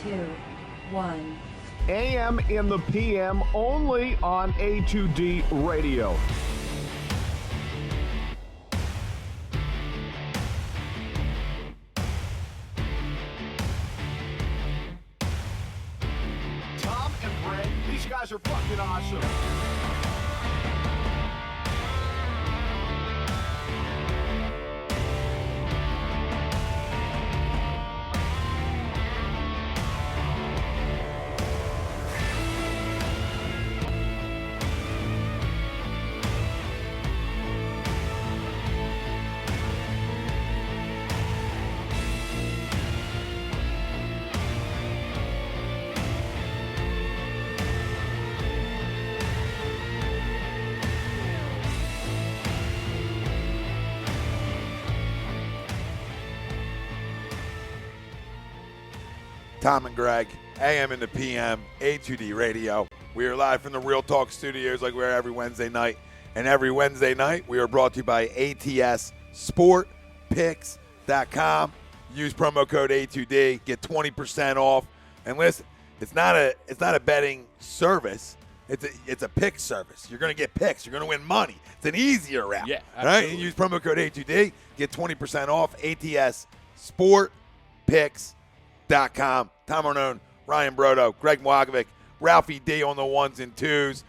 2, 1. AM in the PM only on A2D Radio. Tom and Brett, these guys are fucking awesome. Tom and Greg, AM and the PM, A2D Radio. We are live from the Real Talk Studios like we are every Wednesday night. And every Wednesday night, we are brought to you by ATS SportPicks.com. Use promo code A2D, get 20% off. And listen, it's not a betting service. It's a pick service. You're going to get picks. You're going to win money. It's an easier route. Yeah, absolutely. Right? Use promo code A2D, get 20% off. ATS SportPicks.com. Tom Arnone, Ryan Brodo, Greg Mwakovic, Ralphie D on the ones and twos.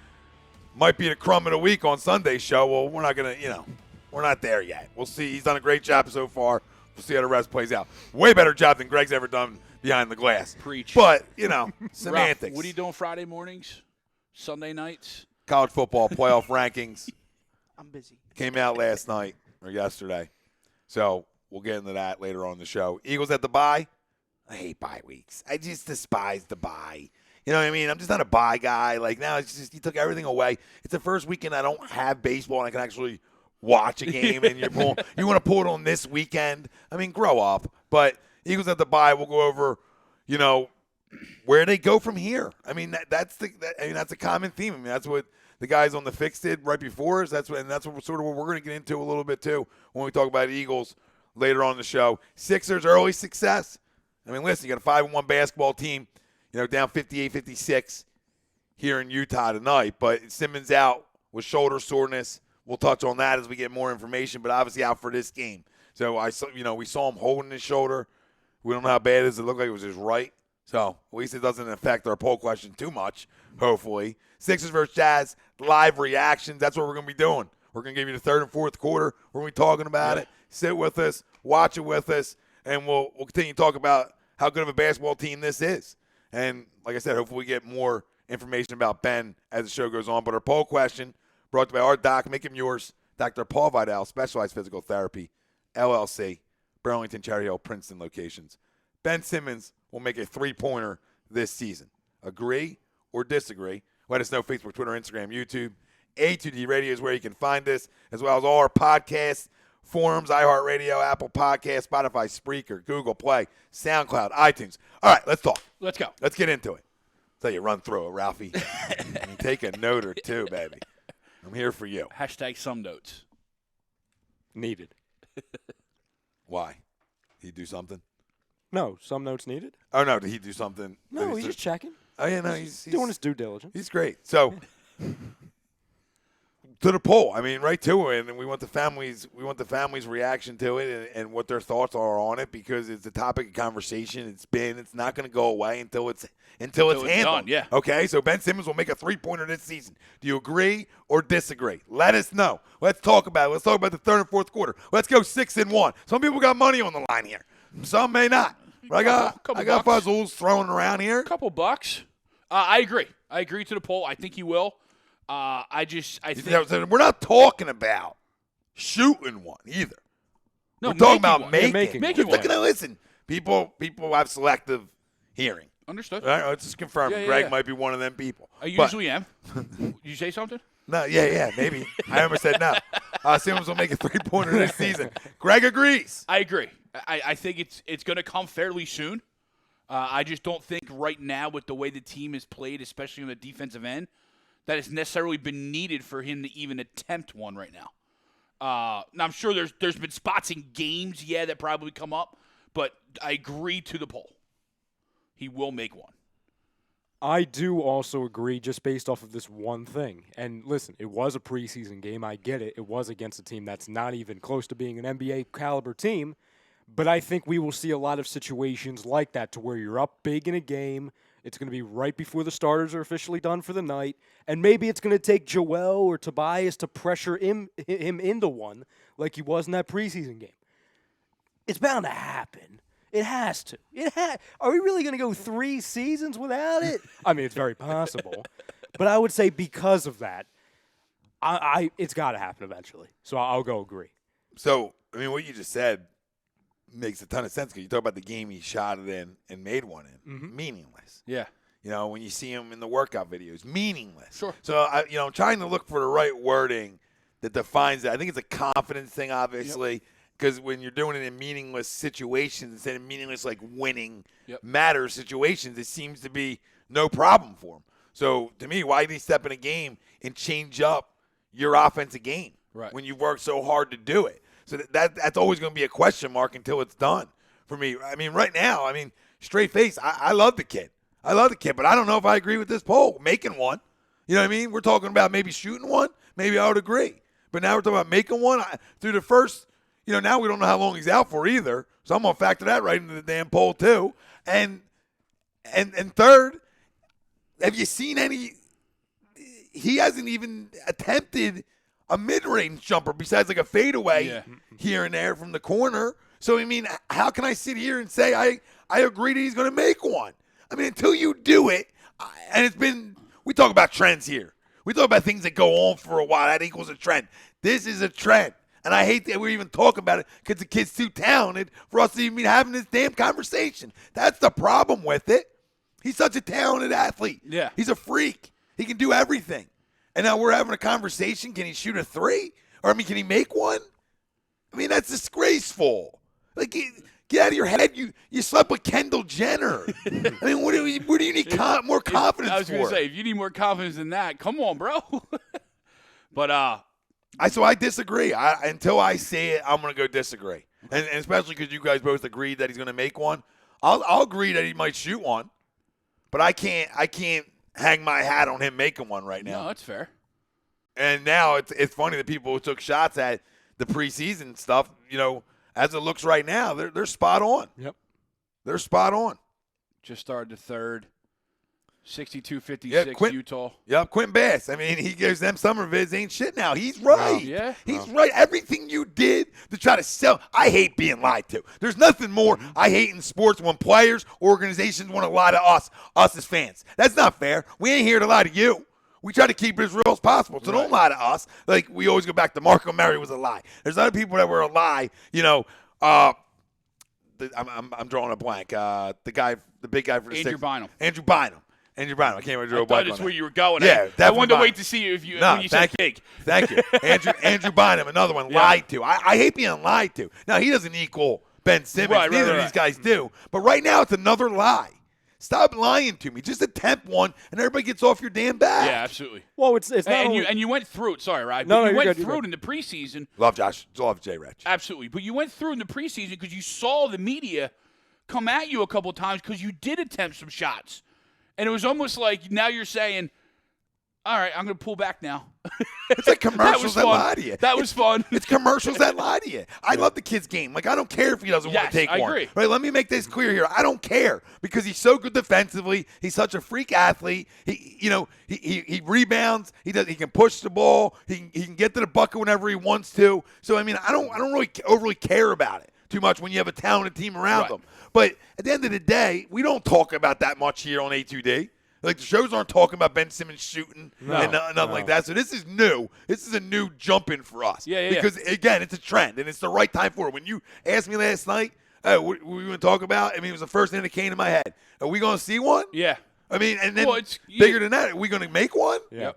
Might be the crumb of the week on Sunday's show. Well, we're not going to, we're not there yet. We'll see. He's done a great job so far. We'll see how the rest plays out. Way better job than Greg's ever done behind the glass. Preach. But, semantics. Ralph, what are you doing Friday mornings, Sunday nights? College football playoff rankings. I'm busy. Came out last night or yesterday. So we'll get into that later on in the show. Eagles at the bye. I hate bye weeks. I just despise the bye. You know what I mean? I'm just not a bye guy. Like, now it's just, you took everything away. It's the first weekend I don't have baseball and I can actually watch a game. And you want to pull it on this weekend. I mean, grow up. But Eagles at the bye, we'll go over, where they go from here. I mean, that's a common theme. I mean, that's what the guys on the Fix did right before us. That's what sort of what we're going to get into a little bit too when we talk about Eagles later on in the show. Sixers early success. I mean, listen, you got a 5-1 basketball team, down 58-56 here in Utah tonight. But Simmons out with shoulder soreness. We'll touch on that as we get more information, but obviously out for this game. So, we saw him holding his shoulder. We don't know how bad it is. It looked like it was his right. So, at least it doesn't affect our poll question too much, hopefully. Sixers versus Jazz, live reactions. That's what we're going to be doing. We're going to give you the third and fourth quarter. We're going to be talking about it. Sit with us. Watch it with us. And we'll continue to talk about how good of a basketball team this is. And like I said, hopefully we get more information about Ben as the show goes on. But our poll question brought to you by our doc, make him yours, Dr. Paul Vidal, Specialized Physical Therapy, LLC, Burlington, Cherry Hill, Princeton locations. Ben Simmons will make a three-pointer this season. Agree or disagree? Let us know. Facebook, Twitter, Instagram, YouTube. A2D Radio is where you can find us, as well as all our podcasts, forums, iHeartRadio, Apple Podcasts, Spotify, Spreaker, Google Play, SoundCloud, iTunes. All right, let's talk. Let's go. Let's get into it. So you run through it, Ralphie. And take a note or two, baby. I'm here for you. Hashtag some notes. Needed. Why? Did he do something? No, some notes needed. Oh, no, did he do something? No, he's just checking. Oh, yeah, no, he's doing his due diligence. He's great. So, to the poll, I mean, right to it, and we want the families' reaction to it and what their thoughts are on it, because it's a topic of conversation. It's not going to go away until it's handled. Done, yeah. Okay, so Ben Simmons will make a three-pointer this season. Do you agree or disagree? Let us know. Let's talk about it. Let's talk about the third and fourth quarter. Let's go 6-1. Some people got money on the line here. Some may not. But I got puzzles thrown around here. Couple bucks. I agree. I agree to the poll. I think he will. I think we're not talking about shooting one either. No, we're talking about one. making one. Listen, people have selective hearing. Understood. All right, let's just confirm. Yeah, Greg might be one of them people. I usually am. Did you say something? No, yeah, maybe. I almost said no. Simmons will make a three-pointer this season. Greg agrees. I agree. I think it's going to come fairly soon. I just don't think right now, with the way the team is played, especially on the defensive end, that it's necessarily been needed for him to even attempt one right now. Now, I'm sure there's been spots in games, that probably come up, but I agree to the poll. he will make one. I do also agree just based off of this one thing. And listen, it was a preseason game. I get it. It was against a team that's not even close to being an NBA caliber team. But I think we will see a lot of situations like that to where you're up big in a game. It's going to be right before the starters are officially done for the night. And maybe it's going to take Joel or Tobias to pressure him into one like he was in that preseason game. It's bound to happen. It has to. Are we really going to go 3 seasons without it? I mean, it's very possible. But I would say because of that, it's got to happen eventually. So I'll go agree. So, I mean, what you just said makes a ton of sense because you talk about the game he shot it in and made one in. Mm-hmm. Meaningless. Yeah. You know, when you see him in the workout videos, meaningless. Sure. So, I'm trying to look for the right wording that defines that. I think it's a confidence thing, obviously. Yep. Because when you're doing it in meaningless situations instead of meaningless, like winning matter situations, it seems to be no problem for him. So, to me, why did he step in a game and change up your offensive game when you worked so hard to do it? So that's always going to be a question mark until it's done for me. I mean, right now, straight face, I love the kid. But I don't know if I agree with this poll, making one. You know what I mean? We're talking about maybe shooting one. Maybe I would agree. But now we're talking about making one through the first – now we don't know how long he's out for either. So I'm going to factor that right into the damn poll too. And third, have you seen any – he hasn't even attempted a mid-range jumper besides like a fadeaway here and there from the corner. So, how can I sit here and say I agree that he's going to make one? Until you do it, and it's been – we talk about trends here. We talk about things that go on for a while. That equals a trend. This is a trend. And I hate that we're even talking about it because the kid's too talented for us to even be having this damn conversation. That's the problem with it. He's such a talented athlete. Yeah. He's a freak. He can do everything. And now we're having a conversation. Can he shoot a 3? Or, can he make one? That's disgraceful. Like, get out of your head. You slept with Kendall Jenner. What do you need more confidence for? I was going to say, if you need more confidence than that, come on, bro. But, So I disagree. Until I say it, I'm going to go disagree. And especially because you guys both agreed that he's going to make one. I'll agree that he might shoot one. But I can't hang my hat on him making one right now. No, that's fair. And now it's funny that people who took shots at the preseason stuff, as it looks right now, they're spot on. Yep. They're spot on. Just started the third. 62-56 Utah. Yep, Quentin Bass. He gives them some of his ain't shit now. He's right. Yeah. He's right. Everything you did to try to sell. I hate being lied to. There's nothing more I hate in sports when players, organizations want to lie to us as fans. That's not fair. We ain't here to lie to you. We try to keep it as real as possible. So don't lie to us. Like we always go back to Marco Murray was a lie. There's other people that were a lie. I'm drawing a blank. The big guy for the Andrew Bynum. Andrew Bynum. I can't remember. I thought that's where you were going. Yeah, I wanted to wait to see when you said big. Thank you. Andrew Bynum, another one, lied to. I hate being lied to. Now, he doesn't equal Ben Simmons. Neither of these guys do. But right now, it's another lie. Stop lying to me. Just attempt one, and everybody gets off your damn back. Yeah, absolutely. Well, it's not and only, you went through it. Sorry, right? No, you went good, through it in the preseason. Love Josh. Love J. Rich. Absolutely. But you went through in the preseason because you saw the media come at you a couple of times because you did attempt some shots. And it was almost like now you're saying, all right, I'm going to pull back now. It's like commercials that lie to you. That was fun. It's commercials that lie to you. I love the kid's game. Like, I don't care if he doesn't want to take one. I agree. Right, let me make this clear here. I don't care because he's so good defensively. He's such a freak athlete. He rebounds. He can push the ball. He can get to the bucket whenever he wants to. So, I don't really overly care about it too much when you have a talented team around them. But at the end of the day, we don't talk about that much here on A2D. Like, the shows aren't talking about Ben Simmons shooting and nothing like that. So this is new. This is a new jump-in for us. Because, again, it's a trend, and it's the right time for it. When you asked me last night, what we going to talk about, it was the first thing that came to my head. Are we going to see one? Yeah. And then bigger than that, are we going to make one? Yeah.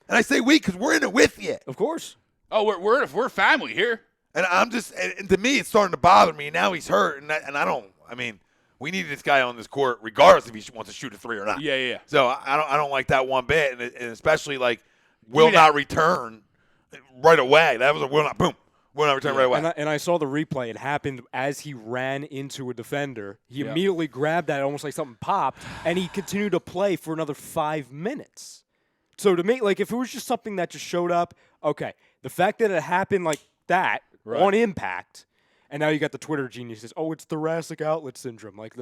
And I say we because we're in it with you. Of course. Oh, we're family here. And I'm just, and to me, it's starting to bother me. Now he's hurt, and I don't, we need this guy on this court regardless if he wants to shoot a 3 or not. Yeah. So I don't like that one bit, and especially like will not return right away. That was a will not. Boom. Will not return right away. And I saw the replay. It happened as he ran into a defender. He immediately grabbed that, almost like something popped, and he continued to play for another 5 minutes. So to me, like, if it was just something that just showed up, okay. The fact that it happened like that on impact, and now you got the Twitter geniuses, oh, it's thoracic outlet syndrome, like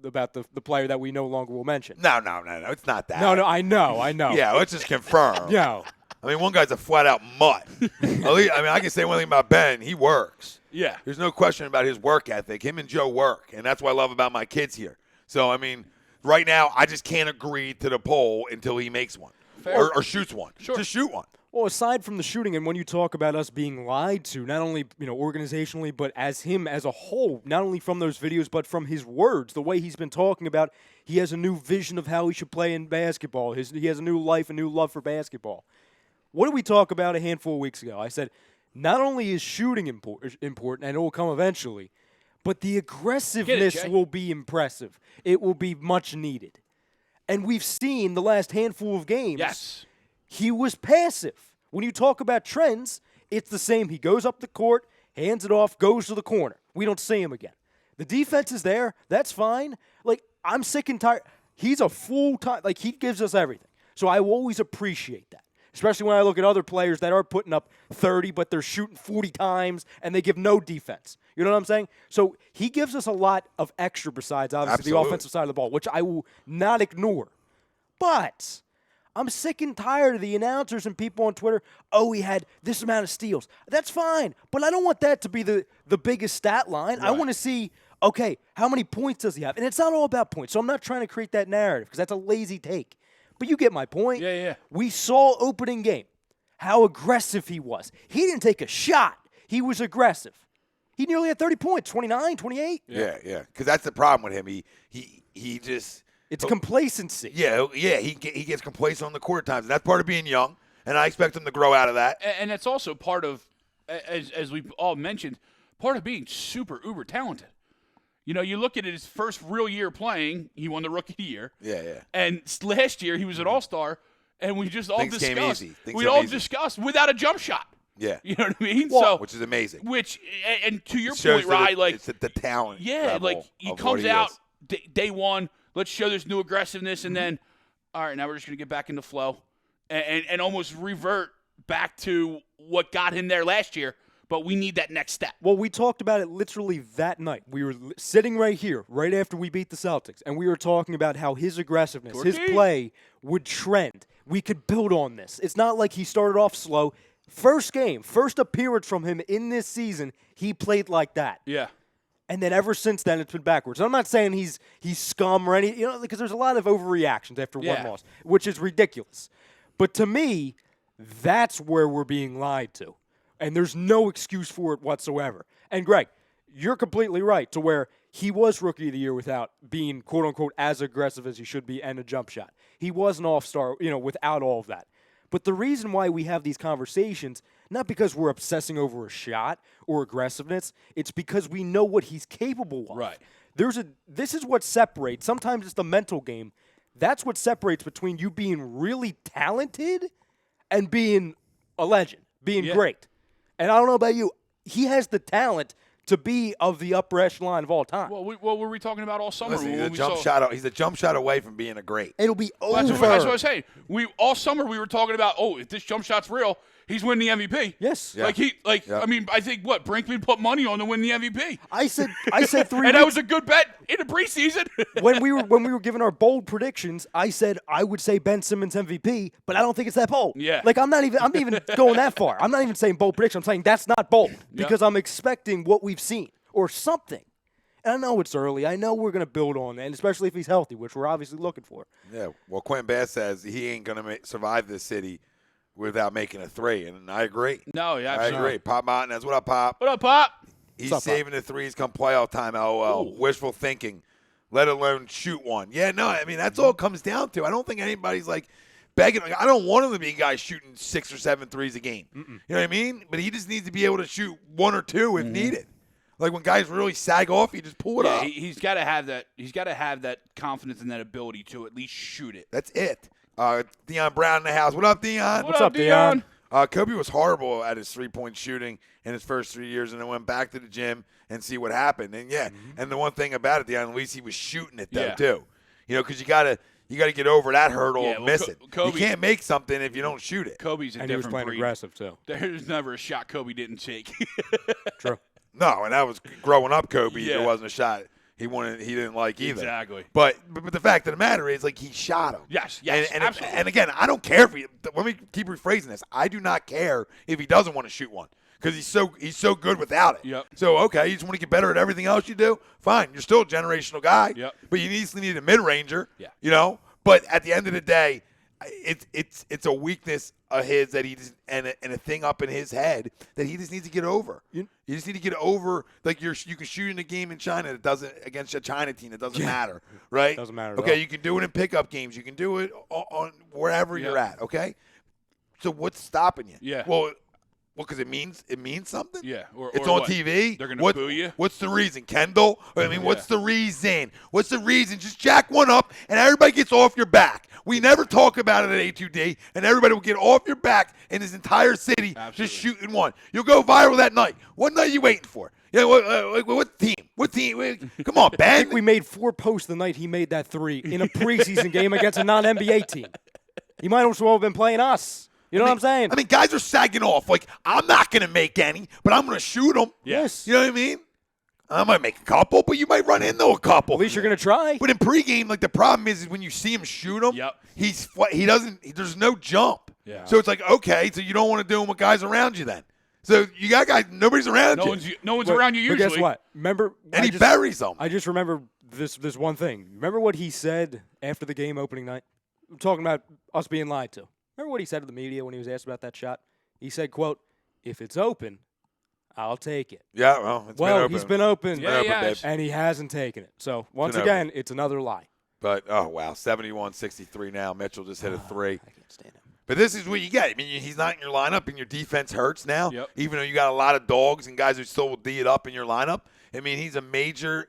about the player that we no longer will mention. No, it's not that. No, I know. Yeah, let's just confirm. No. I mean, one guy's a flat-out mutt. I can say one thing about Ben. He works. Yeah. There's no question about his work ethic. Him and Joe work, and that's what I love about my kids here. So, I mean, right now, I just can't agree to the poll until he makes one or shoots one. Sure. Just shoot one. Well, aside from the shooting, and when you talk about us being lied to, not only organizationally, but as him as a whole, not only from those videos, but from his words, the way he's been talking about, he has a new vision of how he should play in basketball. He has a new life, a new love for basketball. What did we talk about a handful of weeks ago? I said, not only is shooting important, and it will come eventually, but the aggressiveness will be impressive. It will be much needed. And we've seen the last handful of games, he was passive. When you talk about trends, it's the same. He goes up the court, hands it off, goes to the corner. We don't see him again. The defense is there. That's fine. Like, I'm sick and tired. He's a full-time, like, he gives us everything. So I will always appreciate that. Especially when I look at other players that are putting up 30, but they're shooting 40 times, and they give no defense. You know what I'm saying? So he gives us a lot of extra besides, obviously, the offensive side of the ball, which I will not ignore. But I'm sick and tired of the announcers and people on Twitter, oh, he had this amount of steals. That's fine, but I don't want that to be the biggest stat line. Right. I want to see, okay, how many points does he have? And it's not all about points, so I'm not trying to create that narrative because that's a lazy take. But you get my point. Yeah. We saw opening game how aggressive he was. He didn't take a shot. He was aggressive. He nearly had 30 points, 29, 28. Yeah. Because that's the problem with him. He just – it's complacency. Yeah. He gets complacent on the court times, and that's part of being young, and I expect him to grow out of that. And that's also part of, as we've all mentioned, part of being super uber talented. You know, you look at it, his first real year playing, he won the Rookie of the Year. Yeah. And last year, he was an All-Star, and we just all Things discussed. came easy. We all discussed without a jump shot. Yeah. You know what I mean? Well, which is amazing. And to your point, Rye, like it's the talent. Yeah, like he comes out day one. Let's show this new aggressiveness, and then, all right, now we're just gonna get back into flow, and almost revert back to what got him there last year. But we need that next step. Well, we talked about it literally that night. We were sitting right here, right after we beat the Celtics, and we were talking about how his aggressiveness, his play would trend. We could build on this. It's not like he started off slow. First game, first appearance from him in this season, he played like that. Yeah. And then ever since then, it's been backwards. And I'm not saying he's scum or anything, because there's a lot of overreactions after one loss, which is ridiculous. But to me, that's where we're being lied to. And there's no excuse for it whatsoever. And, Greg, you're completely right to where he was Rookie of the Year without being, quote-unquote, as aggressive as he should be and a jump shot. He was an all-star, without all of that. But the reason why we have these conversations, not because we're obsessing over a shot or aggressiveness, it's because we know what he's capable of. Right. This is what separates. Sometimes it's the mental game. That's what separates between you being really talented and being a legend, being great. And I don't know about you. He has the talent to be of the upper echelon of all time. Well, what were we talking about all summer? Listen, he's a jump shot away from being a great. It'll be over. That's what I was saying. All summer we were talking about, if this jump shot's real, he's winning the MVP. Yes. Yeah. I mean, I think Brinkman put money on to win the MVP. I said 3 and that was a good bet in the preseason. when we were giving our bold predictions, I said I would say Ben Simmons MVP, but I don't think it's that bold. Yeah. Like I'm not even going that far. I'm not even saying bold prediction. I'm saying that's not bold because I'm expecting what we've seen or something. And I know it's early. I know we're going to build on that, and especially if he's healthy, which we're obviously looking for. Yeah. Well, Quentin Bass says he ain't going to survive this city without making a three, and I agree. No, yeah, I agree. Pop Martinez, what up, Pop? What up, Pop? He's saving the threes come playoff time. LOL. Wishful thinking, let alone shoot one. Yeah, no, I mean, that's all it comes down to. I don't think anybody's like begging. I don't want him to be a guy shooting 6 or 7 threes a game. You know what I mean? But he just needs to be able to shoot 1 or 2 if needed. Like when guys really sag off, you just pull it up. He's got to have that. He's got to have that confidence and that ability to at least shoot it. That's it. Deion Brown in the house. What up, Deion? What's up, Deion? Kobe was horrible at his three-point shooting in his first 3 years, and then went back to the gym and see what happened. And and the one thing about it, at least he was shooting it though too. Because you gotta get over that hurdle of miss it. You can't make something if you don't shoot it. Kobe's a and different he was playing breed. aggressive too. There's never a shot Kobe didn't take. True. No, and that was growing up Kobe. Yeah. There wasn't a shot he didn't like either. Exactly. But the fact of the matter is, he shot him. Yes, absolutely. And again, I don't care if let me keep rephrasing this. I do not care if he doesn't want to shoot one because he's so good without it. Yep. So, okay, you just want to get better at everything else you do? Fine. You're still a generational guy. Yep. But you easily need a mid-ranger. Yeah. But at the end of the day, it's a weakness of his that he just, and a thing up in his head that he just needs to get over. You just need to get over, you can shoot in a game in China that doesn't, against a China team, it doesn't matter, right? Doesn't matter at all. Okay, you can do it in pickup games. You can do it on wherever you're at, okay? So what's stopping you? Yeah. Well, because it means something? Yeah. It's or on what? TV. They're going to boo you? What's the reason? Kendall? What's the reason? What's the reason? Just jack one up and everybody gets off your back. We never talk about it at A2D, and everybody will get off your back in this entire city just shooting one. You'll go viral that night. What night are you waiting for? What team? What team? Come on, Ben. I think we made 4 posts the night he made that 3 in a preseason game against a non-NBA team. He might as well have been playing us. You know what I'm saying? I mean, guys are sagging off. I'm not going to make any, but I'm going to shoot them. Yes. You know what I mean? I might make a couple, but you might run into a couple. At least you're going to try. But in pregame, the problem is when you see him shoot him, there's no jump. Yeah. So it's okay, so you don't want to do them with guys around you then. So you got guys, nobody's around you. No one's around you usually. But guess what? Remember? And he buries them. I just remember this one thing. Remember what he said after the game opening night? I'm talking about us being lied to. Remember what he said to the media when he was asked about that shot? He said, quote, "If it's open, I'll take it." Yeah, well, it's been open. He's been open. Yeah, and he hasn't taken it. So, once again, it's another lie. But, 71-63 now. Mitchell just hit a 3. I can't stand him. But this is what you get. I mean, he's not in your lineup, and your defense hurts now. Yep. Even though you got a lot of dogs and guys who still will D it up in your lineup. I mean, he's a major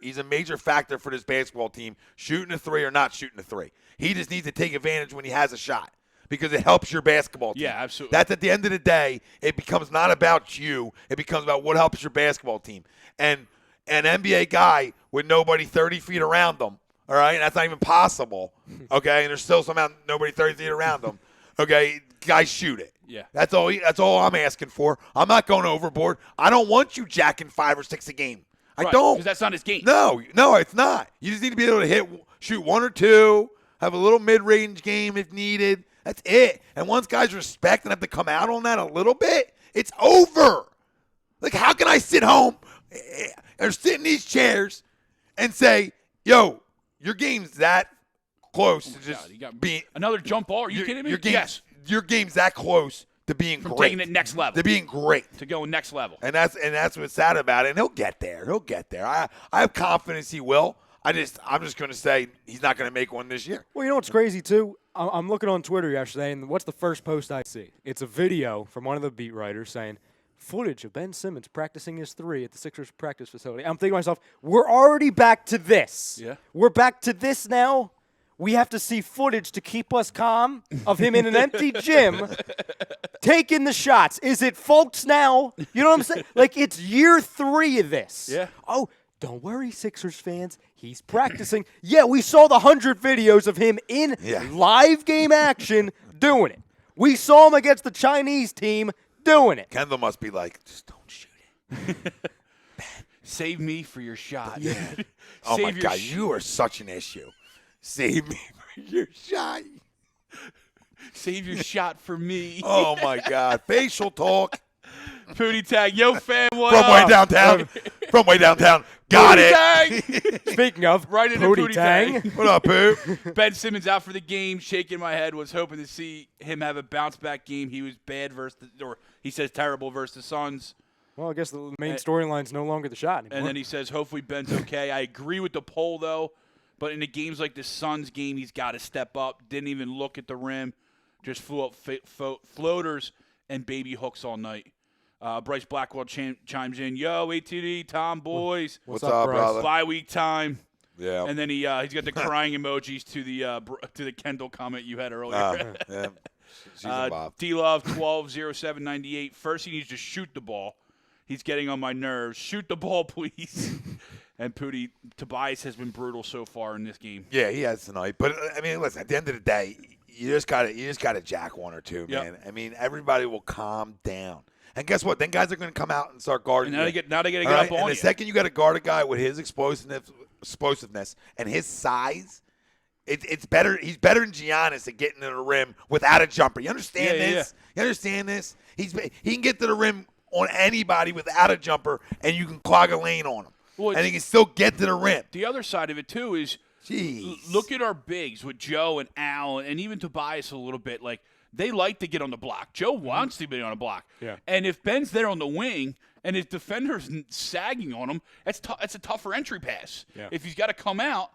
factor for this basketball team, shooting a 3 or not shooting a 3. He just needs to take advantage when he has a shot because it helps your basketball team. Yeah, absolutely. That's at the end of the day, it becomes not about you. It becomes about what helps your basketball team. And an NBA guy with nobody 30 feet around them, all right, that's not even possible, okay, and there's still somehow nobody 30 feet around them, okay, guys shoot it. Yeah. That's all I'm asking for. I'm not going overboard. I don't want you jacking 5 or 6 a game. I don't. Because that's not his game. No, it's not. You just need to be able to shoot 1 or 2, have a little mid-range game if needed. That's it. And once guys respect and have to come out on that a little bit, it's over. How can I sit home or sit in these chairs and say, yo, your game's that close to just being another jump ball? Are you kidding me? Yes. Your game's that close to being From great. taking it next level. To being great. To going next level. And that's what's sad about it. And he'll get there. I have confidence he will. I'm just going to say he's not going to make one this year. Well, you know what's crazy, too? I'm looking on Twitter yesterday, and what's the first post I see? It's a video from one of the beat writers saying, footage of Ben Simmons practicing his 3 at the Sixers practice facility. I'm thinking to myself, we're already back to this. Yeah. We're back to this now. We have to see footage to keep us calm of him in an empty gym taking the shots. Is it folks now? You know what I'm saying? It's year 3 of this. Yeah. Oh, don't worry, Sixers fans. He's practicing. Yeah, we saw the 100 videos of him in live game action doing it. We saw him against the Chinese team doing it. Kendall must be like, just don't shoot it. Save me for your shot. Yeah. Oh, my God. You are such an issue. Save me for your shot. Save your shot for me. Oh, my God. Facial talk. Pootie Tang. Yo, fam, what From up? way downtown. From way downtown. Got Pootie it. Tang. Speaking of, Right into Pootie Pootie Tang. Tang. What up, Pooh? Ben Simmons out for the game, shaking my head, was hoping to see him have a bounce-back game. He was bad he says terrible versus the Suns. Well, I guess the main storyline's no longer the shot anymore. And then he says, hopefully Ben's okay. I agree with the poll, though. But in the games like the Suns game, he's got to step up. Didn't even look at the rim. Just flew up floaters and baby hooks all night. Bryce Blackwell chimes in, yo, ATD, Tom, boys. What's up, brother? Bye week time. Yeah. And then he's got the crying emojis to the Kendall comment you had earlier. Yeah. She's involved. D-Love, 12-07-98. First, he needs to shoot the ball. He's getting on my nerves. Shoot the ball, please. And Pootie, Tobias has been brutal so far in this game. Yeah, he has tonight. But I mean, listen. At the end of the day, you just gotta jack one or two, man. I mean, everybody will calm down. And guess what? Then guys are going to come out and start guarding. And now they got to get up on you. And the second you got to guard a guy with his explosiveness and his size, it's better. He's better than Giannis at getting to the rim without a jumper. You understand this? You understand this? He can get to the rim on anybody without a jumper, and you can clog a lane on him. Well, and he can still get to the rim. The other side of it, too, is look at our bigs with Joe and Al and even Tobias a little bit. Like, they like to get on the block. Joe wants to be on the block. Yeah. And if Ben's there on the wing and his defender's sagging on him, that's a tougher entry pass. Yeah. If he's got to come out,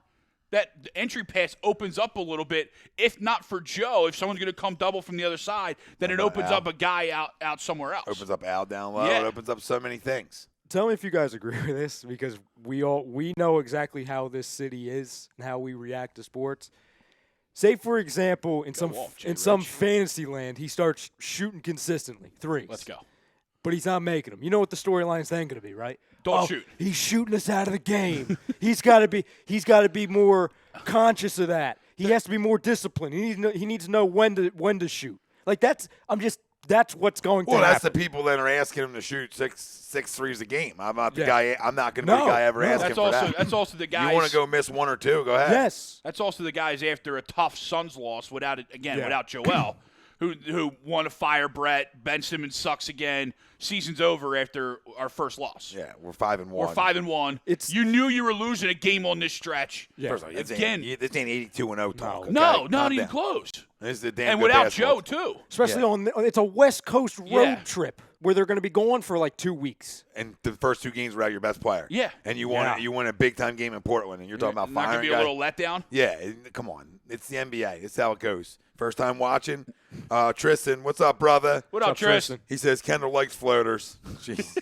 that entry pass opens up a little bit. If not for Joe, if someone's going to come double from the other side, then it opens up a guy out somewhere else. Opens up Al down low. Yeah. It opens up so many things. Tell me if you guys agree with this, because we know exactly how this city is and how we react to sports. Say, for example, in some fantasy land, he starts shooting consistently threes. Let's go. But he's not making them. You know what the storyline's then going to be, right? Don't shoot. He's shooting us out of the game. He's got to be more conscious of that. He has to be more disciplined. He needs to know when to shoot. Like that's what's going to happen. Well, that's the people that are asking him to shoot six threes a game. I'm not the guy. I'm not going to be the guy ever asking for that. That's also the guys. You want to go miss one or two? Go ahead. Yes. That's also the guys after a tough Suns loss without Joel, who want to fire Brett. Ben Simmons sucks again. Season's over after our first loss. Yeah, we're 5-1. We're 5-1. You knew you were losing a game on this stretch. Yeah. First of all, this ain't 82-0 talk. No, not even close. This is a damn and good without basketball Joe team. too. Especially it's a West Coast road trip where they're going to be going for like 2 weeks. And the first two games without your best player. Yeah. And you won a big time game in Portland, and you're talking about not firing gonna be a little letdown. Yeah, come on, it's the NBA. It's how it goes. First time watching. Tristan, what's up, brother? What up, Tristan? He says Kendall likes floaters. Jeez.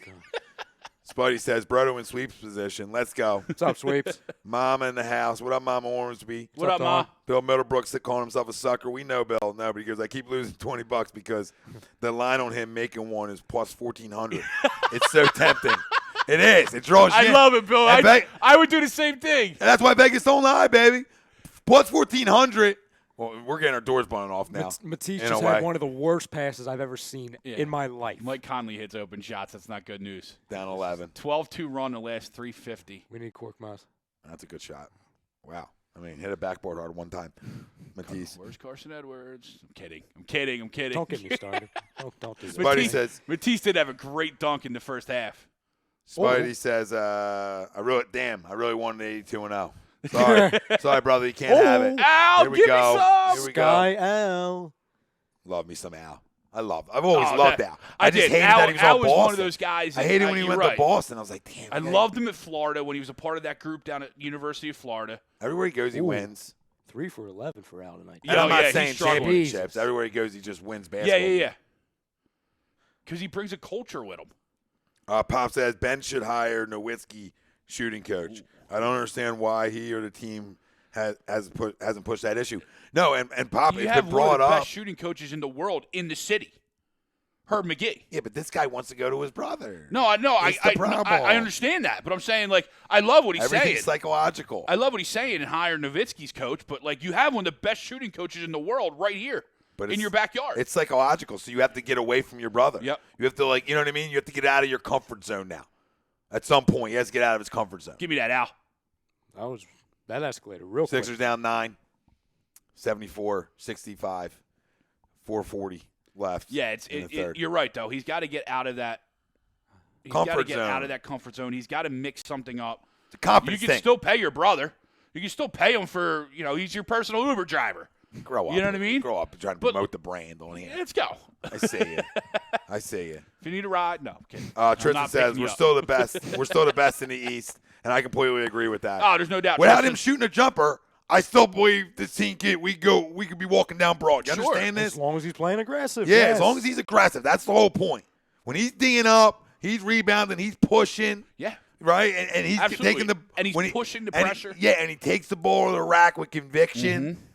Spuddy says Brodo in sweeps position. Let's go. What's up, Sweeps? Mama in the house. What up, Mama Ormsby? What up, Ma? Bill Middlebrooks calling himself a sucker. We know Bill. No, but he goes, I keep losing $20 because the line on him making one is plus 1,400. It's so tempting. It is. It draws you in. I love it, Bill. I would do the same thing. And that's why Vegas don't lie, baby. Plus 1,400. Well, we're getting our doors blown off now. Matisse just had one of the worst passes I've ever seen in my life. Mike Conley hits open shots. That's not good news. Down 11. 12-2 run the last 350. We need Korkmaz. That's a good shot. Wow. I mean, hit a backboard hard one time. Matisse. Where's Carson Edwards? I'm kidding. Don't get me started. Don't do that. Spidey says. Matisse did have a great dunk in the first half. Spidey says, I really wanted 82-0. Sorry, brother, you can't have it. Al, Here we give go. me some. Here we Sky go. Al. Love me some Al. I've always loved Al. I just did. hated Al, that he was Al on was Boston. one of those guys. I hated when he went to Boston. I was like, damn. I loved him at Florida when he was a part of that group down at University of Florida. Everywhere he goes, he wins. 3 for 11 for Al tonight. And I'm not saying he's struggling. championships. Everywhere he goes, he just wins basketball. Yeah. Because he brings a culture with him. Pop says Ben should hire Nowitzki shooting coach. Ooh. I don't understand why he or the team hasn't pushed that issue. No, and Pop, it's been brought up. You have one of the best shooting coaches in the world in the city, Herb McGee. Yeah, but this guy wants to go to his brother. No, I know. I understand that, but I'm saying, like, I love what he's saying. Everything's psychological. I love what he's saying and hire Nowitzki's coach, but, like, you have one of the best shooting coaches in the world right here. But in your backyard. It's psychological, so you have to get away from your brother. Yep. You have to, like, you know what I mean? You have to get out of your comfort zone now. At some point, he has to get out of his comfort zone. Give me that, Al. That escalated real quick. Sixers down 9, 74, 65, 440 left. Yeah, you're right, though. He's got to get out of that. He's got to get out of that comfort zone. He's got to mix something up. It's a confidence You can thing. still pay your brother. You can still pay him for, he's your personal Uber driver. Grow up. You know what I mean? Grow up and try to promote the brand on here. Let's go. I see you. If you need a ride, no. I'm kidding. Tristan says we're still the best. We're still the best in the East, and I completely agree with that. Oh, there's no doubt. Without him shooting a jumper, I still believe this team we could be walking down Broad. You understand this? As long as he's playing aggressive. Yeah, yes. as long as he's aggressive. That's the whole point. When he's D'ing up, he's rebounding, he's pushing. Yeah. Right? And he's Absolutely. taking And he's pushing the pressure. And he takes the ball to the rack with conviction. Mm-hmm.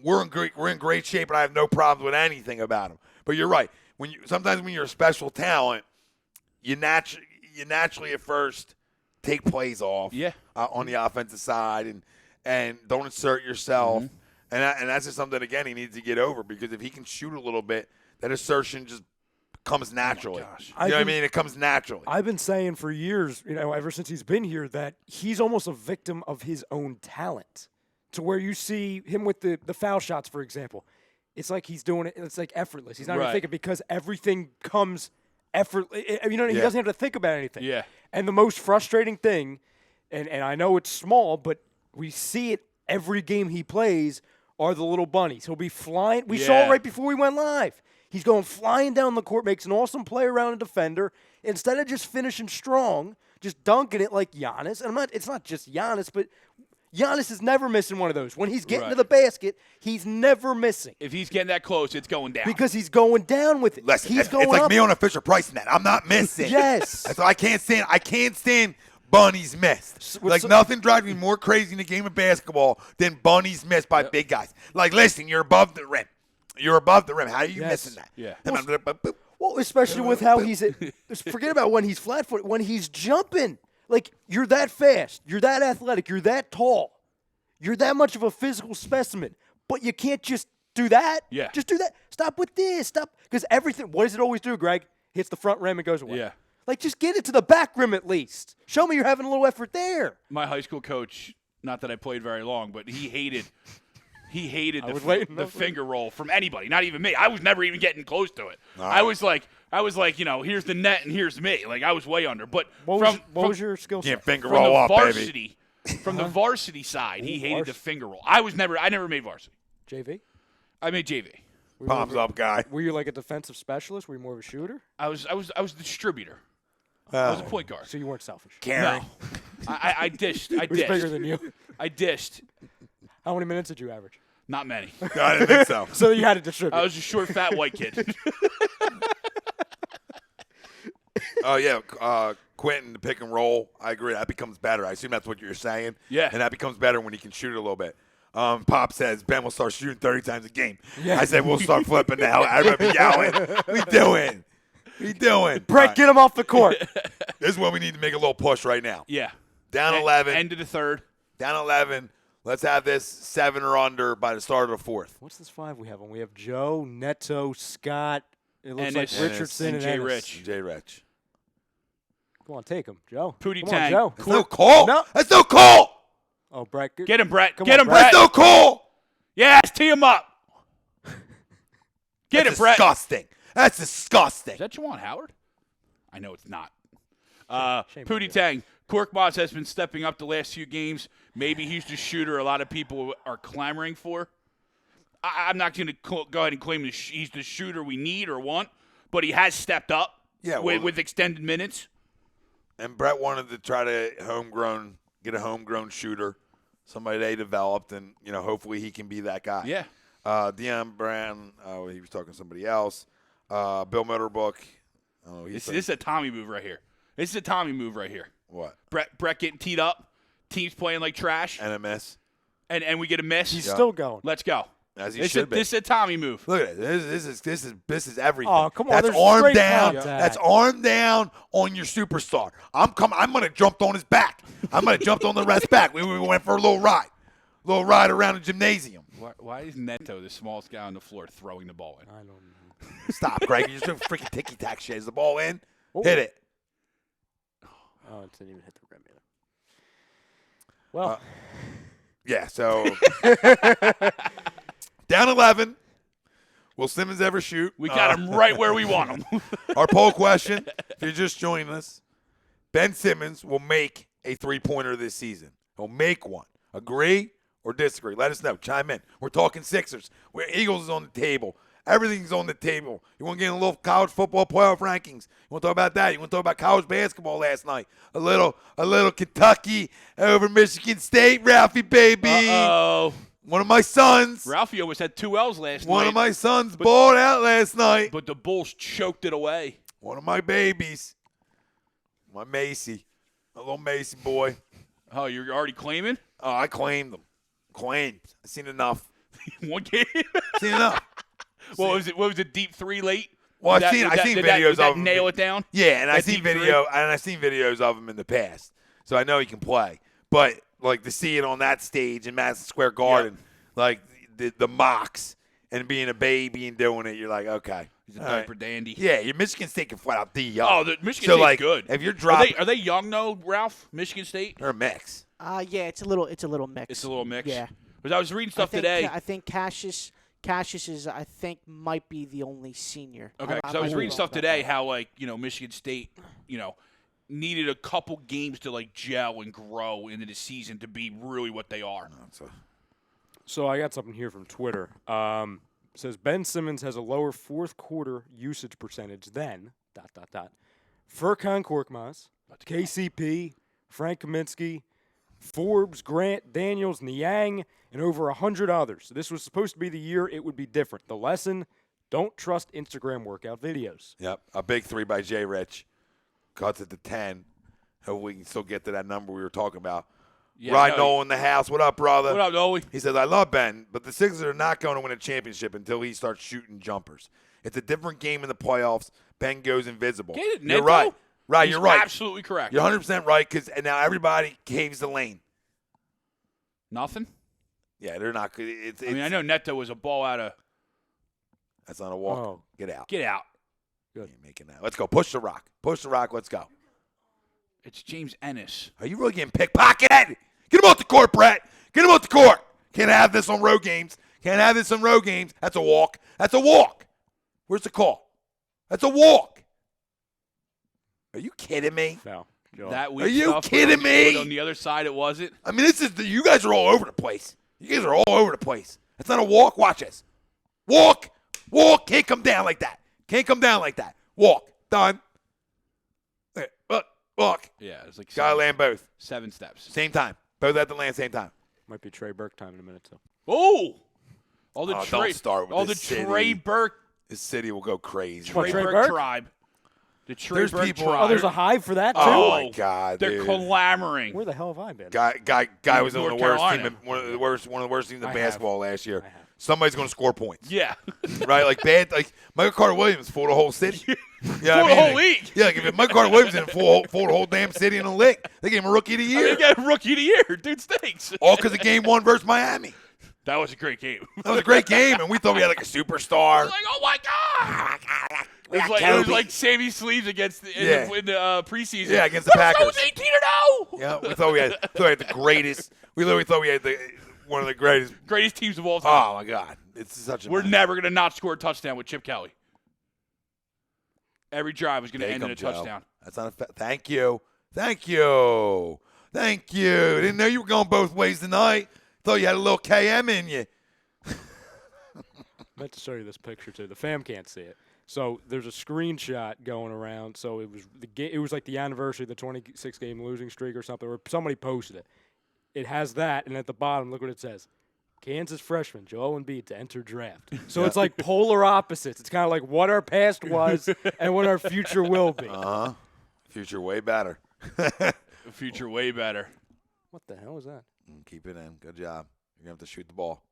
we're in great shape, and I have no problems with anything about him. But you're right. Sometimes when you're a special talent, you naturally at first take plays off on the offensive side and don't insert yourself. Mm-hmm. And that's just something, again, he needs to get over, because if he can shoot a little bit, that assertion just comes naturally. Oh my gosh. You know what I mean? It comes naturally. I've been saying for years, ever since he's been here, that he's almost a victim of his own talent. To where you see him with the foul shots, for example. It's like he's doing it, it's like effortless. He's not even thinking, because everything comes effortless. He doesn't have to think about anything. Yeah. And the most frustrating thing, and I know it's small, but we see it every game he plays, are the little bunnies. He'll be flying. We saw it right before we went live. He's going flying down the court, makes an awesome play around a defender. Instead of just finishing strong, just dunking it like Giannis. And it's not just Giannis, but Giannis is never missing one of those. When he's getting to the basket, he's never missing. If he's getting that close, it's going down. Because he's going down with it. Listen, it's like up. me on a Fisher-Price net. I'm not missing. Yes. So I can't stand bunnies missed. Nothing drives me more crazy in the game of basketball than bunnies missed by big guys. Like, listen, you're above the rim. You're above the rim. How are you missing that? Yeah. Well, especially with how he's forget about when he's flat-footed. When he's jumping. Like, you're that fast. You're that athletic. You're that tall. You're that much of a physical specimen. But you can't just do that. Yeah. Just do that. Stop with this. Stop. Because everything, what does it always do, Greg? Hits the front rim and goes away. Yeah. Like, just get it to the back rim at least. Show me you're having a little effort there. My high school coach, not that I played very long, but he hated the finger roll from anybody, not even me. I was never even getting close to it. Right. I was like, here's the net and here's me. Like, I was way under. But what was your skill set? Can't finger roll up, varsity, baby. From the varsity side, he hated the finger roll. I never made varsity. JV? I made JV. Palms up guy. Were you like a defensive specialist? Were you more of a shooter? I was a distributor. I was a point guard. So you weren't selfish. Caring. No. I dished. Who's bigger than you? I dished. How many minutes did you average? Not many. No, I didn't think so. So you had to distribute. I was a short, fat white kid. Oh, yeah. Quentin, the pick and roll, I agree. That becomes better. I assume that's what you're saying. Yeah. And that becomes better when he can shoot it a little bit. Pop says, Ben will start shooting 30 times a game. Yeah. I said, we'll start flipping the hell. Everybody be yelling. We doing? Brett, get him off the court. This is when we need to make a little push right now. Yeah. Down 11. End of the third. Down 11. Let's have this 7 or under by the start of the fourth. What's this 5 we have on? We have Joe, Neto, Scott. It looks like Ennis. Richardson and Jay Ennis. Rich. Jay Rich. Go on, take him, Joe. Pootie Come Tang. on, Joe. That's no call. No. That's no call. Oh, Brett. Get him, Brett. Come Get on, him, Brett. Brett. That's no call. Yes, tee him up. Get That's it, Brett. disgusting. That's disgusting. Is that Juwan Howard? I know it's not. Shame on Pootie you. Tang. Korkmaz has been stepping up the last few games. Maybe he's the shooter a lot of people are clamoring for. I'm not going to go ahead and claim he's the shooter we need or want, but he has stepped up with extended minutes. And Brett wanted to try to get a homegrown shooter, somebody they developed, and hopefully he can be that guy. Yeah. Deion Brown, he was talking to somebody else. Bill Mitterbrook. This is a Tommy move right here. This is a Tommy move right here. What? Brett getting teed up, teams playing like trash, And a miss. and we get a miss. He's still going. Let's go. As he should be. This is a Tommy move. Look at it. This is everything. Oh, come on. That's There's arm straight down. contact. That's arm down on your superstar. I'm gonna jump on his back. I'm gonna jump on the ref's back. We went for a little ride around the gymnasium. Why is Neto the smallest guy on the floor throwing the ball in? I don't know. Stop, Greg. You're just doing freaking ticky-tack shit. Is the ball in? Oh. Hit it. Oh, it didn't even hit the rim either. Well, Yeah, so down 11. Will Simmons ever shoot? We got him right where we want him. Our poll question, if you're just joining us, Ben Simmons will make a three-pointer this season. He'll make one. Agree or disagree? Let us know. Chime in. We're talking Sixers. Eagles is on the table. Everything's on the table. You want to get in a little college football playoff rankings? You want to talk about that? You want to talk about college basketball last night? A little Kentucky over Michigan State, Ralphie, baby. Uh-oh. One of my sons. Ralphie almost had 2 L's last night. One of my sons balled out last night. But the Bulls choked it away. One of my babies. My Macy. A little Macy boy. Oh, you're already claiming? Oh, I claimed them. Claimed. I've seen enough. One game. Seen enough. What was it? Deep 3 late? Well, I've seen videos of him. Nail it down. Yeah, and I've That seen deep videos of him in the past, so I know he can play. But like to see it on that stage in Madison Square Garden, like the mocks and being a baby and doing it, you're like, okay, He's a diaper dandy. Yeah, your Michigan State can flat out D up. Oh, the Michigan State's good. If you're dropping, Are they young though, Ralph? Michigan State? they're a mix. Yeah, it's a little mix. It's a little mix. Yeah. Because I was reading stuff today. I think Cassius is might be the only senior. Okay, because I was reading stuff today how Michigan State, needed a couple games to like gel and grow into the season to be really what they are. So I got something here from Twitter. It says Ben Simmons has a lower fourth quarter usage percentage than ... Furkan Korkmaz, KCP, Frank Kaminsky, Forbes, Grant, Daniels, Niang, and over 100 others. This was supposed to be the year it would be different. The lesson: don't trust Instagram workout videos. Yep, a big 3 by Jay Rich. Cuts it to 10. Hope we can still get to that number we were talking about. Yeah, Ryan Noel in the house. What up, brother? What up, Noel? He says, I love Ben, but the Sixers are not going to win a championship until he starts shooting jumpers. It's a different game in the playoffs. Ben goes invisible. Get it, You're Neto? right. Right, He's you're right. absolutely correct. You're 100% right because now everybody caves the lane. Nothing? Yeah, they're not good. It's, I know Neto was a ball out of – that's not a walk. Oh. Get out. get out. Good. You're making that. Let's go. Push the rock. Push the rock. Let's go. It's James Ennis. Are you really getting pickpocketed? Get him off the court, Brett. Get him off the court. Can't have this on road games. Can't have this on road games. That's a walk. That's a walk. Where's the call? That's a walk. Are you kidding me? Foul. That weak Are you stuff, kidding me? but on the other side, it wasn't. I mean, you guys are all over the place. You guys are all over the place. That's not a walk. Watch this. Walk. Walk. Can't come down like that. Can't come down like that. Walk. Done. Walk. Yeah, it was like Gotta land both. 7 steps. Same time. Both have to land same time. Might be Trey Burke time in a minute, too. Oh! All the Don't start with all this the city. Trey Burke This city will go crazy. What, Trey Trey Burke Burke? tribe. The Trey There's Burke people- tribe. Oh, there's a hive for that, too? Oh, my God, They're dude. clamoring. Where the hell have I been? Guy was on North the worst team, Carolina. one of the worst teams in I have. basketball last year. I have. Somebody's going to score points, Yeah. right? Like Michael Carter Williams fooled the whole city. Yeah, For the whole league. Yeah, like if Michael Carter Williams didn't fool the whole damn city in the league, they gave him a rookie of the year. They got Rookie of the Year. Dude stinks. All because of game 1 versus Miami. That was a great game. That was a great game, and we thought we had like a superstar. Like, oh, my God. We got It was Kobe. like Sammy Sleeves against in the preseason. Yeah, against the That was Packers. 18-0. Yeah, we thought we had the greatest. We literally thought we had one of the greatest. Greatest teams of all time. Oh my God, it's such a. We're mess. never going to not score a touchdown with Chip Kelly. Every drive is going to Take end in 'em, a Joe. touchdown. That's not a. Thank you. Didn't know you were going both ways tonight. Thought you had a little KM in you. I meant to show you this picture too. The fam can't see it. So there's a screenshot going around. So it was it was like the anniversary of the 26-game losing streak or something. Or somebody posted it. It has that, and at the bottom, look what it says: Kansas freshman Joel Embiid to enter draft. So it's like polar opposites. It's kind of like what our past was and what our future will be. Future way better. The future way better. What the hell is that? Keep it in. Good job. You're gonna have to shoot the ball.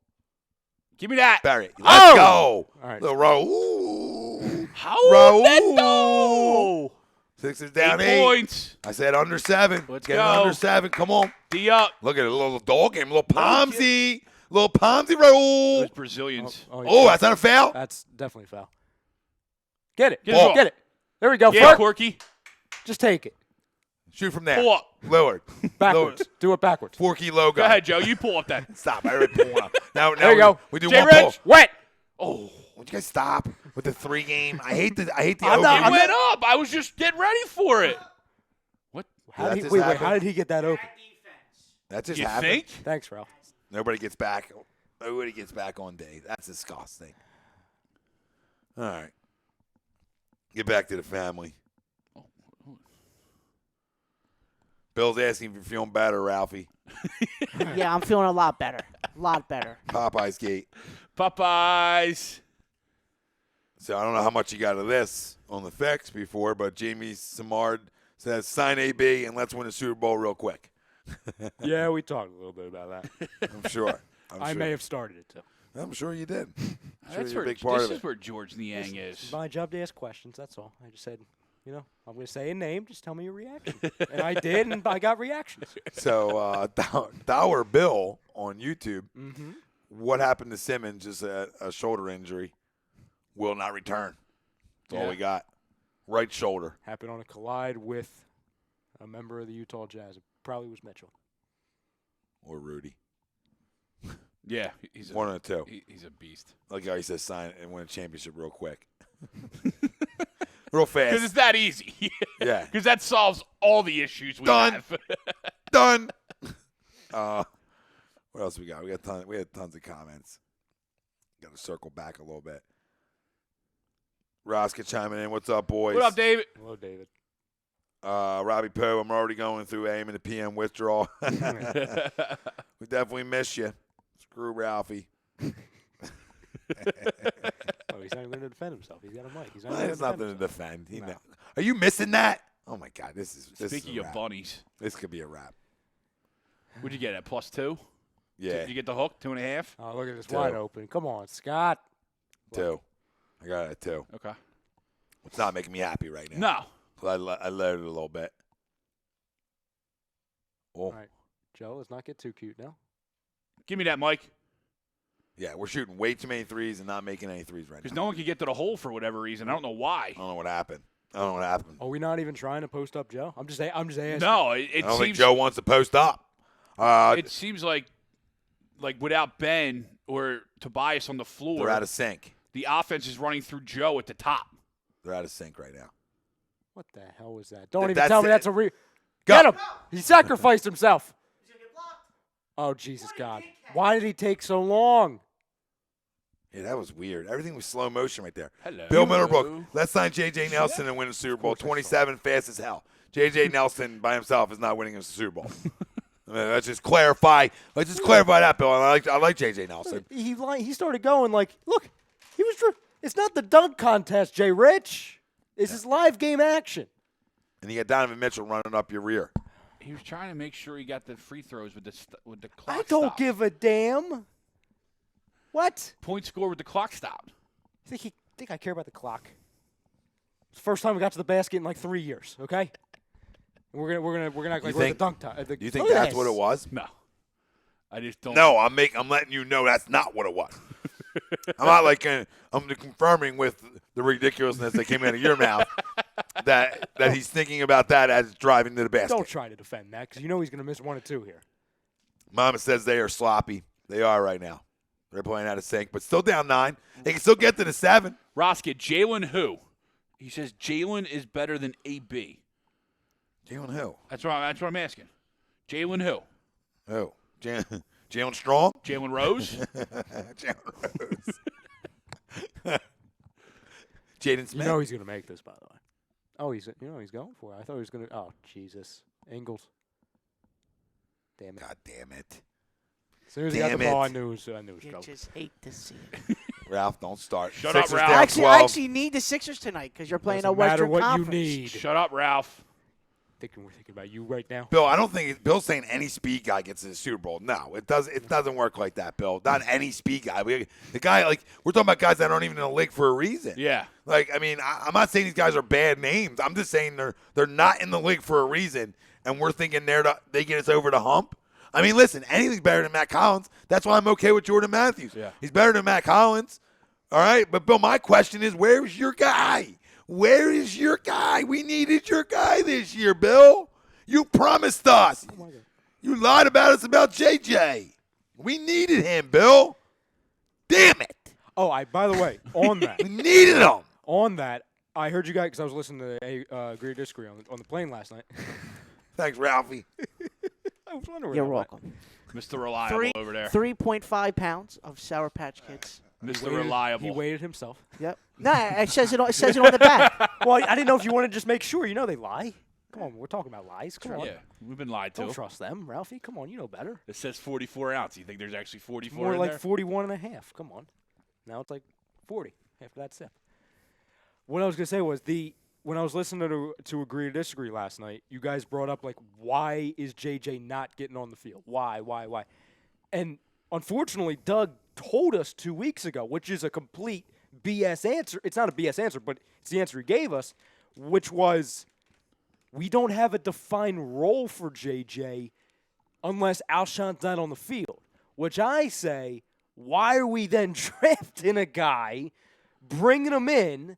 Give me that. Barry, let's go. All right. Little Raul. How Neto? Sixers down 8 8. points. I said under 7. Let's Get go. under 7. Come on. D up. Look at it. A little dog game. Little Pomsy. Raul. Those Brazilians. Oh, that's not a foul? That's definitely a foul. Get it. Get it. Get it. There we go. Yeah, Furk. Corky. Just take it. Shoot from there. Pull up. Lillard. Backwards. Do it backwards. 4-key logo. Go ahead, Joe. You pull up that. Stop. I already pulled up. Now There you go. We do Jay one Rich. pull. Wet. Oh. Would you guys stop with the 3 game? I hate the I'm over. not- It went up. I was just getting ready for it. What? How that did he, just wait, happen? how did he get that open? That just You happened. think? Thanks, Ralph. Nobody gets back. Nobody gets back on day. That's disgusting. All right. Get back to the family. Bill's asking if you're feeling better, Ralphie. Yeah, I'm feeling a lot better. A lot better. Popeye's gate. Popeyes. So I don't know how much you got of this on the fix before, but Jamie Samard says sign AB and let's win the Super Bowl real quick. Yeah, we talked a little bit about that. I'm sure. I may have started it too. I'm sure you did. That's you're where a big part this of is it. where George Niang It's is. my job to ask questions. That's all. I just said, I'm going to say a name. Just tell me your reaction. And I did, and I got reactions. So, Dower Bill on YouTube. Mm-hmm. What happened to Simmons? Just a shoulder injury. Will not return. That's all we got. Right shoulder. Happened on a collide with a member of the Utah Jazz. It probably was Mitchell. Or Rudy. Yeah, he's One of the two. He's a beast. Like how he says, sign it and win a championship real quick. Real fast. Because it's that easy. Yeah. Because that solves all the issues we Done. have. Done. What else we got? We had tons of comments. Got to circle back a little bit. Roska chiming in. What's up, boys? What up, David? Hello, David. Robbie Poe, I'm already going through AM and the PM withdrawal. We definitely miss you. Screw Ralphie. Oh, he's not even going to defend himself. He's got a mic. He's not Well, even there's gonna nothing to defend defend. No. Are you missing that? Oh, my God. This is Speaking a of wrap. bunnies, This could be a wrap. what'd you get at +2? Yeah, Did you get the hook? 2.5? Oh, look at this Two. wide open. Come on, Scott. 2. I got it at 2. Okay. It's not making me happy right now. No. I let it a little bit. Oh, All right, Joe, let's not get too cute now. Give me that, Mike. yeah, we're shooting way too many threes and not making any threes right Because now. no one can get to the hole for whatever reason. I don't know why. I don't know what happened. Are we not even trying to post up Joe? I'm just asking. No, it I don't think seems Joe wants to post up. it seems like without Ben or Tobias on the floor, They're out of sync. the offense is running through Joe at the top. They're out of sync right now. What the hell was that? Don't even That's tell me it. that's a Go. Get him! He sacrificed himself. Oh, Jesus God. Why did he take so long? Yeah, that was weird. Everything was slow motion right there. Hello. Bill Middlebrook, let's sign J.J. Nelson and win a Super Bowl. 27, fast as hell. J.J. Nelson by himself is not winning a Super Bowl. Let's just clarify. That, Bill. I like J.J. Nelson. He started going like, look, he was. It's not the dunk contest, Jay Rich. This is live game action. And you got Donovan Mitchell running up your rear. He was trying to make sure he got the free throws with the clock I don't stop. give a damn. What? Point score with the clock stopped. Think I care about the clock? It's the first time we got to the basket in like 3 years. Okay. We're gonna act like we're at the dunk time. You think that's what it was? No. I just don't. No, I'm letting you know that's not what it was. I'm not like I'm confirming with the ridiculousness that came out of your mouth that he's thinking about that as driving to the basket. Don't try to defend that because you know he's gonna miss 1 or 2 here. Mama says they are sloppy. They are right now. They're playing out of sync, but still down 9. They can still get to the 7. Roskett, Jalen who? He says Jalen is better than AB. Jalen who? That's what I'm asking. Jalen who? Who? Jalen Strong? Jalen Rose? Jalen Rose. Jaden Smith? You know he's gonna make this, by the way. Oh, he's going for it. I thought he was gonna. Oh, Jesus, Ingles. Damn it! God damn it. As soon as he got the Damn ball, it. I knew it was You trouble. just hate to see it. Ralph, don't start. Shut up, Sixers Ralph. down I 12. actually need the Sixers tonight because you're playing Doesn't a Western matter what Conference. you need. Shut up, Ralph. We're thinking about you right now. Bill, I don't think Bill's saying any speed guy gets to the Super Bowl. No, it doesn't work like that, Bill. Not any speed guy. The guy, like, we're talking about guys that aren't even in the league for a reason. Yeah. Like, I mean, I'm not saying these guys are bad names. I'm just saying they're not in the league for a reason, and we're thinking they get us over the hump. I mean, listen, anything's better than Matt Collins. That's why I'm okay with Jordan Matthews. Yeah. He's better than Matt Collins. All right? But, Bill, my question is, where's your guy? Where is your guy? We needed your guy this year, Bill. You promised us. Oh my God. You lied about us about JJ. We needed him, Bill. Damn it. Oh, by the way, on that, We needed him. I heard you guys because I was listening to Agree or Disagree on the plane last night. Thanks, Ralphie. I was wondering. You're about welcome. Mr. Reliable over there. 3.5 pounds of Sour Patch Kids. Mr. that. Reliable. He weighed himself. Yep. No, it says it on the back. Well, I didn't know if you wanted to just make sure. You know they lie. Come on, we're talking about lies. Come on. Yeah, we've been lied to. Don't trust them, Ralphie. Come on, you know better. It says 44 ounce. You think there's actually 44 More in like there? 41 and a half. Come on. Now it's like 40 after that sip. What I was going to say was when I was listening to Agree or Disagree last night, you guys brought up, like, why is JJ not getting on the field? Why? And unfortunately, Doug told us 2 weeks ago, which is a complete BS answer. It's not a BS answer, but it's the answer he gave us, which was we don't have a defined role for JJ unless Alshon's not on the field, which I say, why are we then drafting a guy, bringing him in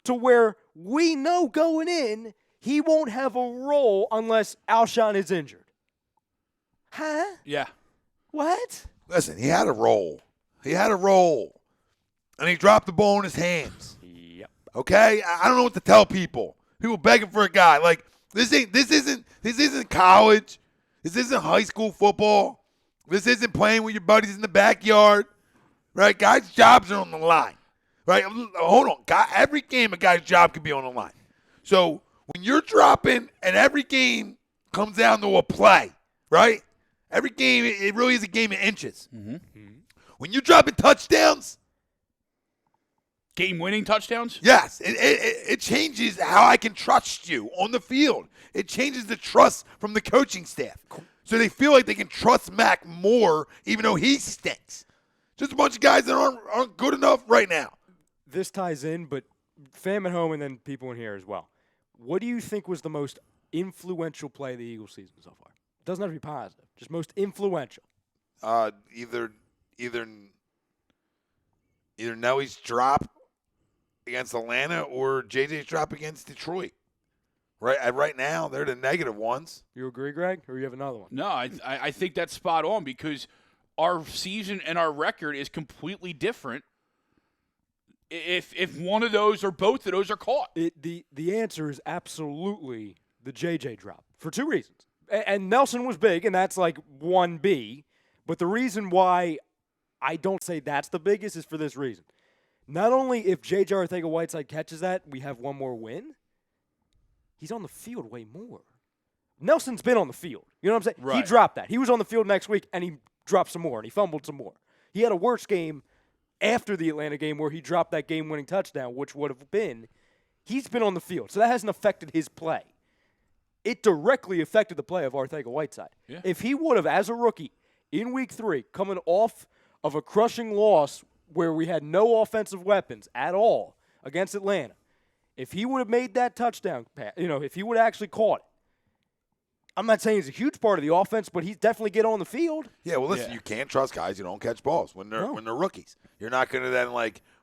to where we know going in he won't have a role unless Alshon is injured? Huh? Yeah. What? Listen, he had a roll. And he dropped the ball in his hands. Yep. Okay? I don't know what to tell people. People begging for a guy. Like, this isn't college. This isn't high school football. This isn't playing with your buddies in the backyard. Right? Guys' jobs are on the line. Right? Hold on. Every game a guy's job could be on the line. So when you're dropping and every game comes down to a play, right? Every game, it really is a game of inches. Mm-hmm. When you're dropping touchdowns, Game-winning touchdowns? yes, it changes how I can trust you on the field. It changes the trust from the coaching staff. So they feel like they can trust Mac more, even though he stinks. Just a bunch of guys that aren't good enough right now. This ties in, but fam at home and then people in here as well. What do you think was the most influential play of the Eagles season so far? Doesn't have to be positive, just most influential. Either Nelly's drop against Atlanta or JJ's drop against Detroit. Right now, they're the negative ones. You agree, Greg, or you have another one? No, I think that's spot on because our season and our record is completely different if one of those or both of those are caught. The answer is absolutely the JJ drop for two reasons. And Nelson was big, and that's like 1B. But the reason why I don't say that's the biggest is for this reason. Not only if J.J. Arcega-Whiteside catches that, we have one more win, he's on the field way more. Nelson's been on the field. You know what I'm saying? Right. He dropped that. He was on the field next week, and he dropped some more, and he fumbled some more. He had a worse game after the Atlanta game where he dropped that game-winning touchdown, which would have been. He's been on the field, so that hasn't affected his play. It directly affected the play of Arcega-Whiteside. Yeah. If he would have, as a rookie, in week 3, coming off of a crushing loss where we had no offensive weapons at all against Atlanta, if he would have made that touchdown pass, if he would have actually caught it, I'm not saying he's a huge part of the offense, but he's definitely get on the field. Yeah, well, listen, you can't trust guys who don't catch balls when they're rookies. You're not going to then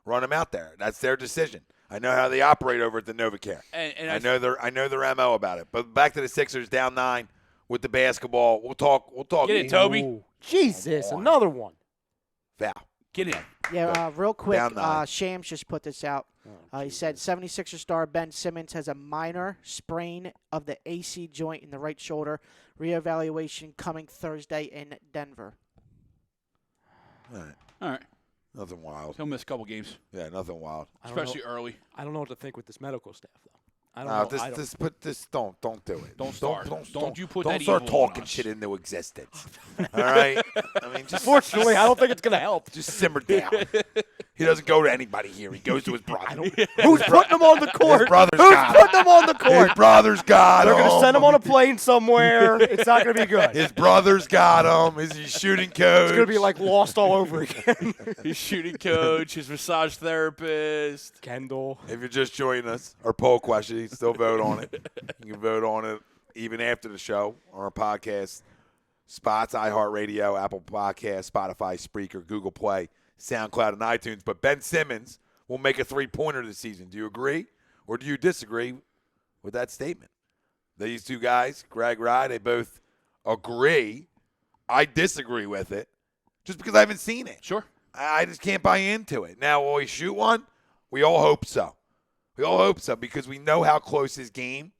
run them out there. That's their decision. I know how they operate over at the NovaCare. And I know their MO about it. But back to the Sixers, down 9 with the basketball. We'll talk. Get it, Toby. Ooh, Jesus, another one. Foul. Get in. Yeah, real quick, Down 9. Shams just put this out. He said 76er star Ben Simmons has a minor sprain of the AC joint in the right shoulder. Reevaluation coming Thursday in Denver. All right. Nothing wild. He'll miss a couple games, Yeah, nothing wild. especially early. I don't know what to think with this medical staff, though. I don't No, know. I don't- don't do it. Don't start. Don't you put Don't that start evil on talking us. shit into existence. All right? I mean, just Fortunately, I don't think it's going to help. just simmer down. He doesn't go to anybody here. He goes to his brother. Who's putting him on the court? His brother's Who's got putting him on the His court? brother's got They're him. going to send him on a plane somewhere. It's not going to be good. His brother's got him. Is he shooting coach? It's going to be like Lost all over again. His shooting coach, his massage therapist. Kendall. If you're just joining us, our poll question, you can still vote on it. You can vote on it even after the show on our podcast spots, iHeartRadio, Apple Podcasts, Spotify, Spreaker, Google Play, SoundCloud, and iTunes. But Ben Simmons will make a three-pointer this season. Do you agree or do you disagree with that statement? These two guys, Greg Rye, they both agree. I disagree with it just because I haven't seen it. Sure. I just can't buy into it. Now, will he shoot one? We all hope so. We all hope so because we know how close his game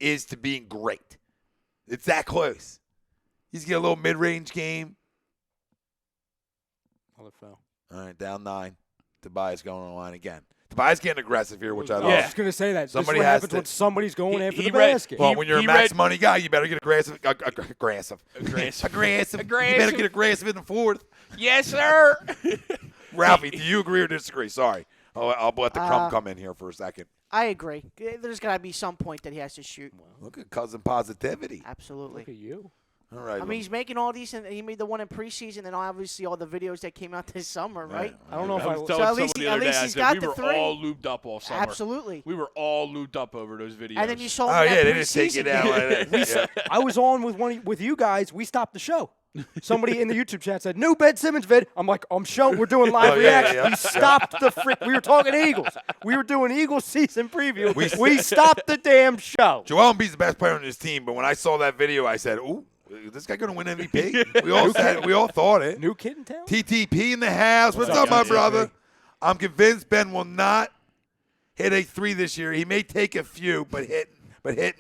is to being great. It's that close. He's got a little mid-range game. Another foul. All right, down 9. Tobias going on the line again. Tobias getting aggressive here, which I I love. was just going to say that. Somebody this is what has happens to- when somebody's going after he the read- basket. Well, when you're a he max read- money guy, you better get aggressive. Aggressive. You better get aggressive in the fourth. Yes, sir. Ralphie, do you agree or disagree? Sorry. I'll let the crumb come in here for a second. I agree. There's got to be some point that he has to shoot. Look at cousin positivity. Absolutely. Look at you. All right. I mean, he's making all these, and he made the one in preseason, and obviously all the videos that came out this summer, right? I don't know if I was I. telling So at least someone he- the at other least day, I he's said got we the were three. all lubed up all summer. Absolutely. We were all lubed up over those videos. And then you saw Oh, him yeah, that they didn't take you preseason down game. like that. Yeah. I was on with you guys. We stopped the show. Somebody in the YouTube chat said, "New Ben Simmons vid." I'm like, "I'm show. We're doing live Oh, yeah, reaction." yeah. We stopped the frick. We were talking Eagles. We were doing Eagles season preview. We stopped the damn show. Joel Embiid's the best player on this team, but when I saw that video, I said, "Ooh, is this guy going to win MVP?" We all thought it. New kid in town. TTP in the house. What's What's up, up, my TTP? brother? I'm convinced Ben will not hit a 3 this year. He may take a few, but hit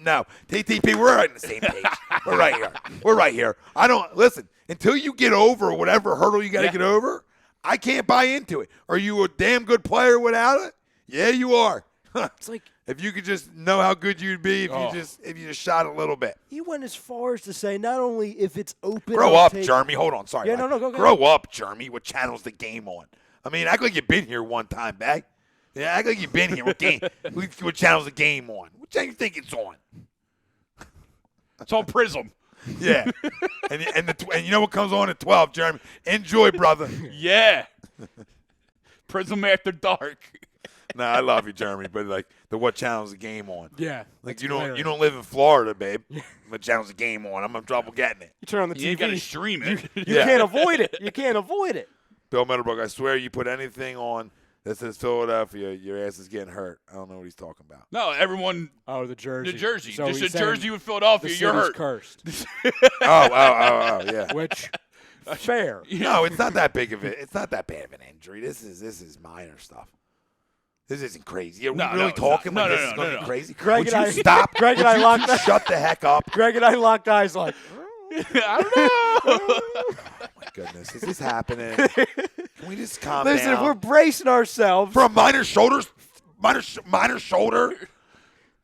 no. TTP, we're right on the same page. We're right here. We're right here. I don't listen until you get over whatever hurdle you got to get over. I can't buy into it. Are you a damn good player without it? Yeah, you are. It's like If you could just know how good you'd be if you just shot a little bit. he went as far as to say, not only if it's open. Grow I'll up, take- Jeremy. Hold on. Sorry. Yeah, Mike. no, go Grow up, Jeremy. What channel's the game on? I mean, act like you've been here one time, bag. Yeah, act like you've been here. What channel's the game on? What channel you think it's on? It's on Prism. Yeah. and you know what comes on at 12, Jeremy? Enjoy, brother. Yeah. Prism After Dark. Nah, I love you, Jeremy, but like what channel's the game on? Yeah. Like that's you don't hilarious. live in Florida, babe. What channel's the game on? I'm in trouble getting it. You turn on the You TV. got to stream it. You Yeah. can't avoid it. You can't avoid it. Bill Meadowbrook, I swear you put anything on that says Philadelphia, your ass is getting hurt. I don't know what he's talking about. No, everyone. Oh, the jersey. The jersey. So Just he's a saying jersey with Philadelphia. The You're city's hurt. cursed. Oh, yeah. Which, fair. No, it's not that big of it. It's not that bad of an injury. This is minor stuff. This isn't crazy. Are we No, really it's talking not. like No, this no, is going no, to be no. crazy? Greg Would and you I- stop? Greg and Would I you locked that- shut the heck up? Greg and I locked eyes like, I don't know. Oh, my goodness. Is this happening? Can we just calm listen, down? if we're bracing ourselves. For a minor shoulder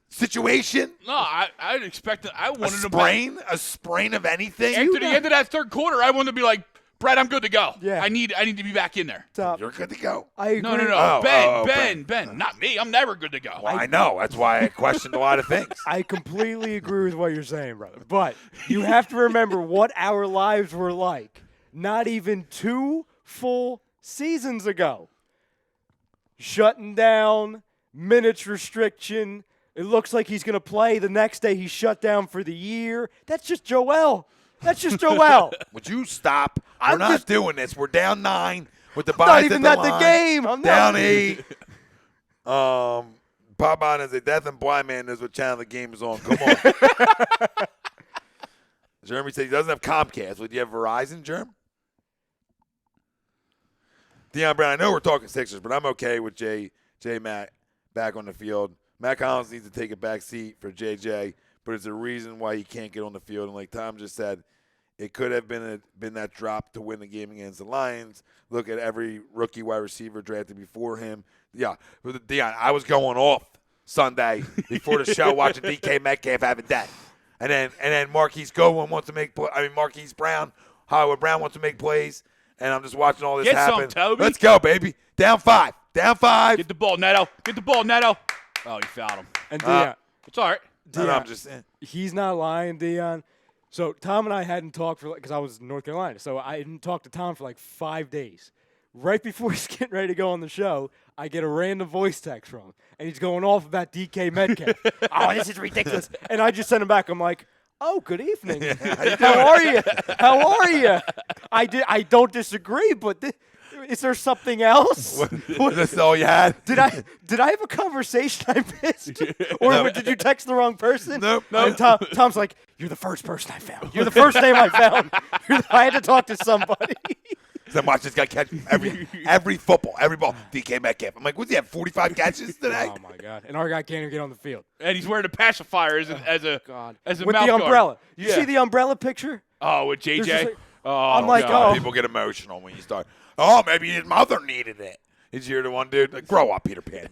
situation? No, I'd expect it. I A wanted to sprain? A sprain of anything? After the end of that third quarter, I wanted to be like, Brad, I'm good to go. Yeah. I need to be back in there. Stop. You're good to go. I agree. No. Oh, Ben. Not me. I'm never good to go. Well, I know. That's why I questioned a lot of things. I completely agree with what you're saying, brother. But you have to remember what our lives were like not even 2 full seasons ago. Shutting down, minutes restriction. It looks like he's going to play. The next day he's shut down for the year. That's just Joel. That's just Joel. Would you stop? I'm We're not just- doing this. We're down 9 with the Not buys even at at the the line. game. I'm Down not. 8. Pop on is a deaf and blind man knows what channel the game is on. Come on. Jeremy said he doesn't have Comcast. Would you have Verizon, Jerm? Deion Brown, I know we're talking Sixers, but I'm okay with J Matt back on the field. Matt Collins needs to take a back seat for JJ, but it's a reason why he can't get on the field. And like Tom just said, it could have been that drop to win the game against the Lions. Look at every rookie wide receiver drafted before him. Yeah, with Deion, I was going off Sunday before the show watching DK Metcalf have a day. And then Marquise Goodwin wants to make Marquise Brown, Hollywood Brown wants to make plays. And I'm just watching all this Get some, happen. Toby. Let's go, baby. Down 5. Down 5. Get the ball, Neto. Get the ball, Neto. Oh, you fouled him. And Deion, It's all right. No, Deion, I'm just saying. he's not lying, Deion. So Tom and I hadn't talked because I was in North Carolina. So I didn't talk to Tom for like 5 days. Right before he's getting ready to go on the show, I get a random voice text from him, and he's going off about DK Metcalf. Oh, this is ridiculous. And I just sent him back. I'm like, oh, good evening. How are you? How are you? I don't disagree, but is there something else? That's all you had? Did I have a conversation I missed? Or did you text the wrong person? Nope. And Tom's like, you're the first person I found. You're the first name I found. I had to talk to somebody. So watch this guy catch every football, every ball. DK Metcalf. I'm like, what's he have, 45 catches today? Oh, my God. And our guy can't even get on the field. And he's wearing a pacifier as a God. as a With mouth the guard. umbrella. You Yeah. see the umbrella picture? Oh, with There's JJ. just like- Oh, I'm like, God. oh. People get emotional when you start. Oh, maybe his mother needed it. Is you the one, dude? Like, grow up, Peter Pan.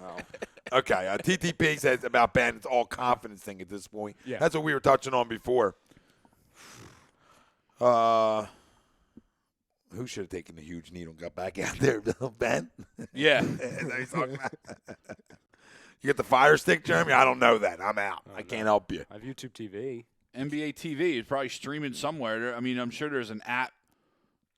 Okay. TTP says about Ben, it's all confidence thing at this point. Yeah. That's what we were touching on before. Who should have taken the huge needle and got back out there? Ben? Yeah. Is that what he's talking about? You get the fire stick, Jeremy? I don't know that. I'm out. I can't help you. I have YouTube TV. NBA TV is probably streaming somewhere. I mean, I'm sure there's an app.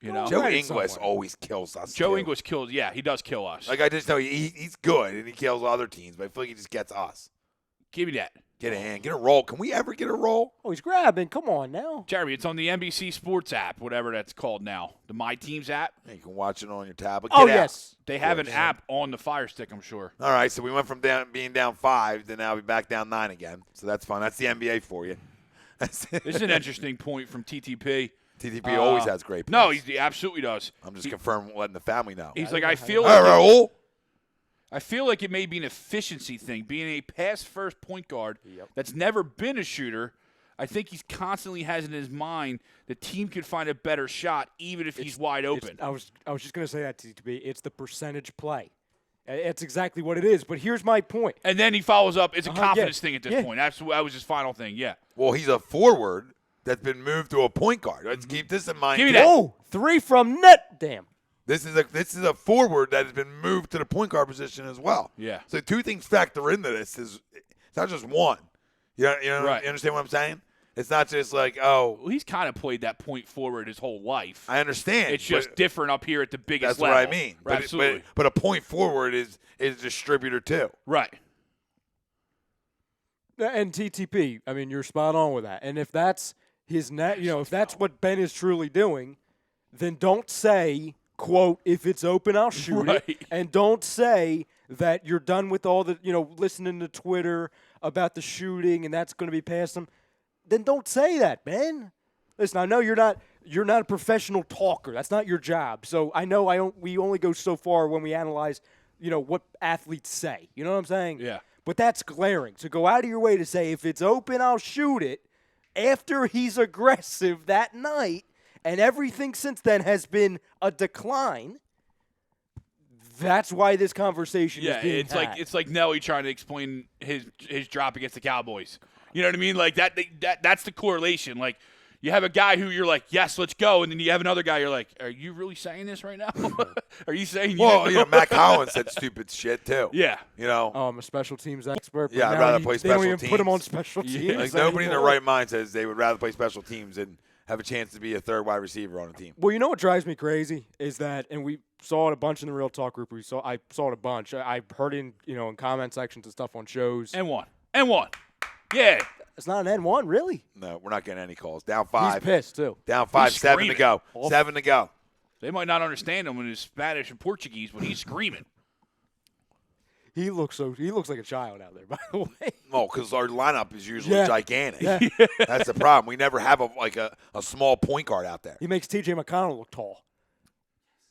You know, Joe Right, Ingles somewhere. always kills us. Joe too. Ingles kills. Yeah, he does kill us. Like I just know he's good and he kills other teams, but I feel like he just gets us. Give me that. Get a hand, get a roll. Can we ever get a roll? Oh, he's grabbing. Come on now. Jeremy, it's on the NBC Sports app, whatever that's called now. The My Teams app. You can watch it on your tablet. Oh, Get out. yes. They have an course. app on the Fire Stick, I'm sure. All right, so we went from being down 5 to now we're back down 9 again. So that's fun. That's the NBA for you. This is an interesting point from TTP. TTP always has great No, points. he absolutely does. I'm just confirming, letting the family know. He's like, I feel All right, like Raul. I feel like it may be an efficiency thing. Being a pass-first point guard that's never been a shooter, I think he's constantly has in his mind the team could find a better shot even if he's wide open. I was just going to say that, TTB. It's the percentage play. It's exactly what it is. But here's my point. And then he follows up. It's a confidence thing at this yeah. point. That was his final thing, yeah. Well, he's a forward that's been moved to a point guard. Let's keep this in mind. Give me too. that. Oh, 3 from net. Damn. This is a forward that has been moved to the point guard position as well. Yeah. So two things factor into this. It's not just one. You Right. understand what I'm saying? It's not just like, oh, Well, he's kind of played that point forward his whole life. I understand. It's just but different up here at the biggest that's level. what I mean. But, Absolutely. but a point forward is a distributor too. Right. And TTP, I mean, you're spot on with that. And if that's his net, if that's what Ben is truly doing, then don't say, quote, if it's open, I'll shoot Right. it. And don't say that you're done with all the, listening to Twitter about the shooting and that's going to be past them. Then don't say that, Ben. Listen, I know you're not a professional talker. That's not your job. So I know we only go so far when we analyze, what athletes say. You know what I'm saying? Yeah. But that's glaring. So go out of your way to say, if it's open, I'll shoot it, after he's aggressive that night, and everything since then has been a decline. That's why this conversation is being had. it's like Nelly trying to explain his drop against the Cowboys. You know what I mean? Like that's the correlation. Like you have a guy who you're like, yes, let's go, and then you have another guy you're like, are you really saying this right now? Are you saying? Well, Matt Collins said stupid shit too. Yeah. I'm a special teams expert. But Yeah, I'd now rather play they don't special even put him on teams. special Yeah. teams. Like nobody in their anymore. right mind says they would rather play special teams than have a chance to be a third wide receiver on a team. Well, you know what drives me crazy is that, and we saw it a bunch in the Real Talk group. I saw it a bunch. I heard it in comment sections and stuff on shows. And one. Yeah. It's not an N1, really. No, we're not getting any calls. Down 5. He's pissed too. Down 5, He's 7 to screaming. go. Oh. 7 to go. They might not understand him in his Spanish and Portuguese, but he's screaming. He looks like a child out there. By the way, Oh, because our lineup is usually Yeah. gigantic. Yeah. That's the problem. We never have a small point guard out there. he makes TJ McConnell look tall.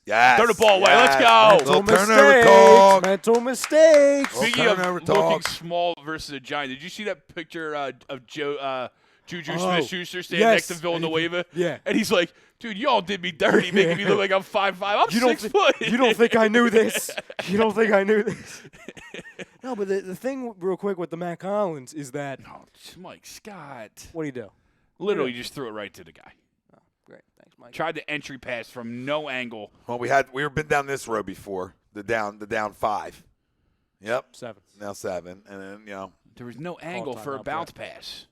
Yes. Throw the ball away. Let's yes. go. Little Mental turnover mistakes. talk. Mental mistakes. Well, Speaking of turnover looking talk. small versus a giant, did you see that picture of Juju Oh, Smith-Schuster standing next to yes. Villanueva? Yeah. And he's like, dude, y'all did me dirty, making me look like I'm 5'5". I'm You don't 6 foot. You don't think I knew this? You don't think I knew this? No, but the thing real quick with the Matt Collins is that Oh, Mike Scott. what do you do? Literally just threw it right to the guy. Great, thanks, Mike. Tried the entry pass from no angle. Well, we've been down this road before. The down 5. Yep. 7. Now 7, and then There was no angle for a timeout, bounce pass.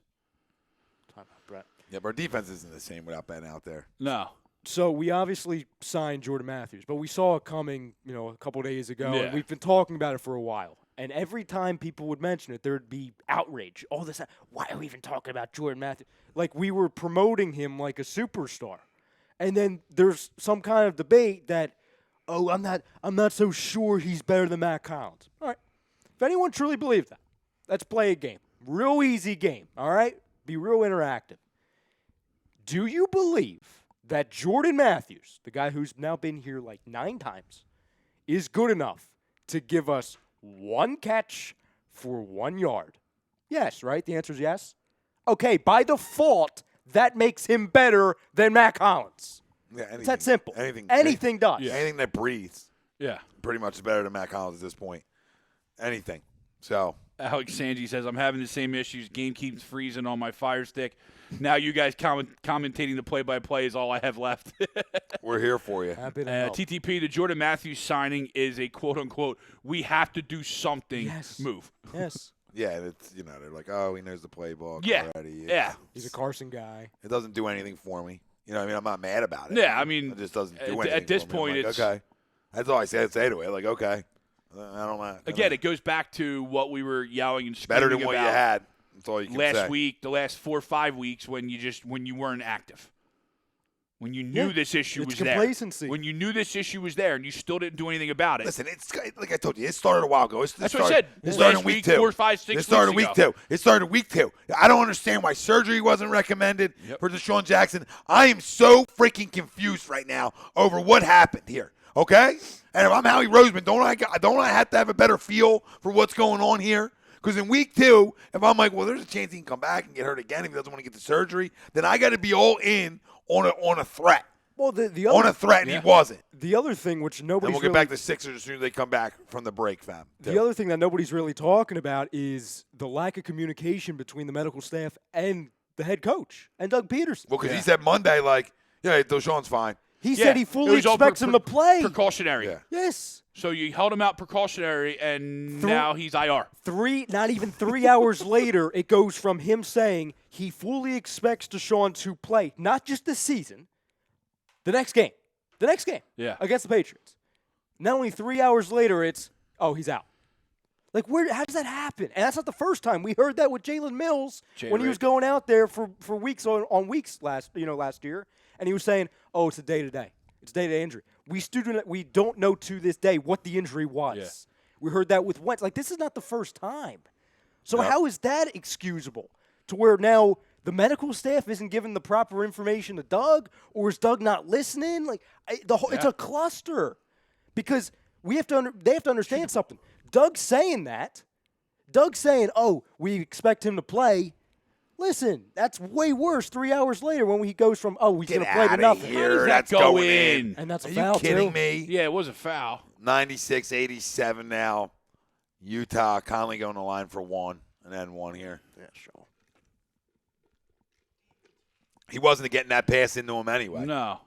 Time out, Brett. Yep. Our defense isn't the same without Ben out there. No. So we obviously signed Jordan Matthews, but we saw it coming, a couple days ago, Yeah. and we've been talking about it for a while. And every time people would mention it, there'd be outrage. All this, why are we even talking about Jordan Matthews? Like we were promoting him like a superstar. And then there's some kind of debate that, I'm not so sure he's better than Matt Collins. All right. If anyone truly believes that, let's play a game. Real easy game, all right? Be real interactive. Do you believe that Jordan Matthews, the guy who's now been here like 9 times, is good enough to give us 1 catch for 1 yard? Yes, right? The answer is yes. Okay, by default, that makes him better than Matt Collins. Yeah, anything, It's that simple. Anything does. Anything that breathes Yeah. pretty much is better than Matt Collins at this point. Anything. So Alex Sanji says, I'm having the same issues. Game keeps freezing on my Fire Stick. Now you guys commentating the play-by-play is all I have left. we're here for you. Happy to help. TTP, the Jordan Matthews signing is a quote-unquote, we have to do something Yes. move. Yes. Yeah, it's they're like, oh, he knows the playbook Yeah. already. Yeah. He's a Carson guy. It doesn't do anything for me. I'm not mad about it. Yeah, I mean, it just doesn't do at anything. this for me. I'm point, like, it's okay. That's all I say to it. Like, okay, I don't know. Again, it goes back to what we were yelling and screaming better than what you about had. That's all you can say. last week, the last 4 or 5 weeks when you weren't active. When you knew this issue was complacency. there. When you knew this issue was there and you still didn't do anything about it. Listen, it's like I told you. It started a while ago. That's what I said. It started Last in week week, 2. 4, 5, 6 It started weeks week ago. 2. It started week 2. I don't understand why surgery wasn't recommended for DeSean Jackson. I am so freaking confused right now over what happened here. Okay? And if I'm Howie Roseman, don't I have to have a better feel for what's going on here? Because in week 2, if I'm like, well, there's a chance he can come back and get hurt again if he doesn't want to get the surgery, then I got to be all in on a threat. Well, the other, On a threat, and he wasn't. The other thing, which And nobody's we'll get back to Sixers as soon as they come back from the break, fam. The other thing that nobody's really talking about is the lack of communication between the medical staff and the head coach and Doug Peterson. Well, because he said Monday, like, yeah, DeSean's fine. He said he fully expects him to play. Precautionary. Yeah. Yes. So you held him out precautionary, and now he's IR. Not even 3 hours later, it goes from him saying he fully expects DeSean to play, not just this season, the next game. Yeah. Against the Patriots. Not only 3 hours later, it's, he's out. Like, how does that happen? And that's not the first time. We heard that with Jalen Mills when he was going out there for weeks on weeks last year, and he was saying, it's a day-to-day. It's day-to-day injury. We don't know to this day what the injury was. Yeah. We heard that with Wentz. Like, this is not the first time. So how is that excusable to where now the medical staff isn't giving the proper information to Doug, or is Doug not listening? Like, it's a cluster because they have to understand something. Doug's saying, we expect him to play. Listen, that's way worse 3 hours later when he goes from, he's going to play to nothing. Here. How does that That's go going in? And that's a Are foul, you kidding too. me? Yeah, it was a foul. 96-87 now. Utah. Conley going to the line for 1 and then 1 here. Yeah, sure. He wasn't getting that pass into him anyway. No.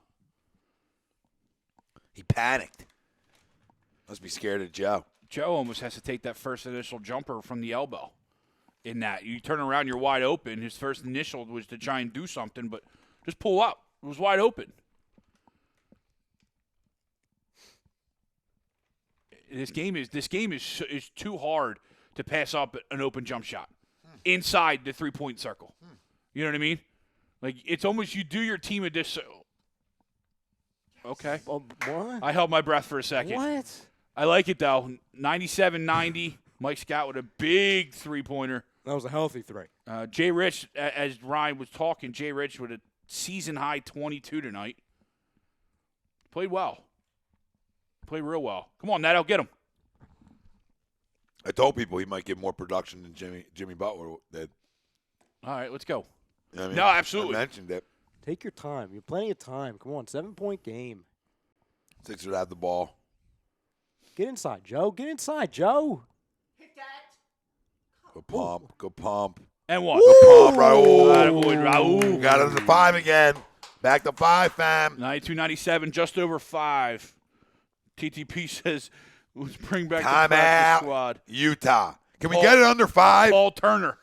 He panicked. Must be scared of Joe. Joe almost has to take that first initial jumper from the elbow. In that, you turn around, you're wide open. His first initial was to try and do something, but just pull up. It was wide open. This game is too hard to pass up an open jump shot inside the 3-point circle. You know what I mean? Like, it's almost you do your team a Okay. What? I held my breath for a second. What? I like it, though. 97-90. Mike Scott with a big three-pointer. That was a healthy three. Jay Rich, as Ryan was talking, Jay Rich with a season-high 22 tonight. Played well. Played real well. Come on, Nat, I'll get him. I told people he might get more production than Jimmy Butler did. All right, let's go. You know what I mean? No, absolutely. I mentioned it. Take your time. You have plenty of time. Come on, 7-point game. Sixers have the ball. Get inside, Joe. Get inside, Joe. Go pump. Go pump. And one. Go pump, Raul. Raul. Got it to 5 again. Back to 5, fam. 92-97, just over 5. TTP says, let's bring back the Time practice out. squad. Utah. Can we get it under 5? Paul Turner.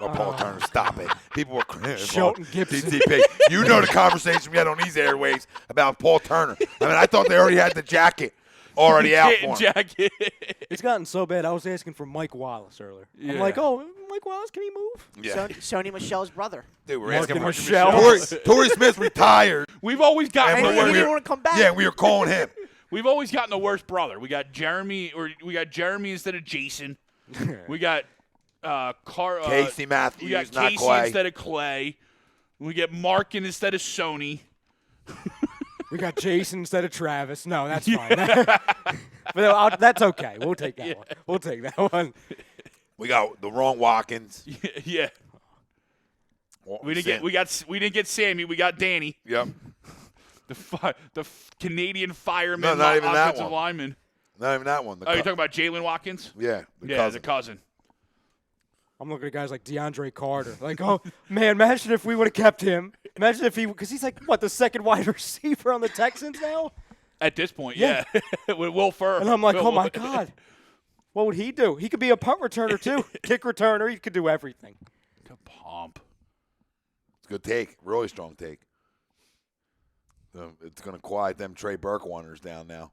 Paul Turner, stop it. People were Shelton Gibson. TTP. You know the conversation we had on these airwaves about Paul Turner. I mean, I thought they already had the jacket already out for him. Jacket. It's gotten so bad. I was asking for Mike Wallace earlier. Yeah. I'm like, Mike Wallace, can he move? Yeah. Sony Michelle's brother. Dude, we're Mark asking and for Michelle. Torrey Smith retired. We've always gotten And And the he we worst. didn't want to come back. Yeah, we were calling him. We've always gotten the worst brother. We got Jeremy instead of Jason. We got Casey Matthews, we got not Casey Clay. instead of Clay. We get Markin instead of Sony. We got Jason instead of Travis. No, that's fine. But that's okay. We'll take that one. We'll take that one. We got the wrong Watkins. Yeah. We didn't get Sammy. We got Danny, Yep. the Canadian fireman, No, not even that offensive one. lineman. Not even that one. You're talking about Jalen Watkins? Yeah. The cousin. I'm looking at guys like DeAndre Carter. Like, man, imagine if we would have kept him. Imagine if because he's like, the second wide receiver on the Texans now? At this point, Yeah. yeah. With Will Ferr. And I'm like, oh, my God. What would he do? He could be a punt returner too, kick returner. He could do everything. Good pomp. It's a good take. Really strong take. It's going to quiet them Trey Burke wonders down now.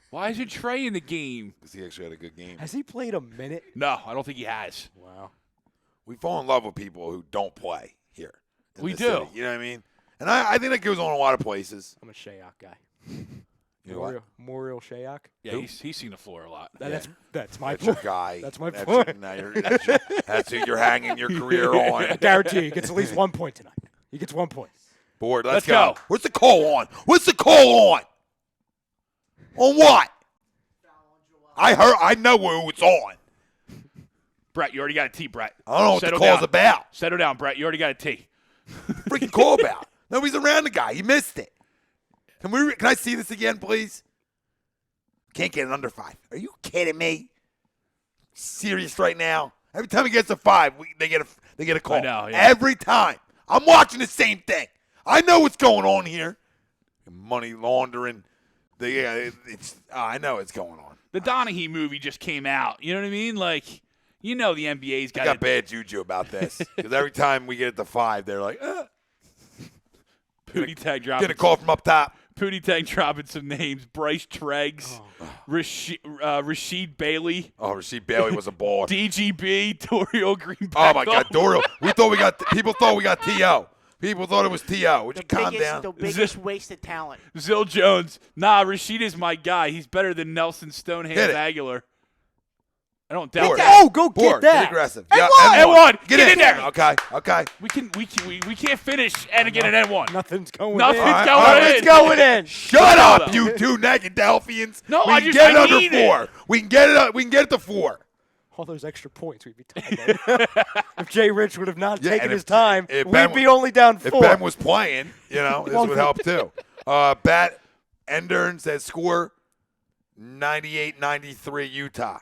Why isn't Trey in the game? Because he actually had a good game. Has he played a minute? No, I don't think he has. Wow. We fall in love with people who don't play here. We the do. City, you know what I mean? And I think that goes on a lot of places. I'm a Shayok guy. You know what? Moriel Shayok. Yeah, he's seen the floor a lot. That's my That's your point. guy. That's my point. That's who you're hanging your career on. I guarantee you he gets at least 1 point tonight. He gets 1 point. Board, let's go. What's the call on? What's the call on? On what? I know who it's on. Brett, you already got a T, Brett. I don't know what Settle the call's down. about. Settle down, Brett. You already got a T. Freaking call about. Nobody's around the guy. He missed it. Can I see this again, please? Can't get an under 5. Are you kidding me? Serious right now? Every time he gets a 5, they get a call. I know, yeah. Every time. I'm watching the same thing. I know what's going on here. Money laundering. I know what's going on. The Donahue movie just came out. You know what I mean? Like, you know the NBA's I got bad juju about this. Because every time we get it to 5, they're like, Pootie Tag dropping. Get a call from up top. Pootie Tag dropping some names. Bryce Treggs. Rashid Bailey. Oh, Rasheed Bailey was a baller. DGB. Dorial Greenback. Oh, my God. Dorial. People thought we got T.O. People thought it was T.O. Would you calm down? The biggest wasted talent. Zill Jones. Nah, Rashid is my guy. He's better than Nelson Stonehands Aguilar. I don't doubt that. Oh, go get that. Get aggressive. And yeah, one. Get in there. Okay. We can't finish and get an N1. Nothing's going Nothing's in. going in. It's going in. Shut up, you two naked Delphians. No, we I can just- get it I under need 4. We can get it. We can get it to 4. All those extra points, we'd be tied. If Jay Rich would have not Yeah, taken and his if- time, if we'd Ben be only down 4. If Ben was playing, this would help too. Bat Endern says score 98-93 Utah.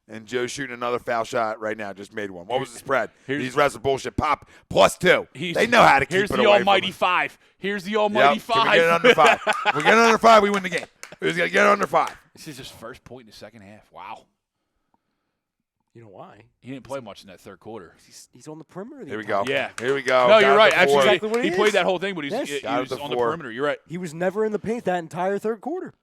And Joe's shooting another foul shot right now. Just made one. What was the spread? These refs are bullshit. Pop +2. They know how to keep it away. Here's the from almighty us. 5. Here's the almighty 5. Can we get it under 5? If we get it under 5, we win the game. We just got to get it under 5. This is his first point in the second half. Wow. You know why? He didn't play much in that third quarter. He's on the perimeter. Here we go. Yeah. Here we go. No, Got you're it right. to Actually, 4. Exactly what he it played is. that whole thing, but he Got was it on to the 4. perimeter. You're right. He was never in the paint that entire third quarter.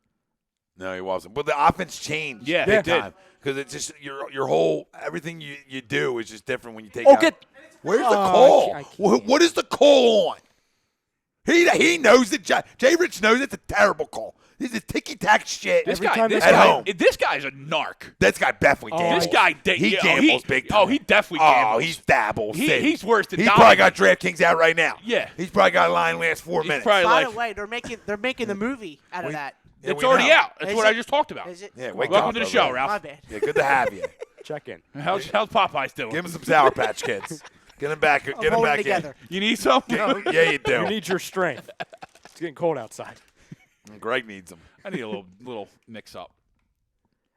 No, he wasn't. But the offense changed. Yeah, big it did. time. Because it's just your whole everything you do is just different when you take. Oh, out. get. Where's the Oh, call? I can't. What is the call on? He knows it. Jay Rich knows it's a terrible call. This is ticky-tack shit. This Every guy, time this they- At guy, home. this guy's a narc. This guy definitely gambles. This guy, he gambles big time. Oh, he definitely gambles. Oh, he's dabbles. He's worse than He's Dominic. probably got DraftKings out right now. Yeah. He's probably got a line last 4 He's minutes. probably By like, the way, they're making the movie out of that. Yeah, it's we already know. out. That's Is what I it? just talked about. Is it? Yeah, wake Welcome up, to the brother. show, Ralph. My bad. Yeah, good to have you. Check in. How's Popeyes doing? Give him some Sour Patch Kids. Get him back. Get him Hold it back together. You need some? in. Yeah, you do. You need your strength. It's getting cold outside. Greg needs them. I need a little mix up.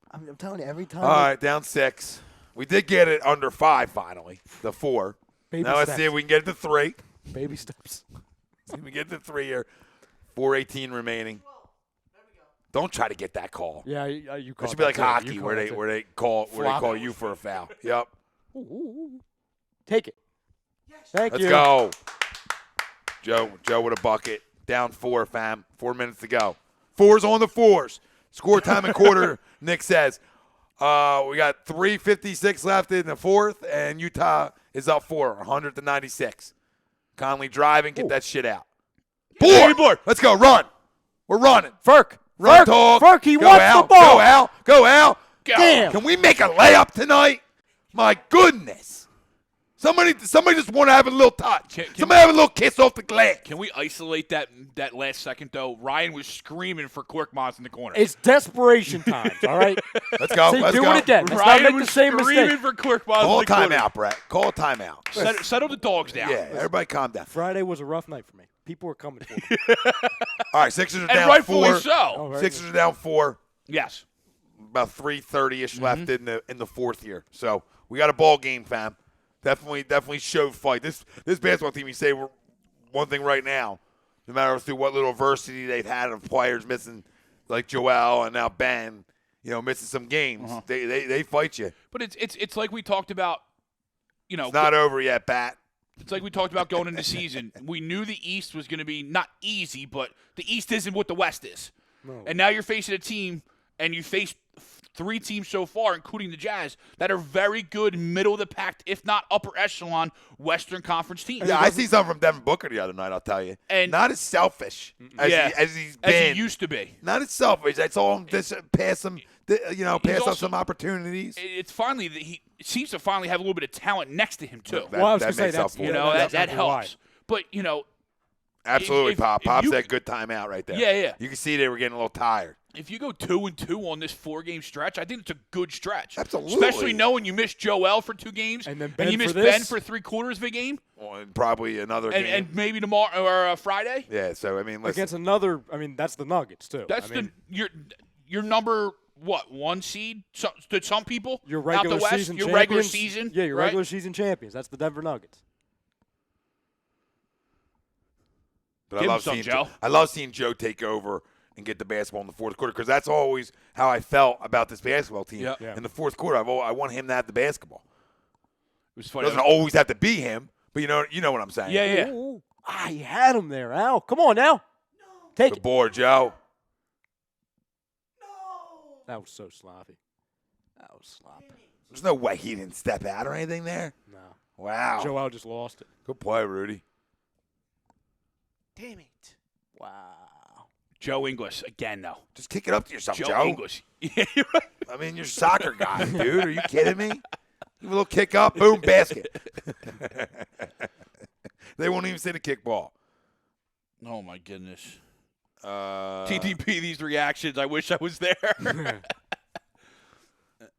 I'm telling you, every time. All right, down 6. We did get it under 5 finally. The 4. Baby Now let's steps. see if we can get it to 3. Baby steps. See if we get to 3 here. 4:18 remaining. Don't try to get that call. Yeah, you It call should be like hockey You where call they that where they call Flop. you for a foul. Yep. too. Ooh. Take it. Thank Let's you. go. Joe with a bucket. Down 4, fam. 4 minutes to go. 4's on the 4s. Score time and quarter, Nick says. We got 3:56 left in the 4th, and Utah is up 4, 100-96. Conley driving, get that shit out. Board. Let's go. Run. We're running. Ferk. Run, dog. Ferk, he Go wants Al. the ball. Go, Al. Go, Al. Damn. Can we make a layup tonight? My goodness. Somebody just want to have a little touch. Somebody have a little kiss off the glass. Can we isolate that last second, though? Ryan was screaming for Korkmaz in the corner. It's desperation times, all right? Let's go. See, Let's do go. it again. Let's not Ryan make was the same screaming mistake. for Korkmaz Call in a the corner. timeout, Brett. Call a timeout. Settle the dogs down. Yeah, everybody calm down. Friday was a rough night for me. People were coming for me. All right, Sixers are And down rightfully 4. so. Oh, right. Sixers are down 4. Yes. About 3:30-ish left in the 4th here. So we got a ball game, fam. Definitely showed fight. This basketball team, you say we're one thing right now, no matter through what little adversity they've had of players missing like Joel and now Ben, missing some games. They fight you. But it's like we talked about. It's not over yet, Bat. It's like we talked about going into the season. We knew the East was going to be not easy, but the East isn't what the West is. No. And now you're facing a team, and you face 3 teams so far, including the Jazz, that are very good, middle of the pack, if not upper echelon, Western Conference teams. Yeah, I see something from Devin Booker the other night, I'll tell you. And not as selfish as he's been. As he used to be. Not as selfish. I saw him just pass up also, some opportunities. It's finally that he seems to finally have a little bit of talent next to him, too. Well, I was going to say, makes up that's, for it. That helps. But, Absolutely, Pop. if Pop's you that good timeout right there. Yeah. You can see they were getting a little tired. If you go 2-2 on this 4-game stretch, I think it's a good stretch. Absolutely. Especially knowing you missed Joel for 2 games and then you missed Ben for 3/4 of a a game. Well, and probably another game. And maybe tomorrow or Friday. Yeah, so, listen. Against another, that's the Nuggets, too. That's your number, 1 seed to some people? Your regular out the West, season your champions. regular season. Yeah, your right? regular season champions. That's the Denver Nuggets. But Give him some, Joe. I love seeing Joe take over and get the basketball in the fourth quarter because that's always how I felt about this basketball team. Yep. Yeah. In the fourth quarter, I want him to have the basketball. It was It funny. doesn't always have to be him, but you know what I'm saying. Yeah. Ooh. He had him there, Al. Come on now. Take Good it. board, Joe. That was so sloppy. That was sloppy. There's no way he didn't step out or anything there. No. Wow. Joel just lost it. Good play, Rudy. Damn it. Wow. Joe Ingles again, though. Just kick it up to yourself, Joe Joe. Ingles. Yeah, you're right. I mean, you're a soccer guy, dude. Are you kidding me? Give a little kick up, boom, basket. They won't even say the kickball. Oh, my goodness. Uh, TTP, these reactions. I wish I was there.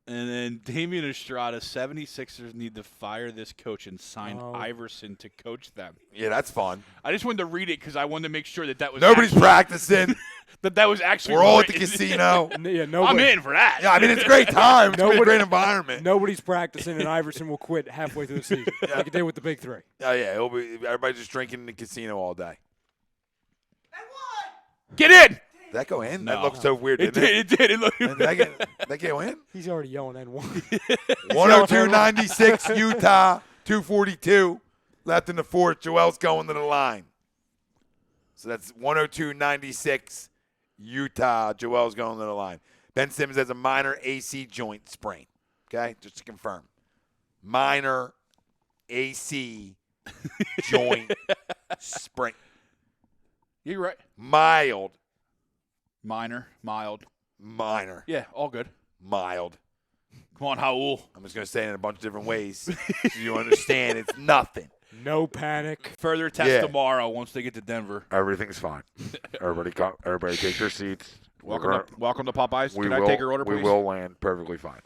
And then Damian Estrada, 76ers need to fire this coach and sign Iverson to coach them. Yeah, that's fun. I just wanted to read it because I wanted to make sure that was Nobody's actually, practicing. that was actually We're all at the written. casino. Yeah, I'm nobody, in for that. Yeah, I mean, it's a great time. It's a Nobody- great environment. Nobody's practicing, and Iverson will quit halfway through the season, like he did with the Big Three. Oh, yeah, everybody's just drinking in the casino all day. Get in. Did that go in? No. That looked so weird, It didn't did. It did. It looked. Did that go in? He's already yelling N1. 102-96 Utah, 2:42 left in the fourth. Joel's going to the line. So that's 102-96 Utah. Joel's going to the line. Ben Simmons has a minor AC joint sprain. Okay, just to confirm. Minor AC joint sprain. You're right. Mild. Minor, mild. Minor. Yeah, all good. Mild. Come on, Raul. I'm just going to say it in a bunch of different ways so you understand it's nothing. No panic. Further test Yeah. tomorrow once they get to Denver. Everything's fine. Everybody take their seats. Welcome to Popeyes. We Can I take your order, please? We will land perfectly fine.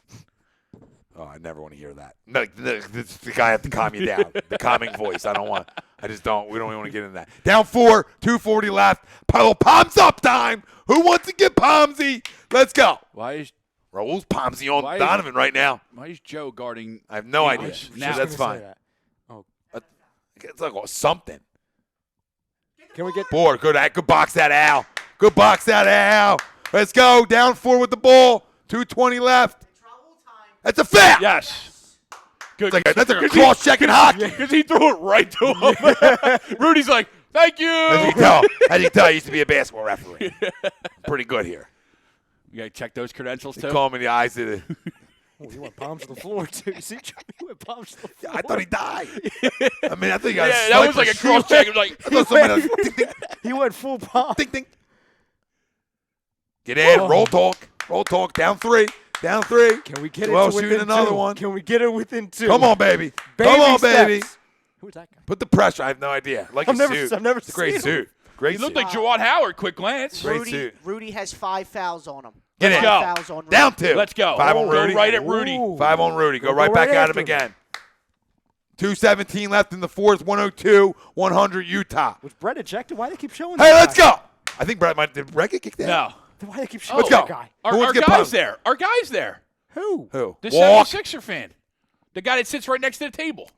Oh, I never want to hear that. No, the guy have to calm you down. The calming voice. I just don't. We don't even want to get into that. Down 4, 2:40 left. Palms up time. Who wants to get palmsy? Let's go. Why is Raul's palmsy on Why is- Donovan right now. Joe guarding? I have no idea. English? So Now- that's fine. It's like something. Can we get Board. Good box that Al. Good box that Al. Let's go. Down 4 with the ball. 2:20 left. That's a foul. Yes. Good. That's a cross-checking hockey. Because he threw it right to him. Rudy's like, thank you. As you can tell, I used to be a basketball referee. Pretty good here. You got to check those credentials, They too? call me the eyes of the. Oh, he went palms to the floor, too. See, he went palms to the floor. I thought he died. I mean, I think he got Yeah, that was like a cross-check. It was like, I thought somebody else. Ding, ding, He went full palm. ding, ding. Get in. Roll talk. Roll talk. Down 3. Down 3. Can we get Joel it to shooting within another 2? one. Can we get it within 2? Come on, baby. Baby Come on, steps. baby. Who's that guy? Put the pressure. I have no idea. Like I've his never- suit. I've never It's a great seen him. suit. Great he suit. looked like Jawad Howard, quick glance. Great suit. Rudy has 5 fouls on him. Get in. 5 Go. fouls on Rudy. Down 2. Let's go. 5 on Go Rudy. right at Rudy. Ooh. 5 on Rudy. Go Go right back right at after him him. again. 2:17 left in the fourth. 102-100 Utah. Was Brett ejected? Why do they keep showing Hey, that let's guy? go. I think Brett might. Did Brett get kicked out? No. Why do they keep showing Let's that go. guy? Who Our wants to get guy's pumped? there. Our guy's there. Who? Who? The Walk. 76er fan. The guy that sits right next to the table.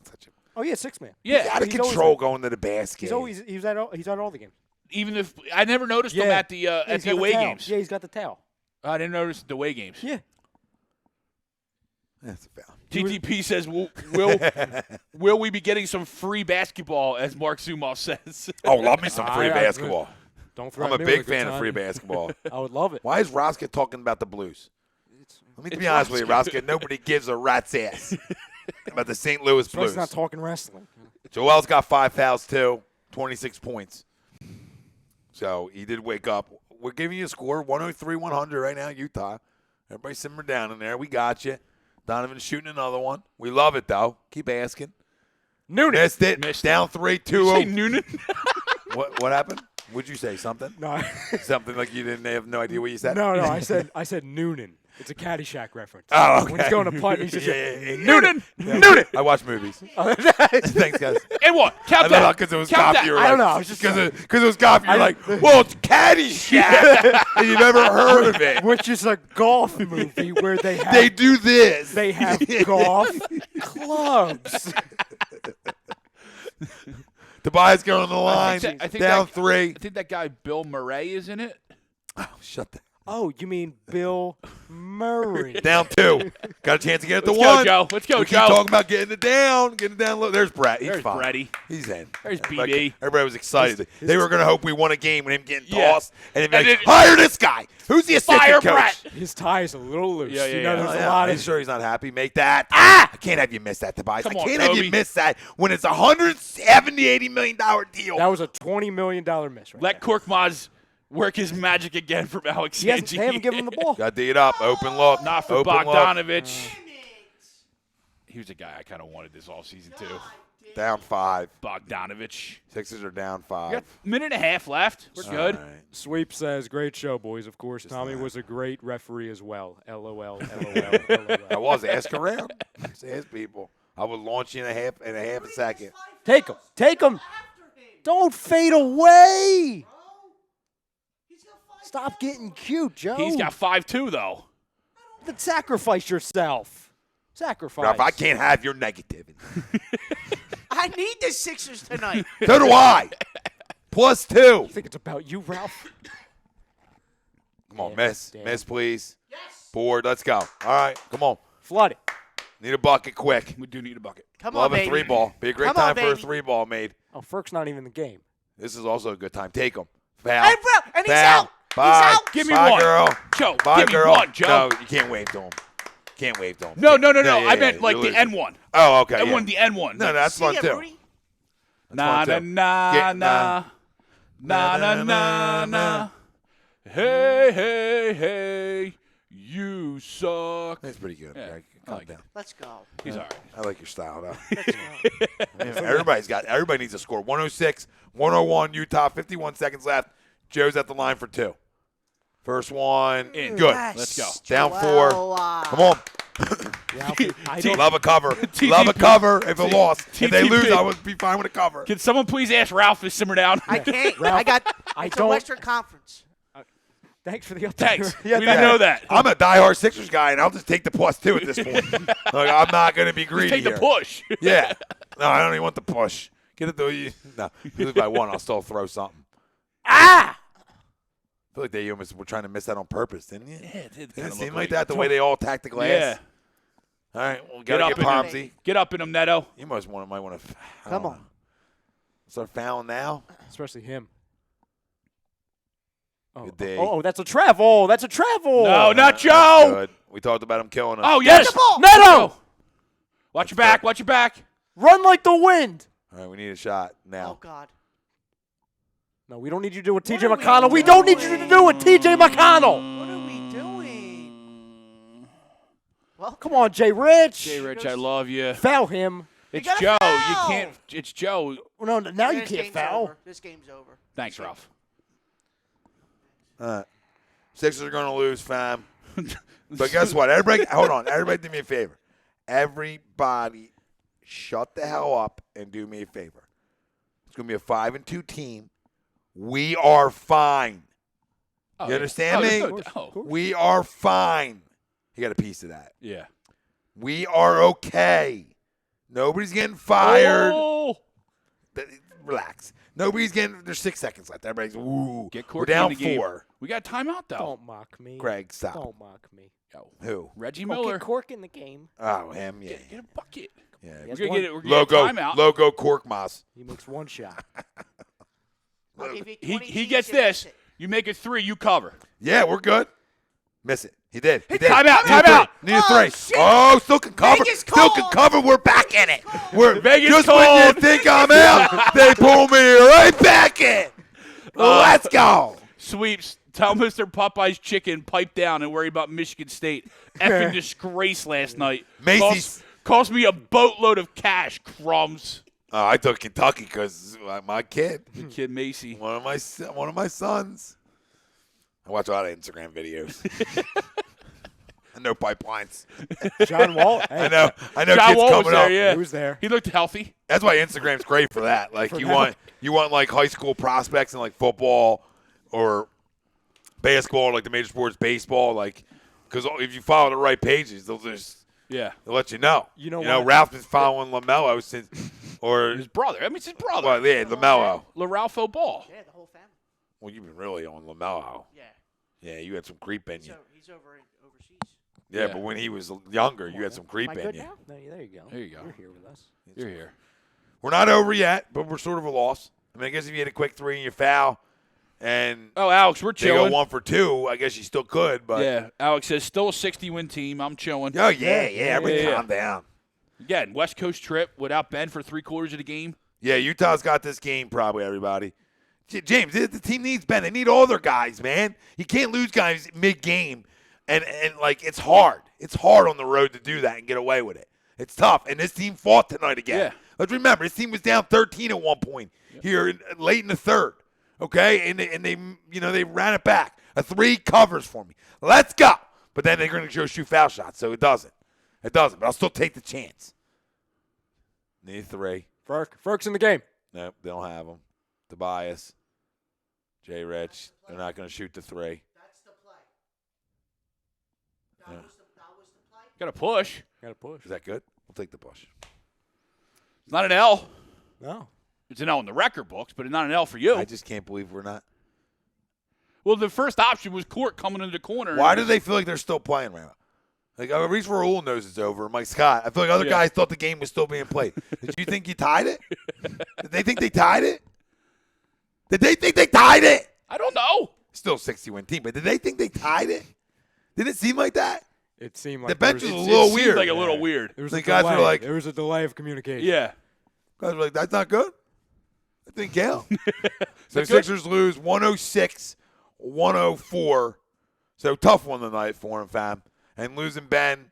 Oh, yeah, 6-man. Yeah. Out of He's always control there. going to the basket. He's at all the games. Even if I never noticed him at the he's got away towel. games. Yeah, he's got the towel. I didn't notice the away games. Yeah. That's a foul. TTP says, will we be getting some free basketball, as Mark Zumoff says? Oh, love me some free I- basketball. Don't I'm threaten a me big with good fan of time. free basketball. I would love it. Why is Roska talking about the Blues? Let me be honest with you, Roska. Nobody gives a rat's ass about the St. Louis Blues Blues. not talking wrestling. Joel's got 5 fouls too, 26 points. So he did wake up. We're giving you a score, 103-100 right now, Utah. Everybody simmer down in there. We got you. Donovan's shooting another one. We love it, though. Keep asking. Noonan. Missed it. Missed Down 3-2. Say Noonan? What happened? Would you say something? No, Something like you didn't have no idea what you said? no. I said Noonan. It's a Caddyshack reference. Oh, okay. When he's going to putt, he's just Noonan! Noonan! I watch movies. Thanks, guys. And what? Count I that. thought because it was Count coffee. You were I like, don't know. I was just because it was coffee. You're like, well, it's Caddyshack, and you've never heard of it. which is a golf movie where they have They do this. they have golf clubs. Tobias going on the line. I think down that- 3. I think that guy Bill Murray is in it. Oh, shut the. Oh, you mean Bill Murray? Down 2. Got a chance to get it to Let's go, 1. Joe. Let's go, we keep Joe. talking about getting it down low. There's Brett. He's There's fine. Bretty. He's in. There's Like, BB. everybody was excited. They were going to hope we won a game with him getting Yeah. tossed. And then be And like, then- hire this guy. Who's the assistant Fire coach? Brett. His tie is a little loose. Yeah, you yeah, know, yeah. there's Oh, a yeah. lot I'm of. sure he's not happy. Make that. I can't have you miss that, Tobias. Come I on, can't have you Toby. miss that when it's a $170-$80 million deal. That was a $20 million miss. Right Let Korkmaz work his magic again from Alex there. They haven't given him the ball. Got to dig it up. Open look. Not for Open look. Bogdanovich. He was a guy I kind of wanted this offseason, too. Down 5. Bogdanovich. Sixers are down We 5. got a minute and a half left. We're good. All right. Sweep says, "Great show, boys. Of course, Tommy that. was a great referee as well. LOL, LOL, I LOL. was. Ask around. Just ask people. I would launch you in a half a second. Take him. Take him. Don't fade away. Stop getting cute, Joe. He's got 5-2, though. Then sacrifice yourself. Sacrifice. Ralph, I can't have your negativity. I need the Sixers tonight. So do I. +2. I think it's about you, Ralph. Come on, Damn, miss. damn. Miss, please. Yes. Board. Let's go. All right. Come on. Flood it. Need a bucket quick. We do need a bucket. Come Love on, a baby. 3-ball. Be a great Come time on, for a baby. 3-ball made. Oh, Ferk's not even in the game. This is also a good time. Take him. Foul. Hey, bro, and he's Foul. out. Bye. He's out. Give me Bye, one. girl. Joe, Bye, give me girl. one, Joe. No, you can't wave to him. Can't wave to him. No. Yeah, I meant like you're the losing. N1. Oh, okay. I yeah. won the N1. No, that's See fun ya, too. Rudy. Na That's na fun, too. na na na na na. Hey, you suck. That's pretty good. Yeah, Greg. I Calm like down. Let's go. He's all right. I like your style, though. Everybody needs a score. 106, 101, Utah, 51 seconds left. Joe's at the line for 2. First one, In. good. Yes, Let's go. Down Joel. 4. Come on. Ralph, I don't. Love a cover. TTP. Love a cover if it lost. If they TTP. lose, I would be fine with a cover. Can someone please ask Ralph to simmer down? I can't. Ralph, I got. I It's a don't- Western Conference. Thanks for the update. Thanks. Yeah, We didn't know that. I'm a diehard Sixers guy, and I'll just take the +2 at this point. Like, I'm not going to be greedy Take the here. push. Yeah. No, I don't even want the push. Get it though. No, if you lose by 1, I'll still throw something. Ah! I feel like they almost were trying to miss that on purpose, didn't you? Yeah, it did Didn't it kinda seem look like that, the way they all attacked the glass? Yeah. All right, well, Get got up to get in Pomsey. Get up in him, Neto. You might want to. Come on. Start fouling now. Especially him. Oh, Good day. oh, that's a travel. That's a travel. No, not That's Joe. good. We talked about him killing us. Oh, yes. ball. Neto. Watch your back. Watch your back. Run like the wind. All right, we need a shot Oh now. God. No, we don't need you to do what What TJ are we McConnell. We don't need you to do what TJ McConnell. What are we doing? Well, Come on, Jay Rich. Jay Rich, I love you. Foul him. It's gotta Joe. foul. You can't. It's Joe. No, now you this can't game's foul. over. This game's over. Thanks, Ralph. Sixers are going to lose, fam. But guess what? Everybody, hold on. Everybody do me a favor. Everybody shut the hell up and do me a favor. It's going to be a 5-2 team. We are fine. You understand me? We are fine. You got a piece of that. Yeah. We are okay. Nobody's getting fired. Oh. Relax. Nobody's getting. There's 6 seconds left. Everybody's ooh. Get We're Corky down in the game. 4. We got timeout, though. Don't mock me. Greg, stop. Don't mock me. Yo, Who? Reggie Oh, Miller. get Cork in the game. Oh, him. Yeah. Get a bucket. Yeah. He We're has going one- to get it. Logo. Timeout. Logo Korkmaz. He makes one shot. I'll give you He 20 he each gets if you this. miss it. You make it 3, you cover. Yeah, we're good. Miss it. He did. He did. timeout, Need a timeout. three. Need a Oh, three. shit. Oh, still can cover. Vegas Still can cold. cover. We're back in it. We're Vegas just when you cold. think I'm out, they pull me right back in. Let's go. Sweeps. Tell Mr. Popeye's chicken pipe down and worry about Michigan State. Effing disgrace last night. Macy's. Cost me a boatload of cash, crumbs. I took Kentucky because my kid, The kid Macy. one of my sons. I watch a lot of Instagram videos. I know pipelines. John Wall. Hey, I know John kids Wall was coming there, up. yeah. He was there. He looked healthy. That's why Instagram's great for that. Like For you now. want like high school prospects in like football or basketball, like the major sports, baseball, like because if you follow the right pages, they'll let you know. You know what? Ralph's been following LaMelo since, or His brother. I mean, it's his brother. well, yeah, LaMelo. LaRalpho Ball. Yeah, the whole family. Well, you've been really on LaMelo. Yeah. Yeah, you had some creep in you. So he's overseas. Yeah, Yeah. but when he was younger, you had some creep Am I in good you. now? No, there you go. There you go. You're here with us. You're here. We're not over yet, but we're sort of a loss. I mean, I guess if you had a quick three and you foul, and Oh, Alex, we're they go chilling. 1 for 2, I guess you still could. But Yeah, Alex says still a 60-win team. I'm chilling. oh yeah, everybody yeah. calm down. Again, West Coast trip without Ben for 3/4 of the game. Yeah, Utah's got this game probably, everybody. James, the team needs Ben. They need all their guys, man. You can't lose guys mid-game. And like, it's hard. It's hard on the road to do that and get away with it. It's tough. And this team fought tonight again. Yeah. Let's remember, this team was down 13 at one point here late in the third. Okay? And they ran it back. A 3 covers for me. Let's go. But then they're going to go shoot foul shots, so it doesn't. It doesn't. But I'll still take the chance. Need 3. Ferk's in the game. Nope, they don't have them. Tobias, Jay Rich, they're not going to shoot the 3. That's the play. That was the play. Got to push. Got to push. Is that good? We'll take the push. It's not an L. No. It's an L in the record books, but it's not an L for you. I just can't believe we're not. Well, the first option was Court coming into the corner. Why do they feel like they're still playing right now? Like, Reese Raul knows it's over. Mike Scott. I feel like other Yeah. guys thought the game was still being played. Did you think you tied it? Did they think they tied it? Did they think they tied it? I don't know. Still a 60-win team, but did they think they tied it? Did it seem like that? It seemed like The bench there was was, a little It seemed weird. like a little weird. there was The a guys were delay. like- There was a delay of communication. Yeah. Guys were like, that's not good. That didn't count. So good? Sixers lose 106-104. So tough one tonight for him, fam. And losing Ben,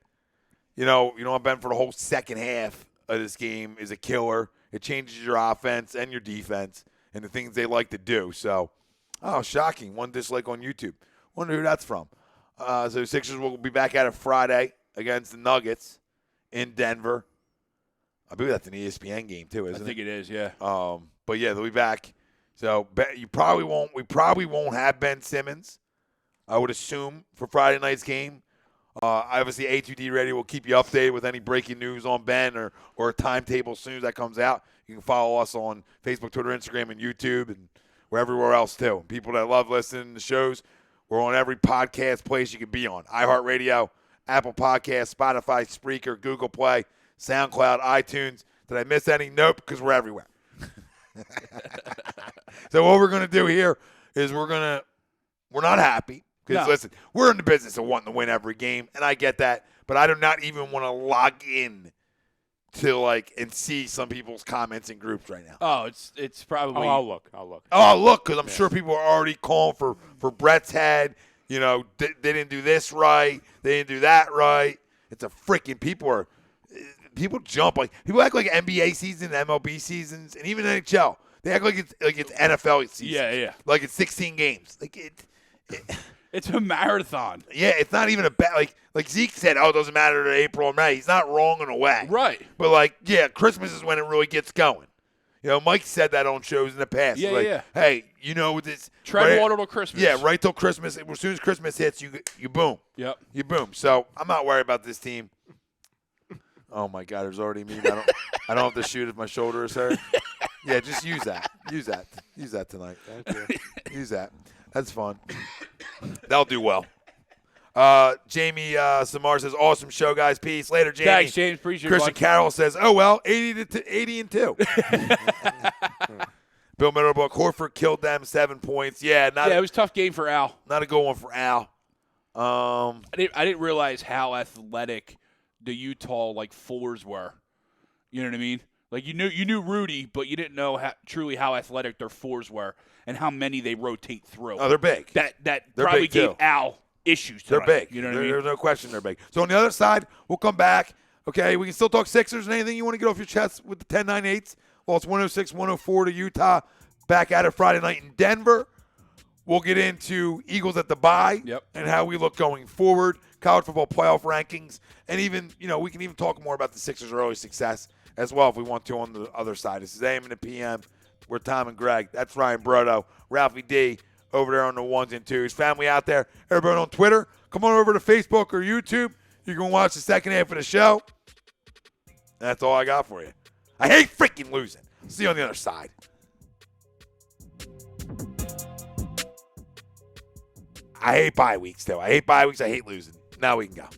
you don't want Ben for the whole second half of this game is a killer. It changes your offense and your defense and the things they like to do. So, shocking. One dislike on YouTube. Wonder who that's from. So Sixers will be back at it Friday against the Nuggets in Denver. I believe that's an ESPN game too, isn't it? I think it is, yeah. But yeah, they'll be back. So we probably won't have Ben Simmons, I would assume, for Friday night's game. Obviously, A2D Ready will keep you updated with any breaking news on Ben or a timetable as soon as that comes out. You can follow us on Facebook, Twitter, Instagram, and YouTube, and we're everywhere else too. People that love listening to shows, we're on every podcast place you can be on. iHeartRadio, Apple Podcasts, Spotify, Spreaker, Google Play, SoundCloud, iTunes. Did I miss any? Nope, because we're everywhere. So what we're going to do here is we're not happy. Because, No. listen, we're in the business of wanting to win every game, and I get that. But I do not even want to log in to, and see some people's comments in groups right now. Oh, it's probably. Oh, I'll look. Oh, look, because I'm sure people are already calling for Brett's head. They didn't do this right. They didn't do that right. It's a freaking people jump. People act like NBA season, MLB seasons, and even NHL. They act like it's NFL season. Yeah. Like it's 16 games. It's a marathon. Yeah, it's not even a bad like Zeke said. Oh, it doesn't matter to April or May. He's not wrong in a way, Right. But Christmas is when it really gets going. Mike said that on shows in the past. Yeah, yeah. Hey, this Tread water till Christmas. Yeah, right till Christmas. As soon as Christmas hits, you boom. Yep. You boom. So I'm not worried about this team. Oh my God, there's already me. I don't have to shoot if my shoulder is hurt. Yeah, just use that. Use that tonight. Thank you. Use that. That's fun. They'll do well. Jamie Samar says, awesome show, guys. Peace. Later, Jamie. Thanks, James. Appreciate it. Christian Carroll says, oh, well, 80 and 2. Bill Middlebrook, Horford killed them 7 points. Yeah, it was a tough game for Al. Not a good one for Al. I didn't realize how athletic the Utah fours were. You know what I mean? Like you knew Rudy, but you didn't know truly how athletic their fours were and how many they rotate through. Oh, they're big. That They're probably big, gave too. Al issues tonight. They're big. You know what I mean? There's no question they're big. So on the other side, we'll come back. Okay, we can still talk Sixers and anything you want to get off your chest with the 10-9-8s. Well, it's 106-104 to Utah. Back at it Friday night in Denver. We'll get into Eagles at the bye and how we look going forward, college football playoff rankings, and even, we can even talk more about the Sixers' early success as well if we want to on the other side. This is AM and the PM. We're Tom and Greg. That's Ryan Brodo, Ralphie D over there on the ones and twos. Family out there, everybody on Twitter, come on over to Facebook or YouTube. You can watch the second half of the show. That's all I got for you. I hate freaking losing. See you on the other side. I hate bye weeks, though. I hate bye weeks. I hate losing. Now we can go.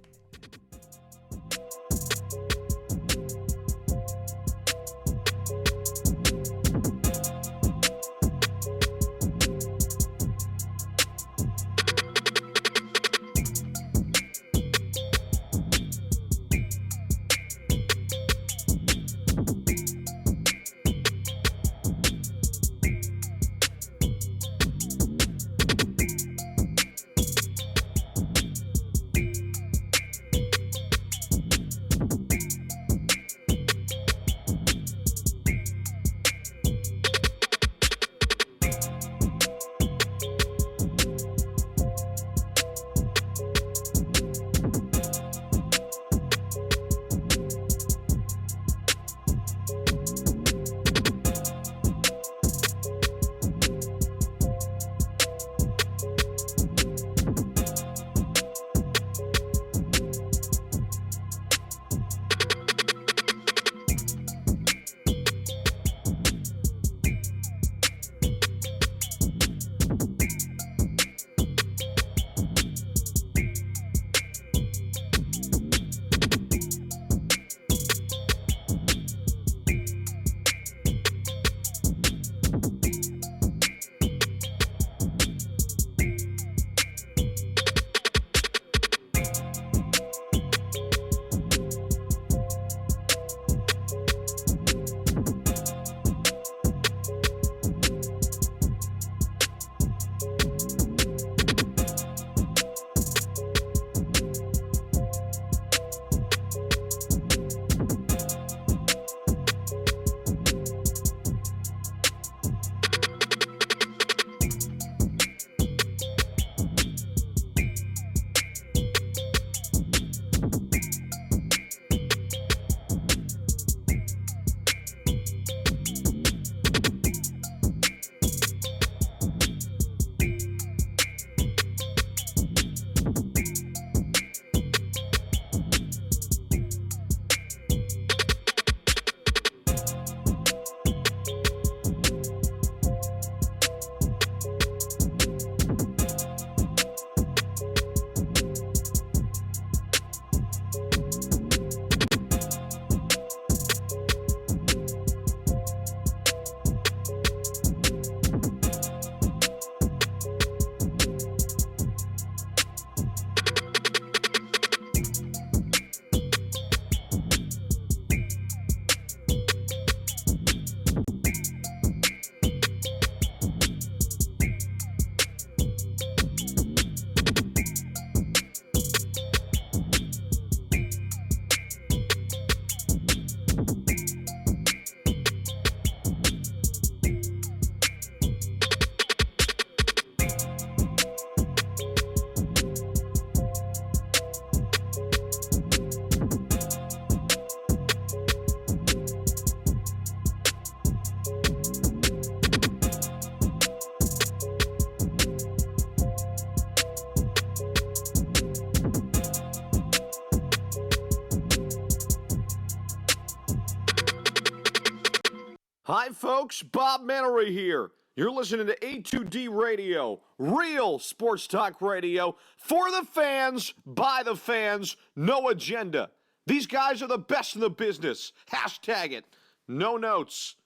Hi, folks. Bob Menery here. You're listening to A2D Radio, real sports talk radio for the fans, by the fans, no agenda. These guys are the best in the business. Hashtag it. No notes.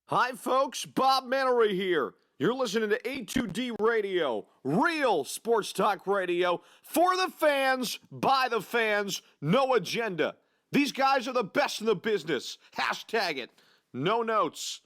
Hi, folks. Bob Mannery here. You're listening to A2D Radio, real sports talk radio for the fans, by the fans, no agenda. These guys are the best in the business. Hashtag it. No notes.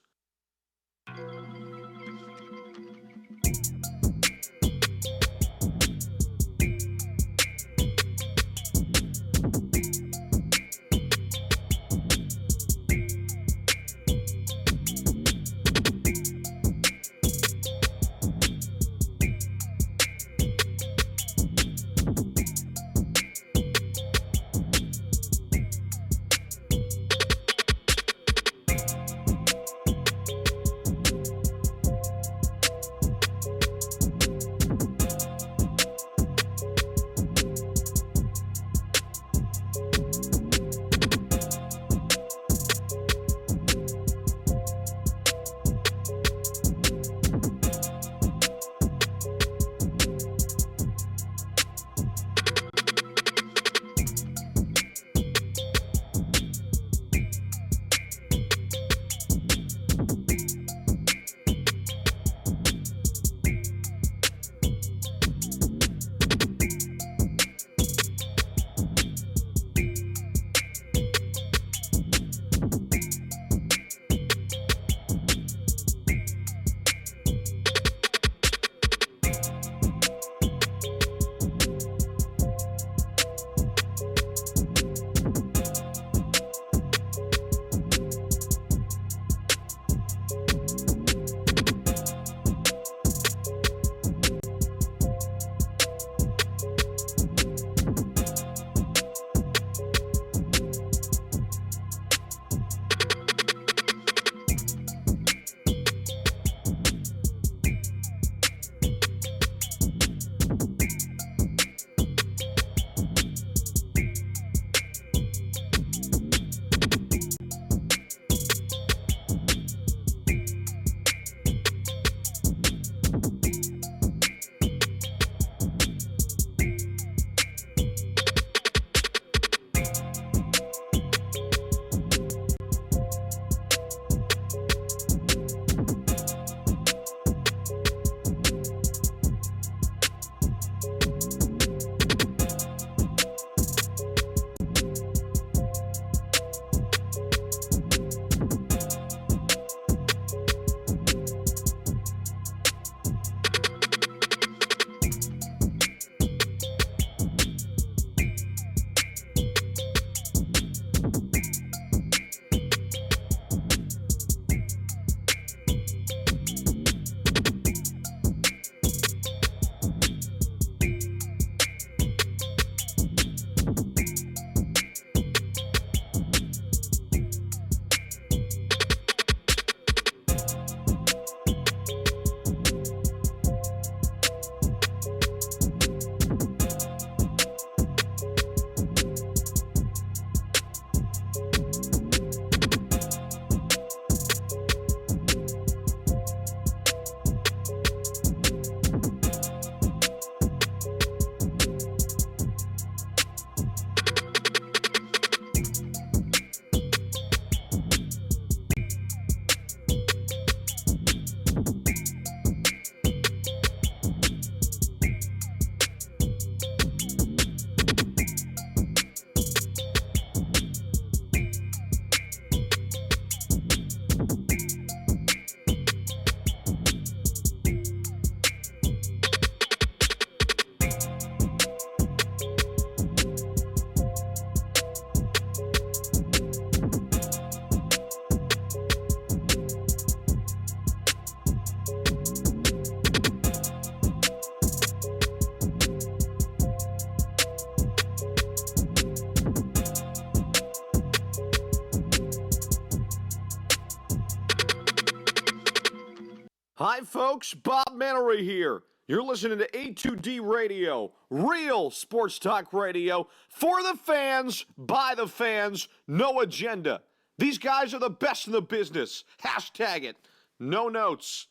Hi, folks. Bob Mannery here. You're listening to A2D Radio, real sports talk radio for the fans, by the fans, no agenda. These guys are the best in the business. Hashtag it. No notes.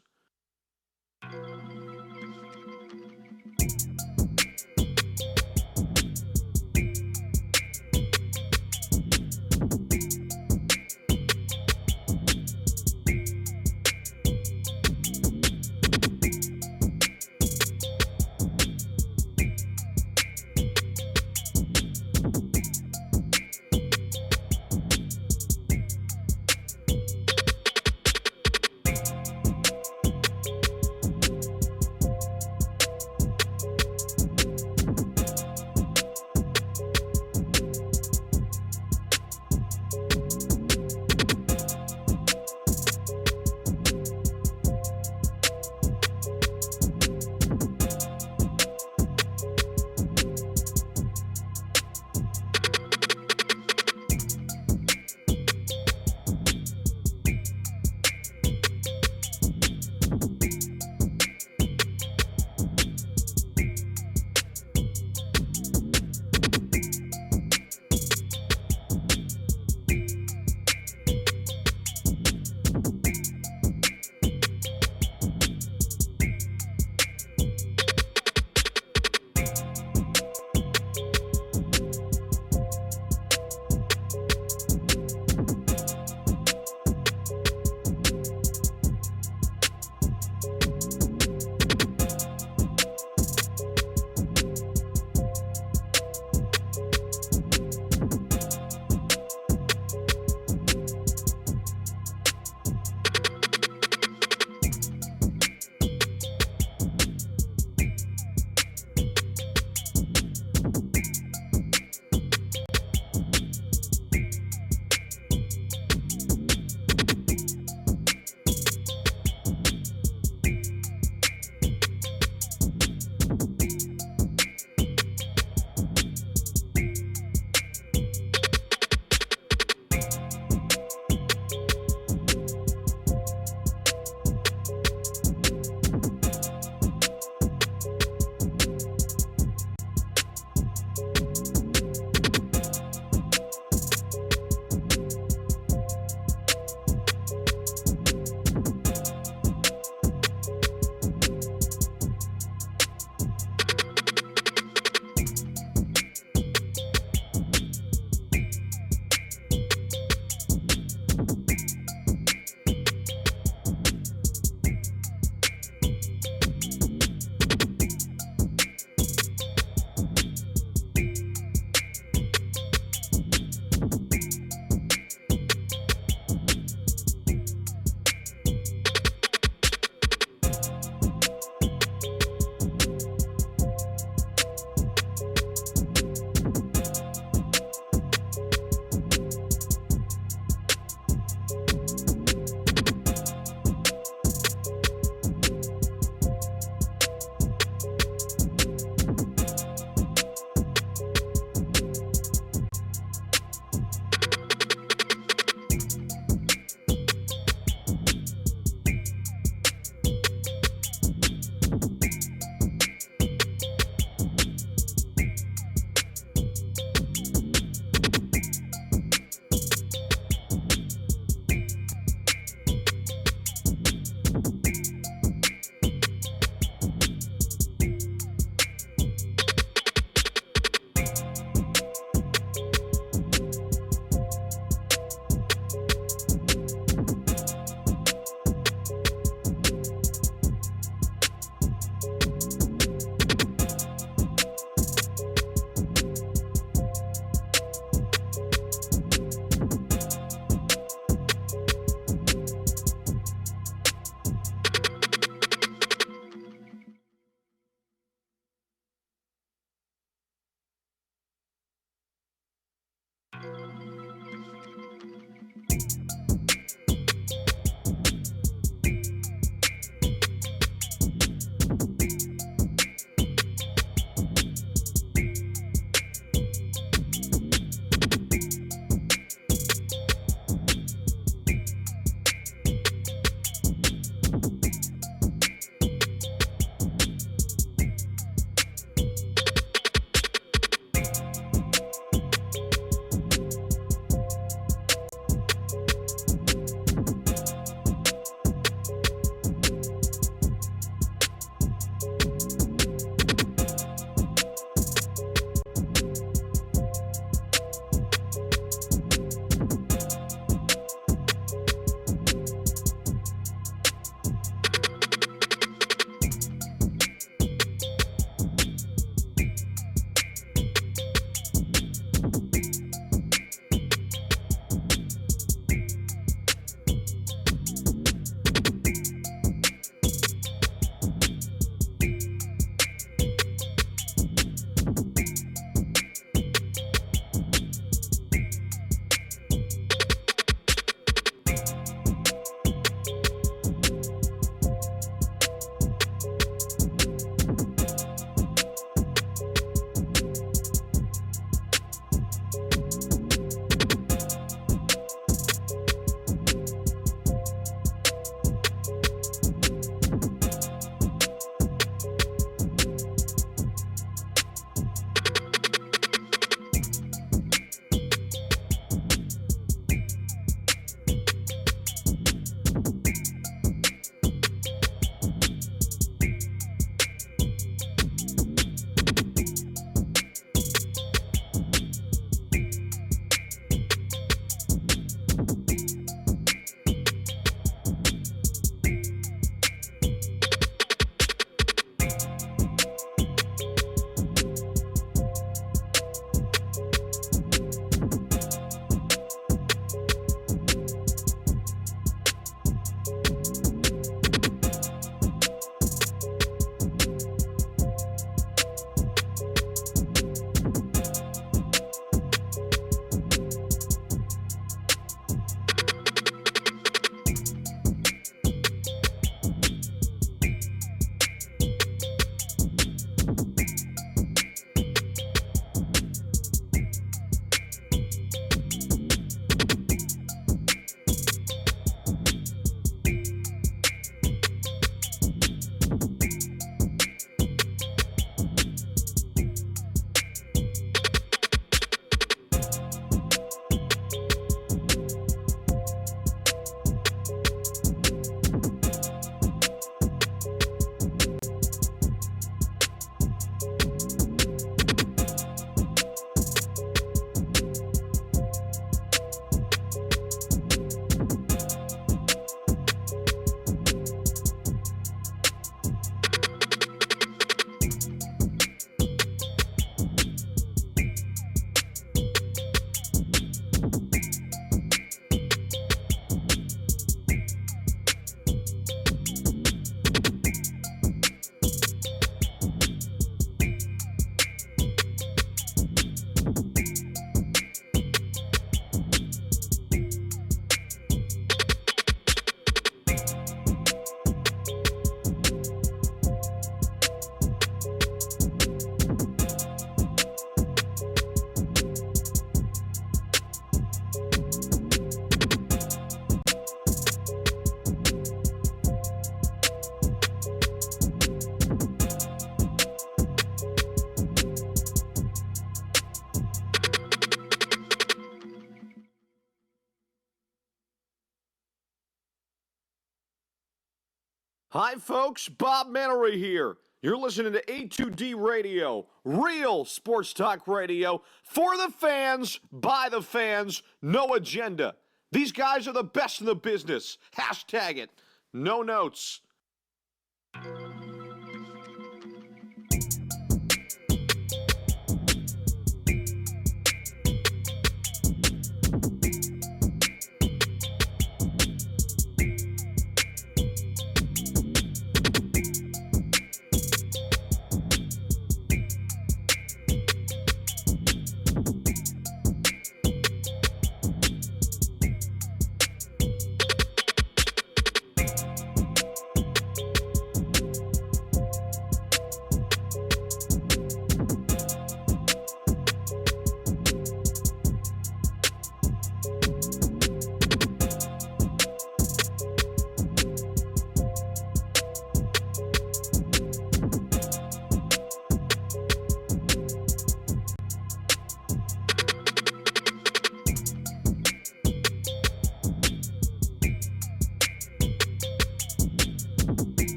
Hi, folks. Bob Mannery here. You're listening to A2D Radio, real sports talk radio for the fans, by the fans, no agenda. These guys are the best in the business. Hashtag it. No notes.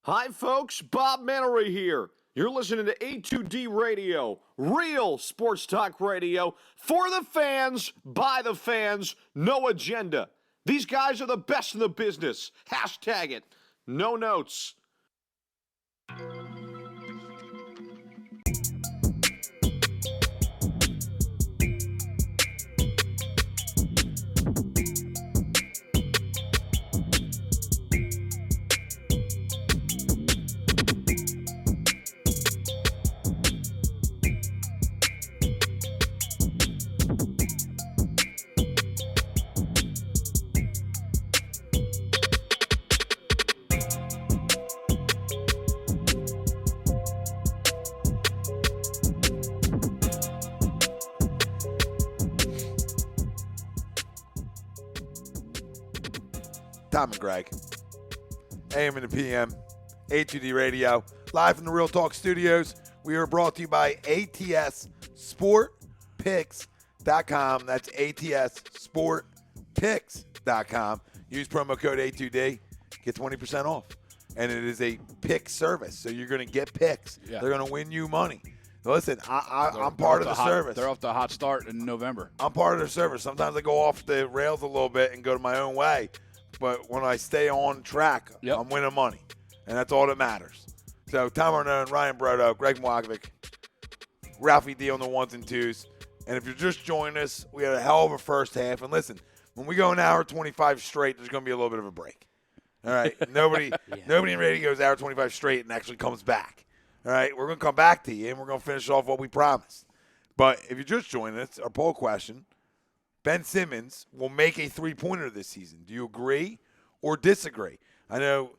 Hi, folks. Bob Mannery here. You're listening to A2D Radio, real sports talk radio for the fans, by the fans, no agenda. These guys are the best in the business. Hashtag it. No notes. Tom and Greg, AM and the PM, A2D Radio, live from the Real Talk Studios. We are brought to you by ATSSportPicks.com. That's ATSSportPicks.com. Use promo code A2D, get 20% off. And it is a pick service, so you're going to get picks. Yeah. They're going to win you money. Listen, I'm part of the service. They're off to a hot start in November. I'm part of the service. Sometimes I go off the rails a little bit and go to my own way. But when I stay on track, I'm winning money. And that's all that matters. So Tom Arnone, Ryan Brodo, Greg Mwakovic, Ralphie D on the ones and twos. And if you're just joining us, we had a hell of a first half. And listen, when we go an hour 25 straight, there's going to be a little bit of a break. All right? Nobody in radio goes hour 25 straight and actually comes back. All right, we're going to come back to you, and we're going to finish off what we promised. But if you're just joining us, our poll question, Ben Simmons will make a three-pointer this season. Do you agree or disagree? I know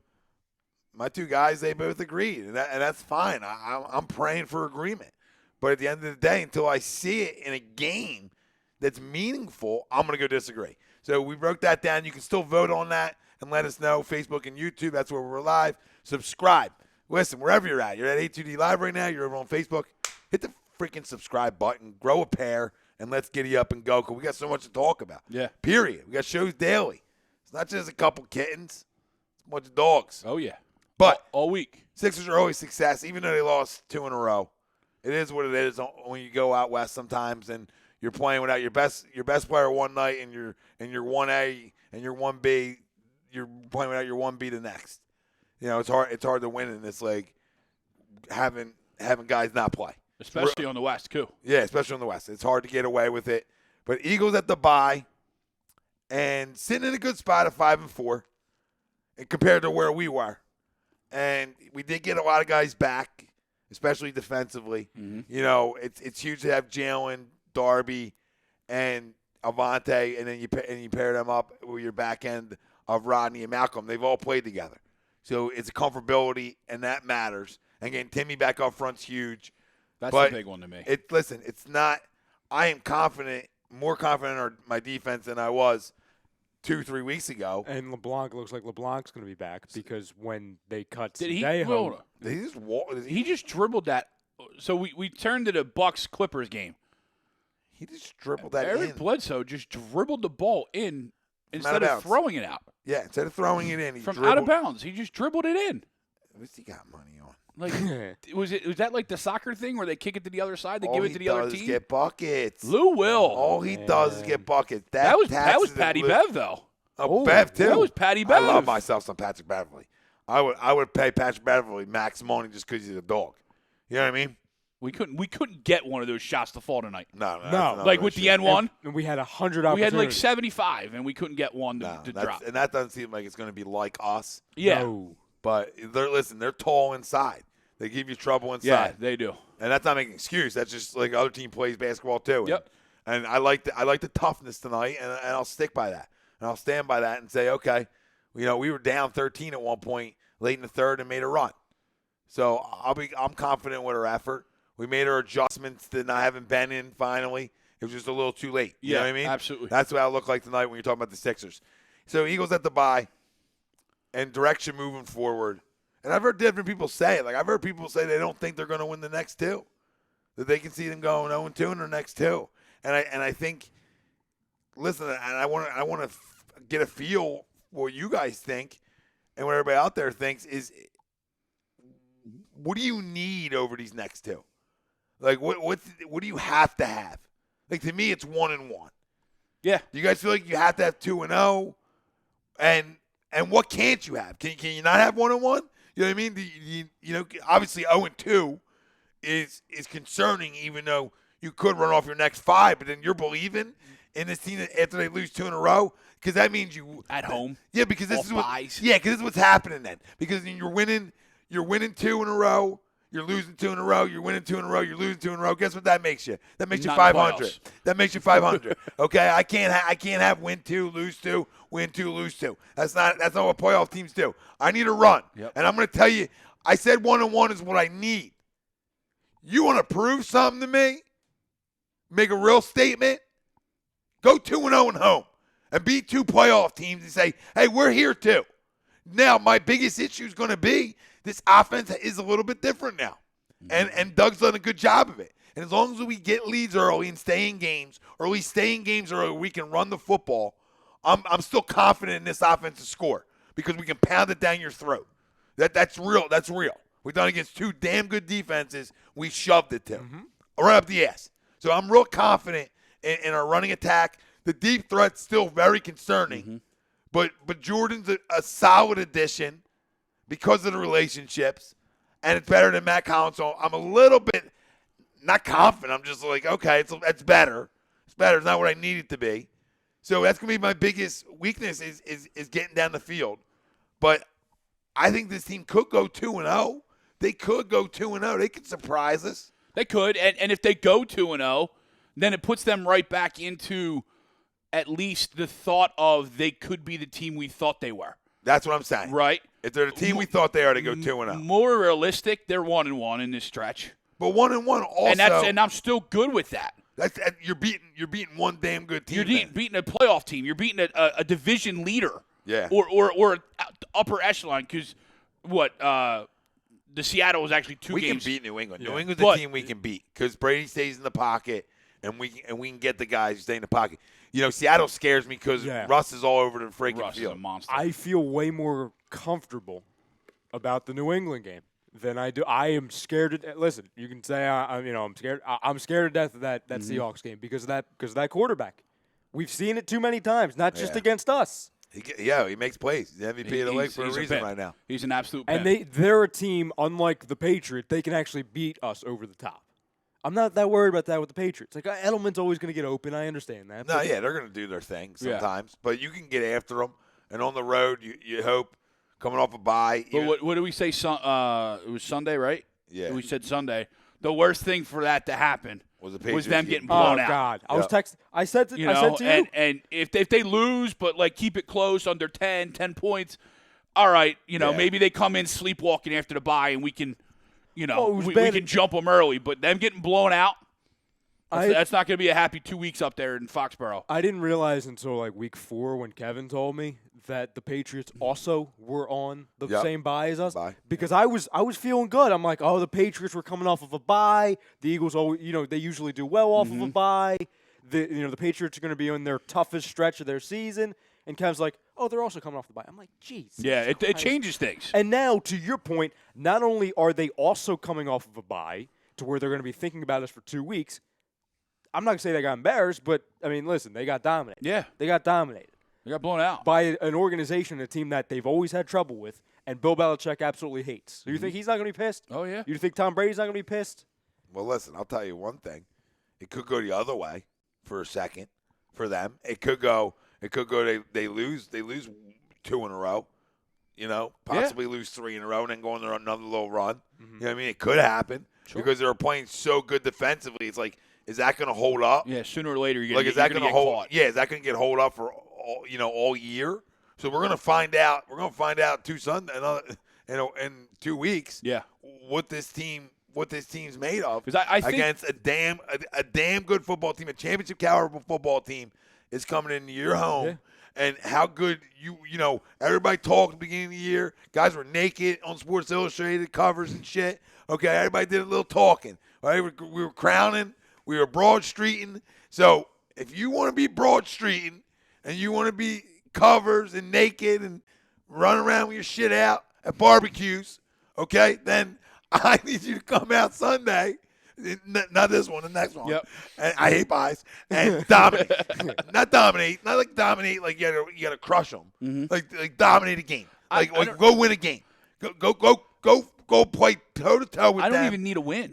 my two guys, they both agreed, and that's fine. I'm praying for agreement. But at the end of the day, until I see it in a game that's meaningful, I'm going to go disagree. So we broke that down. You can still vote on that and let us know. Facebook and YouTube, that's where we're live. Subscribe. Listen, wherever you're at A2D Live right now, you're over on Facebook, hit the freaking subscribe button, grow a pair, and let's get you up and go because we got so much to talk about. Yeah. Period. We got shows daily. It's not just a couple kittens. It's a bunch of dogs. Oh, yeah. But all week. Sixers are always success, even though they lost 2 in a row. It is what it is when you go out west sometimes and you're playing without your best player one night and your 1A and your 1B, you're playing without your 1B the next. You know, it's hard to win in this league having guys not play. Especially on the West, too. Yeah, especially on the West. It's hard to get away with it. But Eagles at the bye and sitting in a good spot at 5-4 and compared to where we were. And we did get a lot of guys back, especially defensively. Mm-hmm. You know, it's huge to have Jalen, Darby, and Avante, and then you pair them up with your back end of Rodney and Malcolm. They've all played together. So it's a comfortability, and that matters. And getting Timmy back up front's huge. That's a big one to me. Listen, it's not – I am confident, more confident in my defense than I was 2-3 weeks ago. And LeBlanc looks like LeBlanc's going to be back because when they cut Did he just dribbled that? So we turned to the Bucks-Clippers game. He just dribbled that Eric Bledsoe just dribbled the ball in instead of throwing it out. Yeah, instead of throwing it in, out of bounds. He just dribbled it in. What's he got money on? Like, was that like the soccer thing where they kick it to the other side, they give it to the other team? All he does is get buckets. Lou will. All he does is get buckets. That was Patty Bev though. Oh, Bev too. That was Patty Bev. I love myself some Patrick Beverly. I would pay Patrick Beverly max money just because he's a dog. You know what I mean? We couldn't get one of those shots to fall tonight. No. Like with the N1, and we had 100 opportunities. We had like 75, and we couldn't get one to drop. And that doesn't seem like it's going to be like us. Yeah. No. But they're tall inside. They give you trouble inside. Yeah, they do. And that's not making an excuse. That's just like other team plays basketball too. Yep. And I like the toughness tonight, and I'll stick by that. And I'll stand by that and say, okay, you know, we were down 13 at one point late in the third and made a run. So I'm confident with our effort. We made our adjustments to not having Ben in finally. It was just a little too late. You know what I mean? Absolutely. That's what I look like tonight when you're talking about the Sixers. So Eagles at the bye and direction moving forward. And I've heard different people say it. Like I've heard people say they don't think they're going to win the next two. That they can see them going 0-2 in their next two. And I think, listen, and I want to get a feel what you guys think and what everybody out there thinks is, what do you need over these next two? Like what do you have to have? Like to me, it's 1-1. Yeah. Do you guys feel like you have to have 2-0? And what can't you have? Can you not have 1-1? You know what I mean? You know, obviously 0-2 is concerning, even though you could run off your next 5, but then you're believing in this team after they lose 2 in a row, because that means you at home. Yeah, because this is buys. because this is what's happening then. Because you're winning 2 in a row, you're losing 2 in a row, you're winning 2 in a row, you're losing 2 in a row. Guess what that makes you? That makes you 500. That makes you 500. Okay, I can't have win 2, lose 2, win 2, lose 2. That's not what playoff teams do. I need a run, and I'm going to tell you. I said 1-1 is what I need. You want to prove something to me? Make a real statement? Go 2-0 at home and beat 2 playoff teams and say, hey, we're here too. Now, my biggest issue is going to be this offense is a little bit different now. And Doug's done a good job of it. And as long as we get leads early and stay in games, or at least stay in games early, we can run the football, I'm still confident in this offense to score because we can pound it down your throat. That's real. That's real. We've done against two damn good defenses. We shoved it to them. Right up the ass. So I'm real confident in our running attack. The deep threat's still very concerning. But Jordan's a solid addition because of the relationships, and it's better than Matt Collins. So I'm a little bit not confident. I'm just like, okay, it's better. It's better. It's not what I need it to be. So that's going to be my biggest weakness is getting down the field. But I think this team could go 2-0. They could go 2-0. They could surprise us. They could, and if they go 2-0, then it puts them right back into at least the thought of they could be the team we thought they were. That's what I'm saying. Right? If they're the team we thought they are, they go 2-0. More realistic, they're 1-1 in this stretch. But 1-1 also. And I'm still good with that. You're beating one damn good team. You're beating a playoff team. You're beating a division leader. Yeah. Or upper echelon because the Seattle was actually two games. We can beat New England. Yeah. New England's a team we can beat because Brady stays in the pocket and we can get the guys who stay in the pocket. You know, Seattle scares me because Russ is all over the freaking Russ field. Is a monster. I feel way more comfortable about the New England game than I do. I am scared. Listen, you can say I'm scared. I'm scared to death of that Seahawks game because of that quarterback. We've seen it too many times, not just against us. He makes plays. He's the MVP of the league for a reason right now. He's an absolute And they're a team, unlike the Patriots, they can actually beat us over the top. I'm not that worried about that with the Patriots. Like, Edelman's always going to get open. I understand that. No, they're going to do their thing sometimes. But you can get after them. And on the road, you hope, coming off a bye. But what did we say? It was Sunday, right? Yeah. We said Sunday. The worst thing for that to happen was them getting oh, blown out. God. I was texting. I said to you. And if they lose, but, like, keep it close, under 10 points, all right, maybe they come in sleepwalking after the bye and we can – we can jump them early, but them getting blown out, that's not going to be a happy 2 weeks up there in Foxborough. I didn't realize until like week 4 when Kevin told me that the Patriots also were on the same bye as us. Because I was feeling good. I'm like, the Patriots were coming off of a bye. The Eagles always, they usually do well off of a bye. The Patriots are going to be on their toughest stretch of their season. And Kevin's like, they're also coming off the bye. I'm like, geez. Yeah, it changes things. And now, to your point, not only are they also coming off of a bye to where they're going to be thinking about us for 2 weeks, I'm not going to say they got embarrassed, but, I mean, listen, they got dominated. Yeah. They got dominated. They got blown out. By an organization, a team that they've always had trouble with, and Bill Belichick absolutely hates. So you think he's not going to be pissed? Oh, yeah. You think Tom Brady's not going to be pissed? Well, listen, I'll tell you one thing. It could go the other way for a second for them. It could go they lose 2 in a row, possibly lose 3 in a row and then go on another little run. You know what I mean? It could happen because they were playing so good defensively. It's like, is that going to hold up? Yeah, sooner or later you're going to get hold caught. Yeah, is that going to get hold up for all year? So we're going to find out. We're going to find out in 2 weeks. Yeah. What this team's made of. Because I think against a damn good football team, a championship caliber football team is coming into your home. Yeah. And how good everybody talked at the beginning of the year. Guys were naked on Sports Illustrated covers and shit. Okay, everybody did a little talking. Right? We were crowning. We were Broad Streeting. So if you want to be Broad Streeting and you want to be covers and naked and run around with your shit out at barbecues, okay, then I need you to come out Sunday. Not this one, the next one. Yep. And I hate buys and dominate. Not like dominate like you gotta crush them. Like dominate a game. Like go win a game. Go play toe to toe with them. I don't even need a win.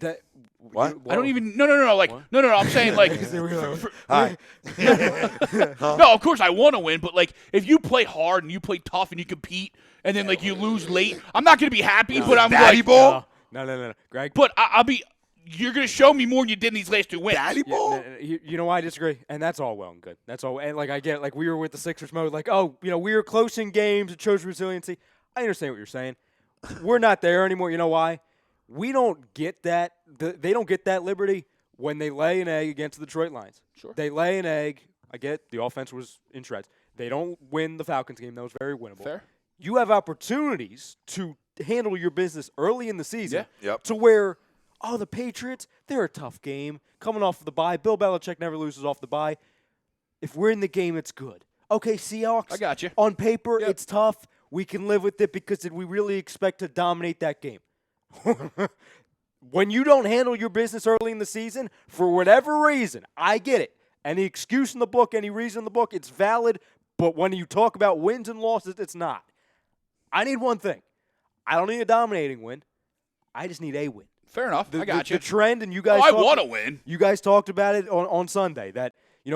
What? I don't even. No. Like what? No. I'm saying like. Hi. No, of course I want to win, but like if you play hard and you play tough and you compete, and then like you lose late, I'm not gonna be happy. But I'm Daddy like, ball. No, Greg. But I'll be. You're going to show me more than you did in these last 2 wins. Daddy ball? No, you know why I disagree? And that's all well and good. That's all. And, like, I get, like, we were with the Sixers mode. Like, we were close in games. It shows resiliency. I understand what you're saying. We're not there anymore. You know why? We don't get that. They don't get that liberty when they lay an egg against the Detroit Lions. Sure. They lay an egg. I get the offense was in shreds. They don't win the Falcons game. That was very winnable. Fair. you have opportunities to handle your business early in the season Yep. to where, the Patriots, they're a tough game. Coming off of the bye. Bill Belichick never loses off the bye. If we're in the game, it's good. Okay, Seahawks. I got you. On paper, it's tough. We can live with it because did we really expect to dominate that game? When you don't handle your business early in the season, for whatever reason, I get it. Any excuse in the book, any reason in the book, it's valid. But when you talk about wins and losses, it's not. I need one thing. I don't need a dominating win. I just need a win. Fair enough. I got you. The trend, and you guys I want to win. You guys talked about it on Sunday that,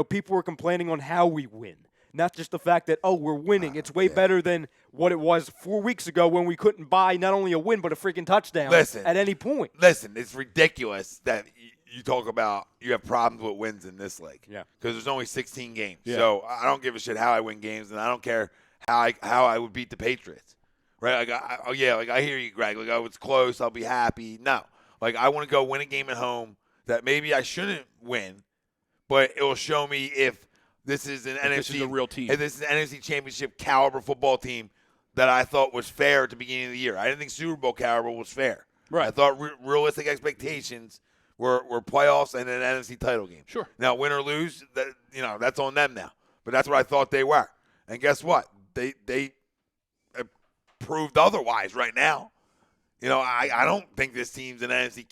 people were complaining on how we win. Not just the fact that, we're winning. It's way better than what it was 4 weeks ago when we couldn't buy not only a win but a freaking touchdown at any point. Listen, it's ridiculous that you talk about you have problems with wins in this league. Yeah. Because there's only 16 games. Yeah. So I don't give a shit how I win games, and I don't care how I would beat the Patriots. Right? I hear you, Greg. It's close. I'll be happy. No. I want to go win a game at home that maybe I shouldn't win, but it will show me if this is an NFC. This is a real team. If this is an NFC Championship caliber football team that I thought was fair at the beginning of the year. I didn't think Super Bowl caliber was fair. Right. I thought realistic expectations were playoffs and an NFC title game. Sure. Now, win or lose, that's on them now. But that's what I thought they were. And guess what? They proved otherwise right now. I don't think this team's an NFC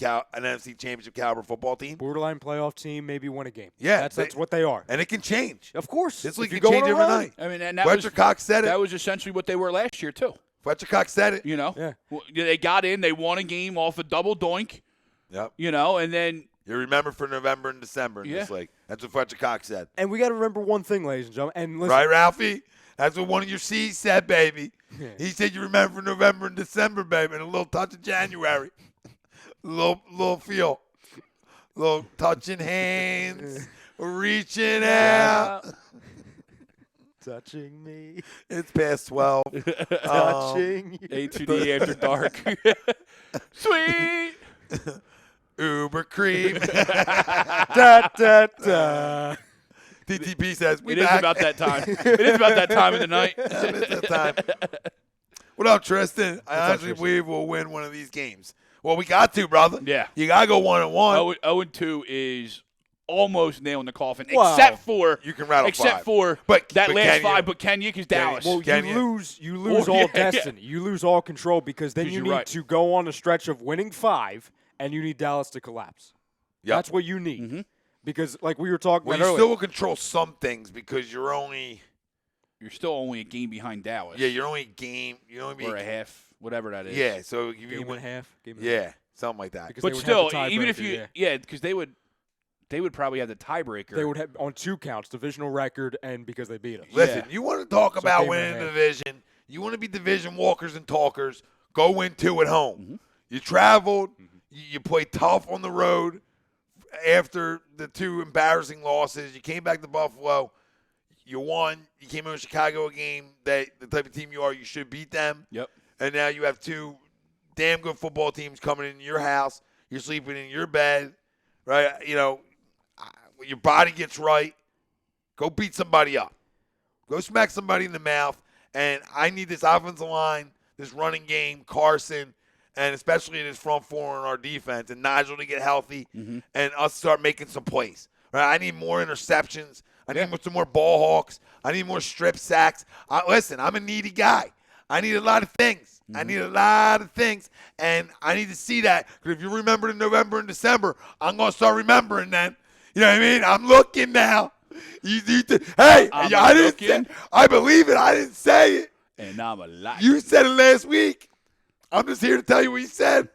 Championship caliber football team. Borderline playoff team, maybe win a game. Yeah. That's what they are. And it can change. Of course. This league If can you change go on a run, overnight. I mean, and that Fletcher Cox said it. That was essentially what they were last year, too. Fletcher Cox said it. Yeah. They got in. They won a game off a double doink. Yep. And then You remember for November and December in this league. That's what Fletcher Cox said. And we got to remember one thing, ladies and gentlemen. And listen, Right, Ralphie? That's what one of your C's said, baby. Yeah. He said you remember for November and December, baby, and a little touch of January. little feel. Little touching hands, reaching out. touching me, It's past 12. touching you. A2D after dark. Sweet. Uber cream. Da, da, da. TTP says, It is about that time. It is about that time of the night. It's that time. What up, Tristan? I honestly believe we'll win one of these games. Well, we got to, brother. Yeah. You got to go 1-1. 0-2 is almost nailing the coffin, Wow. except for You can rattle except five. for But that can last you? five. But can you? Because Dallas. Well, Can you lose Oh, all yeah, destiny. You lose all control because then 'Cause you you're need right. to go on a stretch of winning 5, and you need Dallas to collapse. Yep. That's what you need. Because, like we were talking Well, about you earlier, still will control some things because you're You're still only a game behind Dallas. you're only a game. You only be or a half, whatever that is. Yeah, so if you game and win, a half. Game and a half. yeah, something like that. Because But they would still, have the even if tiebreaker, you, because they would probably have the tiebreaker. they would have on 2 counts, divisional record, and because they beat us. Listen, Yeah. you want to talk So about game and a winning the half. division. You want to be division walkers and talkers. Go win 2 at home. Mm-hmm. You traveled. You played tough on the road after the 2 embarrassing losses. You came back to Buffalo. You won. You came in with Chicago, a game that the type of team you are, you should beat them. Yep. And now you have 2 damn good football teams coming in your house. You're sleeping in your bed, right? When your body gets right, go beat somebody up. Go smack somebody in the mouth. And I need this offensive line, this running game, Carson, and especially this front 4 on our defense, and Nigel to get healthy, and us start making some plays. Right? I need more interceptions. I need some more ball hawks. I need more strip sacks. Listen, I'm a needy guy. I need a lot of things. I need a lot of things, and I need to see that. Because if you remember in November and December, I'm going to start remembering then. You know what I mean? I'm looking now. Hey, I didn't say, I believe it. I didn't say it. And I'm a liar. You said it last week. I'm just here to tell you what you said.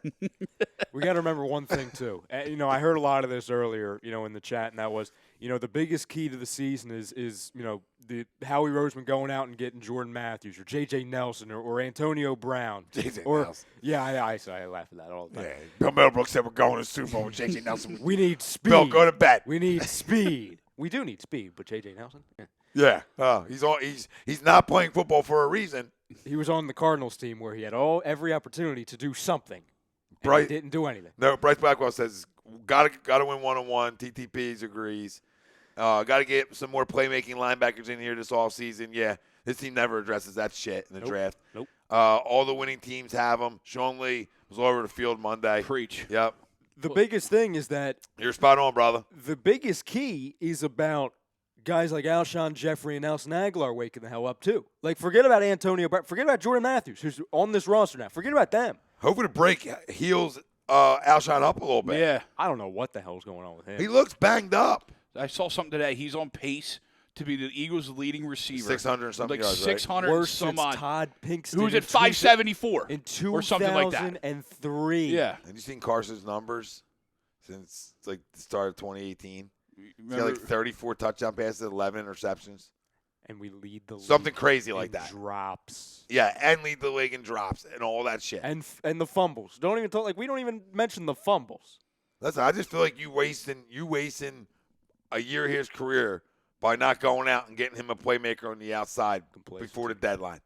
We got to remember one thing, too. I heard a lot of this earlier, in the chat, and that was, the biggest key to the season is the Howie Roseman going out and getting Jordan Matthews or J.J. Nelson or Antonio Brown. J.J. Or, Nelson. Yeah, I laugh at that all the time. Yeah. Bill Middlebrook said we're going to the Super Bowl with J.J. Nelson. We need speed. Bill, go to bed. We need speed. We do need speed, but J.J. Nelson? Yeah. Yeah. He's not playing football for a reason. He was on the Cardinals team where he had every opportunity to do something. And Bryce he didn't do anything. No, Bryce Blackwell says gotta win 1-on-1. TTPs agrees. Got to get some more playmaking linebackers in here this offseason. Yeah, His team never addresses that shit in the draft. Nope. All the winning teams have him. Sean Lee was all over the field Monday. Preach. Yep. The biggest thing is that You're spot on, brother. the biggest key is about guys like Alshon Jeffrey and Nelson Aguilar waking the hell up too. Like, forget about Antonio Brown. Forget about Jordan Matthews, who's on this roster now. Forget about them. Hoping to break heels Alshon up a little bit. Yeah. I don't know what the hell's going on with him. He looks banged up. I saw something today. He's on pace to be the Eagles' leading receiver. 600 and something like yards, right? 600 Worse some since odd. Todd Pinkston. Who's in at 574 in or something like that. 2003. Yeah. Have you seen Carson's numbers since like the start of 2018? He's got Remember, like 34 touchdown passes, 11 interceptions. And we lead the league. Something crazy in like that. Drops. Yeah, and lead the league in drops and all that shit. And the fumbles. Don't even talk, like, we don't even mention the fumbles. Listen, I just feel like you wasting a year of his career by not going out and getting him a playmaker on the outside before the deadline.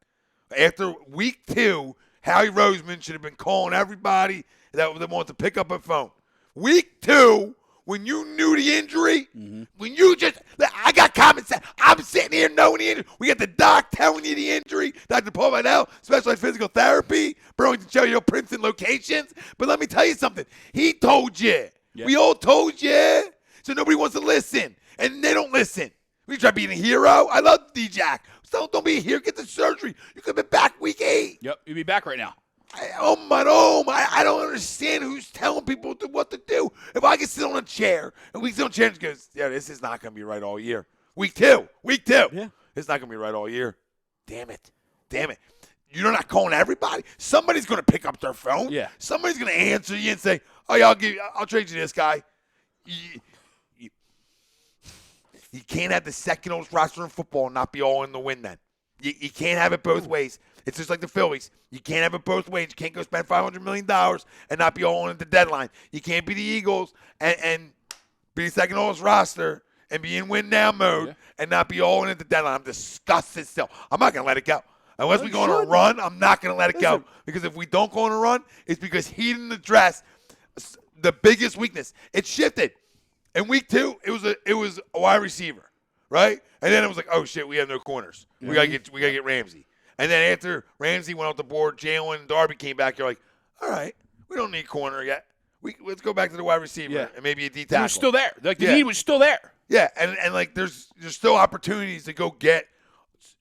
After week 2, Howie Roseman should have been calling everybody that wanted to pick up a phone. Week 2, when you knew the injury, when you just – I got common sense. I'm sitting here knowing the injury. We got the doc telling you the injury. Dr. Paul Vidal, Specialized Physical Therapy, Burlington, Cherry Hill, Princeton locations. But let me tell you something. He told you. Yeah. We all told you. So nobody wants to listen. And they don't listen. We try being a hero. I love D-Jack. So don't be a hero. Get the surgery. You could be back week 8. Yep, you'll be back right now. I don't understand who's telling people what to do. If I can sit on a chair and we sit on a chair and goes, yeah, this is not going to be right all year. Week two. Yeah. It's not going to be right all year. Damn it. You're not calling everybody. Somebody's going to pick up their phone. Yeah. Somebody's going to answer you and say, oh, yeah, I'll trade you this guy. You can't have the second oldest roster in football and not be all in the win then. You can't have it both ways. It's just like the Phillies. You can't have it both ways. You can't go spend $500 million and not be all in at the deadline. You can't be the Eagles and be the second oldest roster and be in win now mode and not be all in at the deadline. I'm disgusted still. I'm not going to let it go. Unless we go on a run, I'm not going to let it go. Because if we don't go on a run, it's because he didn't address the biggest weakness. It shifted. In week 2, it was a wide receiver, right? And then it was like, oh shit, we have no corners. We gotta get Ramsey. And then after Ramsey went off the board, Jalen and Darby came back. You're like, all right, we don't need corner yet. Let's go back to the wide receiver and maybe a D tackle. He was still there. Like the need was still there. Yeah, and like there's still opportunities to go get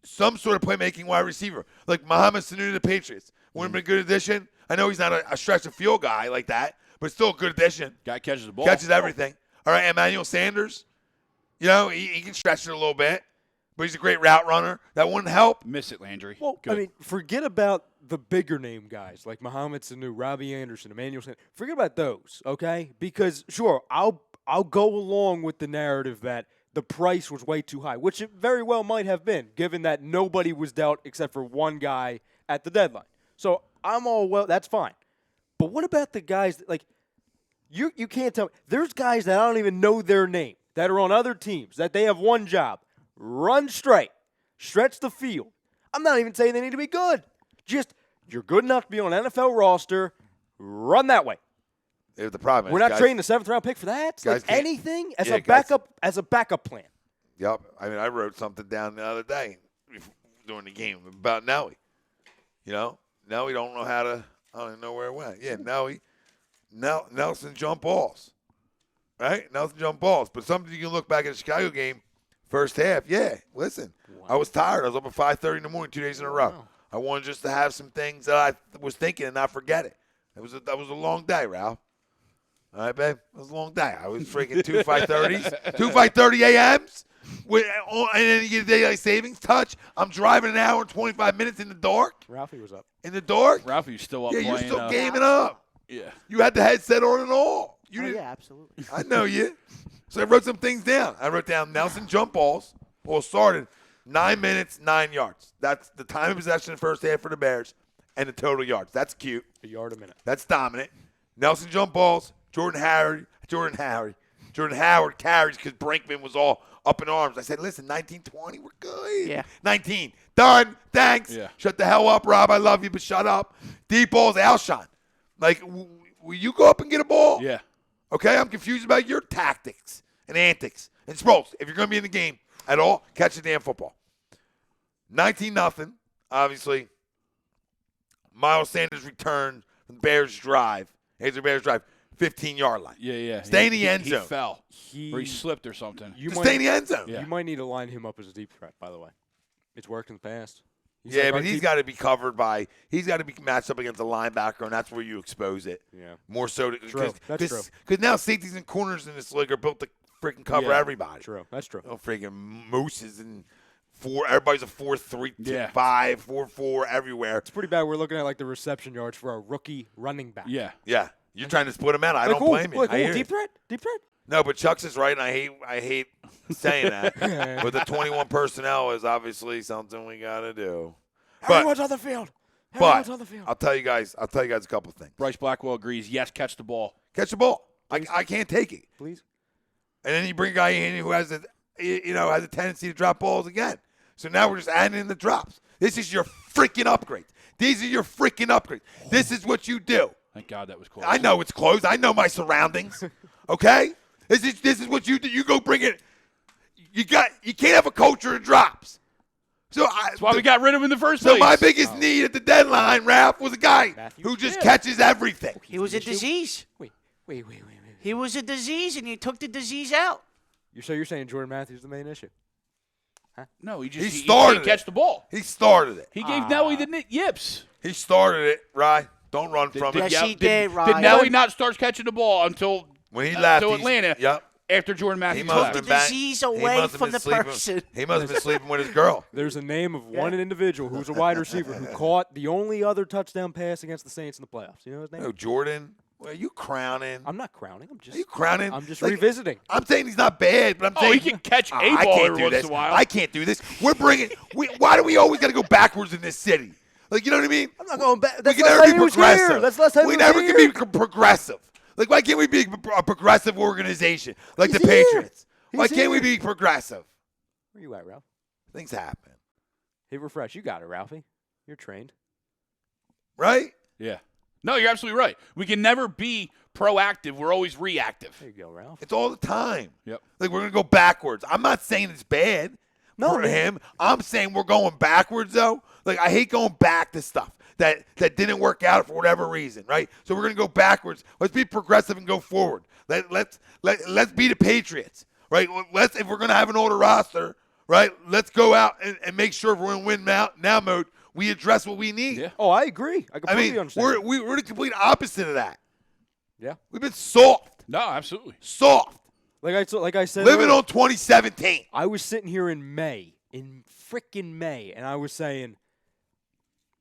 some sort of playmaking wide receiver. Like Mohamed Sanu to the Patriots. Wouldn't have been a good addition. I know he's not a stretch of field guy like that, but still a good addition. Guy catches the ball. Catches everything. All right, Emmanuel Sanders, he can stretch it a little bit, but he's a great route runner. That wouldn't help. Miss it, Landry. Well, Good. I mean, forget about the bigger name guys like Mohamed Sanu, Robbie Anderson, Emmanuel Sanders. Forget about those, okay? Because, sure, I'll go along with the narrative that the price was way too high, which it very well might have been, given that nobody was dealt except for one guy at the deadline. So that's fine. But what about the guys that, like, you can't tell me. There's guys that I don't even know their name that are on other teams, that they have one job. Run straight. Stretch the field. I'm not even saying they need to be good. Just, you're good enough to be on an NFL roster. Run that way. The problem is, we're not trading the 7th-round pick for that. Guys like anything as guys- a backup plan. Yep. I mean, I wrote something down the other day during the game about Nelly. Nelly don't know how to. I don't even know where it went. Yeah, Nelson jump balls, right? Nelson jump balls. But something you can look back at the Chicago game, first half. Yeah, listen, I was tired. I was up at 5:30 in the morning 2 days in a row. Wow. I wanted just to have some things that I was thinking and not forget it. That was a long day, Ralph. All right, babe? It was a long day. I was freaking 2 5:30s, 2 5:30 a.m.s. And then you get a daylight savings touch. I'm driving an hour and 25 minutes in the dark. Ralphie was up. In the dark? Ralphie's still up Yeah, playing. you're still gaming up. Yeah. You had the headset on and all. Yeah, absolutely. I know you. So I wrote some things down. I wrote down Nelson jump balls. Well, started 9 minutes, 9 yards. That's the time of possession in the first half for the Bears and the total yards. That's cute. A yard a minute. That's dominant. Nelson jump balls. Jordan Howard carries because Brinkman was all up in arms. I said, listen, 19-20, we're good. Yeah. 19. Done. Thanks. Yeah. Shut the hell up, Rob. I love you, but shut up. Deep balls, Alshon. Like, will you go up and get a ball? Yeah. Okay, I'm confused about your tactics and antics. And Sproles, if you're going to be in the game at all, catch the damn football. 19-0. Obviously, Miles Sanders returned from the Bears drive. Here's the Bears drive. 15-yard line. Yeah. Stay in the end zone. He fell. Or he slipped or something. Stay in the end zone. Yeah. You might need to line him up as a deep threat, by the way. It's worked in the past. But he's got to be covered by – he's got to be matched up against a linebacker, and that's where you expose it. Yeah. More so. True. That's true. Because now safeties and corners in this league are built to freaking cover everybody. True. That's true. Oh, freaking mooses and everybody's a 4-3, 5, 4-4 everywhere. It's pretty bad. We're looking at, like, the reception yards for a rookie running back. Yeah. Yeah. You're trying to split them out. I don't blame you. Deep threat? Deep threat? No, but Chuck's is right, and I hate saying that. But the 21 personnel is obviously something we got to do. Everyone's on the field. Everyone's on the field. I'll tell you guys a couple things. Bryce Blackwell agrees. Yes, catch the ball. Catch the ball. I can't take it. Please. And then you bring a guy in who has a tendency to drop balls again. So now we're just adding in the drops. This is your freaking upgrade. These are your freaking upgrades. This is what you do. Thank God that was close. I know it's close. I know my surroundings. Okay? This is what you do. You go bring it. You can't have a culture of drops. So that's why we got rid of him in the first place. So my biggest need at the deadline, Ralph, was a guy who just catches everything. He was a disease. Wait. He was a disease, and you took the disease out. You're saying Jordan Matthews is the main issue? Huh? No, he started can't catch the ball. He started it. He gave Nelly the yips. He started it, Rye. Don't run from it. Yes, he did, Rye. Did Nelly not start catching the ball until when he left Atlanta? Yep. After Jordan Matthews took the disease away from the person. He must have been sleeping with his girl. There's a name of one individual who's a wide receiver who caught the only other touchdown pass against the Saints in the playoffs. You know his name? No, Jordan. Well, are you crowning? I'm not crowning. Are you crowning? I'm just revisiting. I'm saying he's not bad, but I'm saying he can catch a ball every once in a while. I can't do this. Why do we always got to go backwards in this city? Like, you know what I mean? I'm not going back. We can never be progressive. That's last time we never can be progressive. Like, why can't we be a progressive organization like the Patriots? Why can't we be progressive? Where you at, Ralph? Things happen. Hey, refresh. You got it, Ralphie. You're trained. Right? Yeah. No, you're absolutely right. We can never be proactive. We're always reactive. There you go, Ralph. It's all the time. Yep. Like, we're going to go backwards. I'm not saying it's bad for him. I'm saying we're going backwards, though. Like, I hate going back to stuff that didn't work out for whatever reason, right? So we're going to go backwards. Let's be progressive and go forward. Let's be the Patriots, right? If we're going to have an older roster, right, let's go out and make sure if we're in win now mode, we address what we need. Yeah. Oh, I agree. I completely understand. We're the complete opposite of that. Yeah. We've been soft. No, absolutely. Soft. Like I said, living on 2017. I was sitting here in freaking May, and I was saying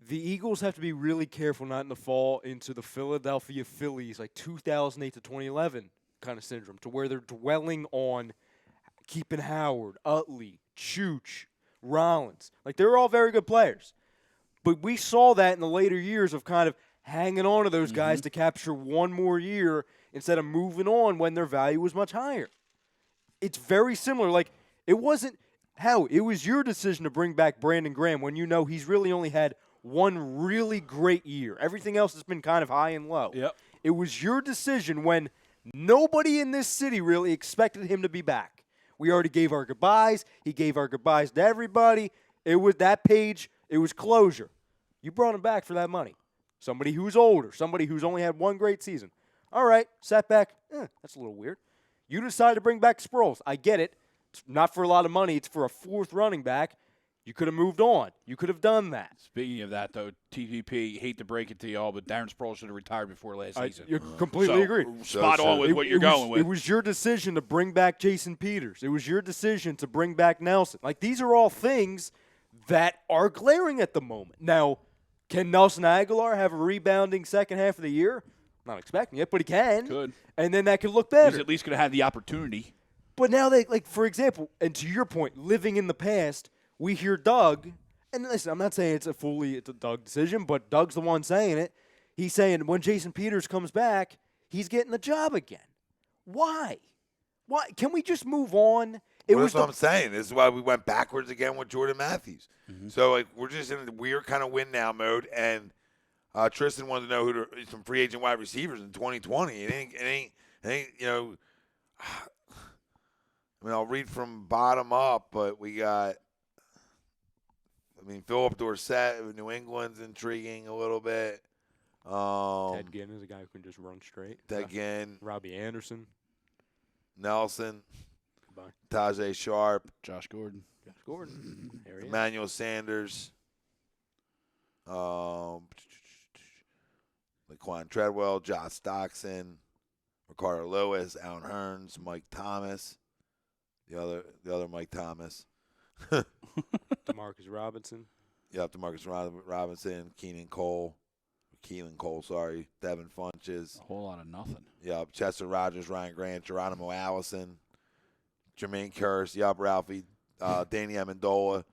the Eagles have to be really careful not to fall into the Philadelphia Phillies, like 2008 to 2011 kind of syndrome, to where they're dwelling on keeping Howard, Utley, Chooch, Rollins. Like, they're all very good players. But we saw that in the later years of kind of hanging on to those guys to capture one more year instead of moving on when their value was much higher. It's very similar. Like, it wasn't how it was your decision to bring back Brandon Graham when you know he's really only had one really great year. Everything else has been kind of high and low. Yep. It was your decision when nobody in this city really expected him to be back. We already gave our goodbyes. He gave our goodbyes to everybody. It was that page. It was closure. You brought him back for that money. Somebody who's older. Somebody who's only had one great season. All right, sat back. That's a little weird. You decided to bring back Sproles. I get it. It's not for a lot of money. It's for a fourth running back. You could have moved on. You could have done that. Speaking of that, though, TVP, hate to break it to y'all, but Darren Sproles should have retired before last season. You completely agree. Spot on with what you're going with. It was your decision to bring back Jason Peters. It was your decision to bring back Nelson. Like, these are all things that are glaring at the moment. Now, can Nelson Aguilar have a rebounding second half of the year? I'm not expecting it, but he can. Could. And then that could look better. He's at least going to have the opportunity. But now they, like, for example, and to your point, living in the past, we hear Doug, and listen, I'm not saying it's a Doug decision, but Doug's the one saying it. He's saying when Jason Peters comes back, he's getting the job again. Why? Why? Can we just move on? That's what I'm saying. This is why we went backwards again with Jordan Matthews. Mm-hmm. So, like, we're just in a weird kind of win now mode, and Tristan wanted to know who some free agent wide receivers in 2020. It ain't, you know, I mean, I'll read from bottom up, but we got I mean, Philip Dorsett of New England's intriguing a little bit. Ted Ginn is a guy who can just run straight. Ted Ginn. Robbie Anderson. Nelson. Goodbye. Tajay Sharp. Josh Gordon. Josh Gordon. There he is. Emmanuel Sanders. Laquan Treadwell. Josh Stockton. Ricardo Lewis. Alan Hearns. Mike Thomas. The other Mike Thomas. DeMarcus Robinson. Yep, DeMarcus Robinson. Keelan Cole, Devin Funches. A whole lot of nothing. Yep, Chester Rogers, Ryan Grant, Geronimo Allison, Jermaine Kearse. Yep, Ralphie, Danny Amendola,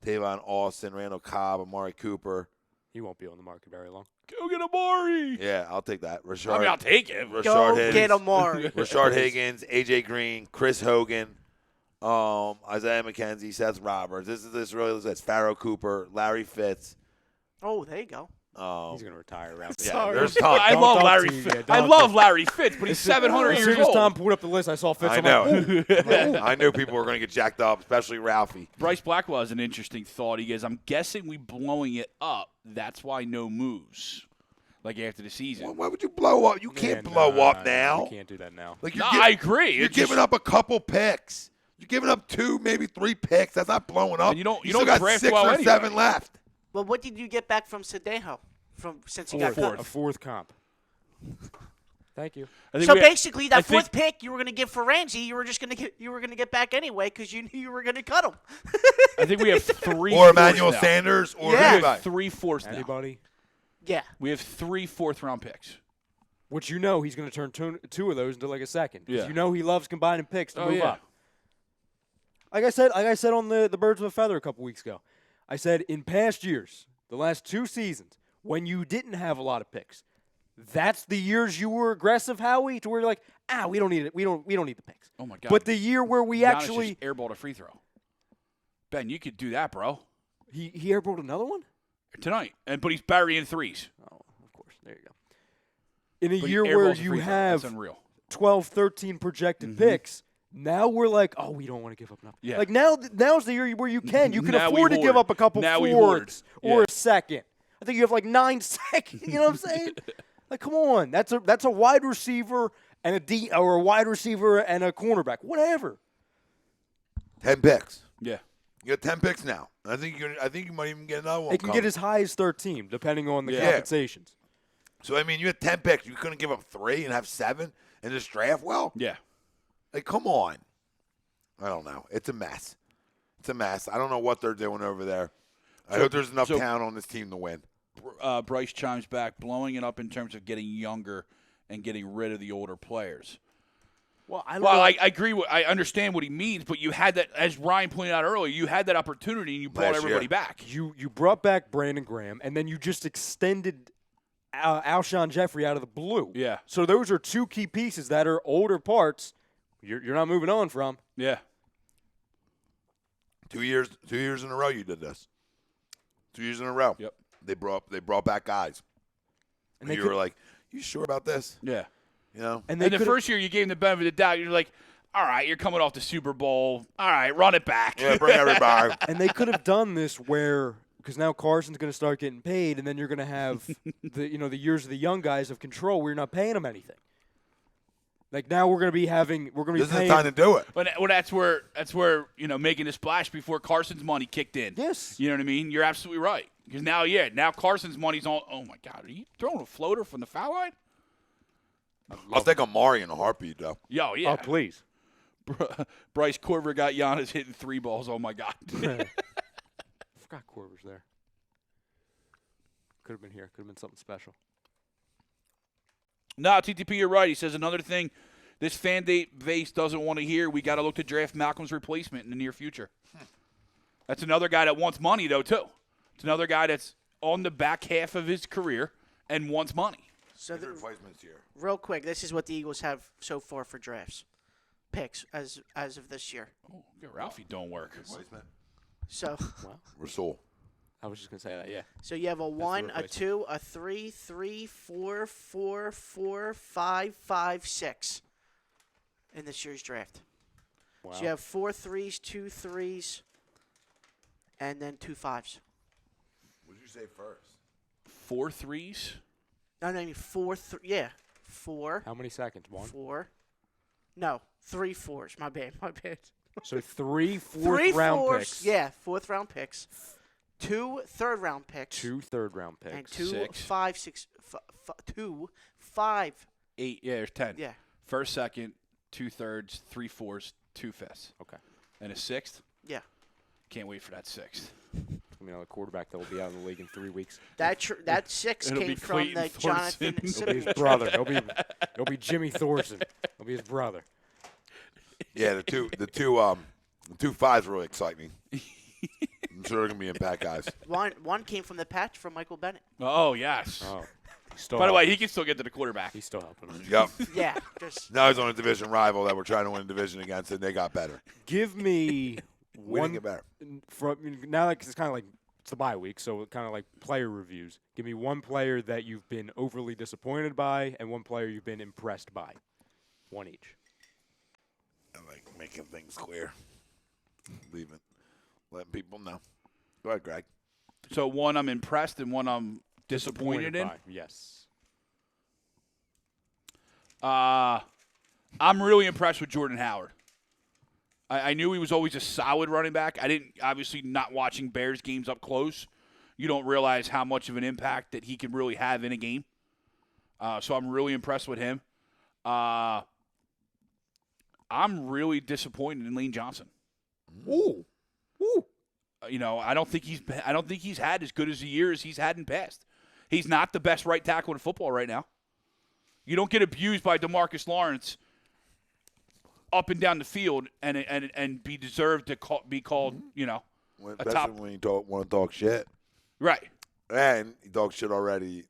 Tavon Austin, Randall Cobb, Amari Cooper. He won't be on the market very long. Go get Amari. Yeah, I'll take that. I'll take it. Go get Amari. Rashard Higgins, AJ Green, Chris Hogan, Isaiah McKenzie, Seth Roberts. This really looks like Pharaoh Cooper, Larry Fitz. Oh, there you go. He's going to retire around Yeah, Sorry. there's tons. I Don't love talk Larry to you, Fitz. yeah, I don't love talk. Larry Fitz, but he's 700 As years soon as old. Tom put up the list, I saw Fitz. I I'm know. like, I knew people were going to get jacked up, especially Ralphie. Bryce Blackwell has an interesting thought. He goes, I'm guessing we blowing it up. That's why no moves. Like after the season. Why would you blow up? You can't blow up now. You can't do that now. Like No, I agree. You're giving up a couple picks. You're giving up 2, maybe 3 picks. That's not blowing up. And you don't still got draft 6 well or anyway. 7 left. Well, what did you get back from Cedejo since he got cut? A fourth comp. Thank you. So basically, that I think- fourth pick you were going to give for Ramsey, you were going to get back anyway because you knew you were going to cut him. I think we have 3 Or fourths Emmanuel now. Sanders or Yeah. We anybody. have 3 fourths now. Anybody? Yeah. We have 3 fourth-round picks. Which you know he's going to turn two of those into like a second. 'Cause Yeah. You know he loves combining picks to Oh, move yeah. up. Like I said on the Birds of a Feather a couple weeks ago, I said in past years, the last 2 seasons, when you didn't have a lot of picks, that's the years you were aggressive, Howie, to where you're like, we don't need it. We don't need the picks. Oh, my God. But the year where we Giannis actually just airballed a free throw. Ben, you could do that, bro. he airballed another one. Tonight. But he's burying threes. Oh, of course. There you go. In a But he year airballs where a you free throw. have That's unreal. 12, 13 projected picks, now we're like, we don't want to give up nothing. Yeah. Like now's the year where you can. You can Now we afford to give hoard. up a couple Now we fourths hoard. or Yeah. a second. I think you have like 9 seconds. You know what I'm saying? Like, come on. That's a wide receiver and a wide receiver and a cornerback. Whatever. 10 picks. Yeah. You got 10 picks now. I think you might even get another one. It can get as high as 13, depending on the Yeah. compensations. So, I mean, you had 10 picks. You couldn't give up 3 and have 7 in this draft? Well, Yeah. like, come on. I don't know. It's a mess. I don't know what they're doing over there. I hope there's enough talent on this team to win. Bryce chimes back, blowing it up in terms of getting younger and getting rid of the older players. Well, I don't Well, know. I agree. I understand what he means, but you had that, as Ryan pointed out earlier, you had that opportunity and you brought Last everybody year. back. You brought back Brandon Graham, and then you just extended Alshon Jeffrey out of the blue. Yeah. So those are 2 key pieces that are older parts you're not moving on from. Yeah. 2 years in a row you did this. 2 years in a row. Yep. They brought back guys. And And you were like, you sure about this? Yeah. You know? And And the could've- first year you gave him the benefit of the doubt, you're like, all right, you're coming off the Super Bowl. All right, run it back. Yeah, bring everybody. and they could have done this where because now Carson's going to start getting paid, and then you're going to have the years of the young guys of control where you're not paying them anything. Like now we're going to be This is the paying. time to do it. But that's where making a splash before Carson's money kicked in. Yes. You know what I mean? You're absolutely right. Because now Carson's money's on. Oh my God, are you throwing a floater from the foul line? I'll take Amari in a heartbeat, though. Yo, yeah. Oh, please. Bryce Corver got Giannis hitting 3 balls. Oh my God. I forgot Corver's there. Could have been here. Could have been something special. No, TTP, you're right. He says another thing this fan base doesn't want to hear. We got to look to draft Malcolm's replacement in the near future. That's another guy that wants money, though, too. It's another guy that's on the back half of his career and wants money. So replacements here. real quick, this is what the Eagles have so far for drafts picks as of this year. Oh, Ralphie don't work. Replacement. So Rasul. I was just going to say that, yeah. so you have a 1, a replacement. 2, a 3, 3, 4, 4, 4, 5, 5, 6 in this year's draft. Wow. So you have 4 3s, 2 3s, and then 2 5s. say first? 4 threes. No, I mean 4. Yeah, 4. How many seconds? 1? 4. No, 3 4s. My bad. So 3 3 fourth-round 4s. picks. Yeah, 4th-round picks. 2 third-round picks. 2 third-round picks. And 2 6. 5 6. 2 5. 8. Yeah, there's 10. Yeah. First, second, 2 thirds, 3 fourths, 2 fifths. Okay. And a 6th. Yeah. Can't wait for that 6th. I mean, a quarterback that will be out of the league in 3 weeks. That 6 It'll came be from Clayton the Thorson. Jonathan He'll be Simmons. his brother. He'll be Jimmy Thorson. He'll be his brother. Yeah, the two fives really excite me. I'm sure they're gonna be impact guys. One came from the patch from Michael Bennett. Oh, yes. Oh, he's still By the way, helping he can still get to the quarterback. He's still helping him. Yep. Yeah, just Now he's on a division rival that we're trying to win a division against, and they got better. Give me We didn't one get better. from now that it's kind of like it's the bye week, so kind of like player reviews. Give me one player that you've been overly disappointed by, and one player you've been impressed by. One each. I like making things clear. Leaving, letting people know. Go ahead, Greg. So one I'm impressed and one I'm disappointed in. by. Yes. I'm really impressed with Jordan Howard. I knew he was always a solid running back. I didn't, obviously, not watching Bears games up close, you don't realize how much of an impact that he can really have in a game. So I'm really impressed with him. I'm really disappointed in Lane Johnson. Ooh. I don't think he's had as good as a year as he's had in past. He's not the best right tackle in football right now. You don't get abused by DeMarcus Lawrence up and down the field and be deserved to be called, a top. When you want to talk shit. Right. And he talked shit already.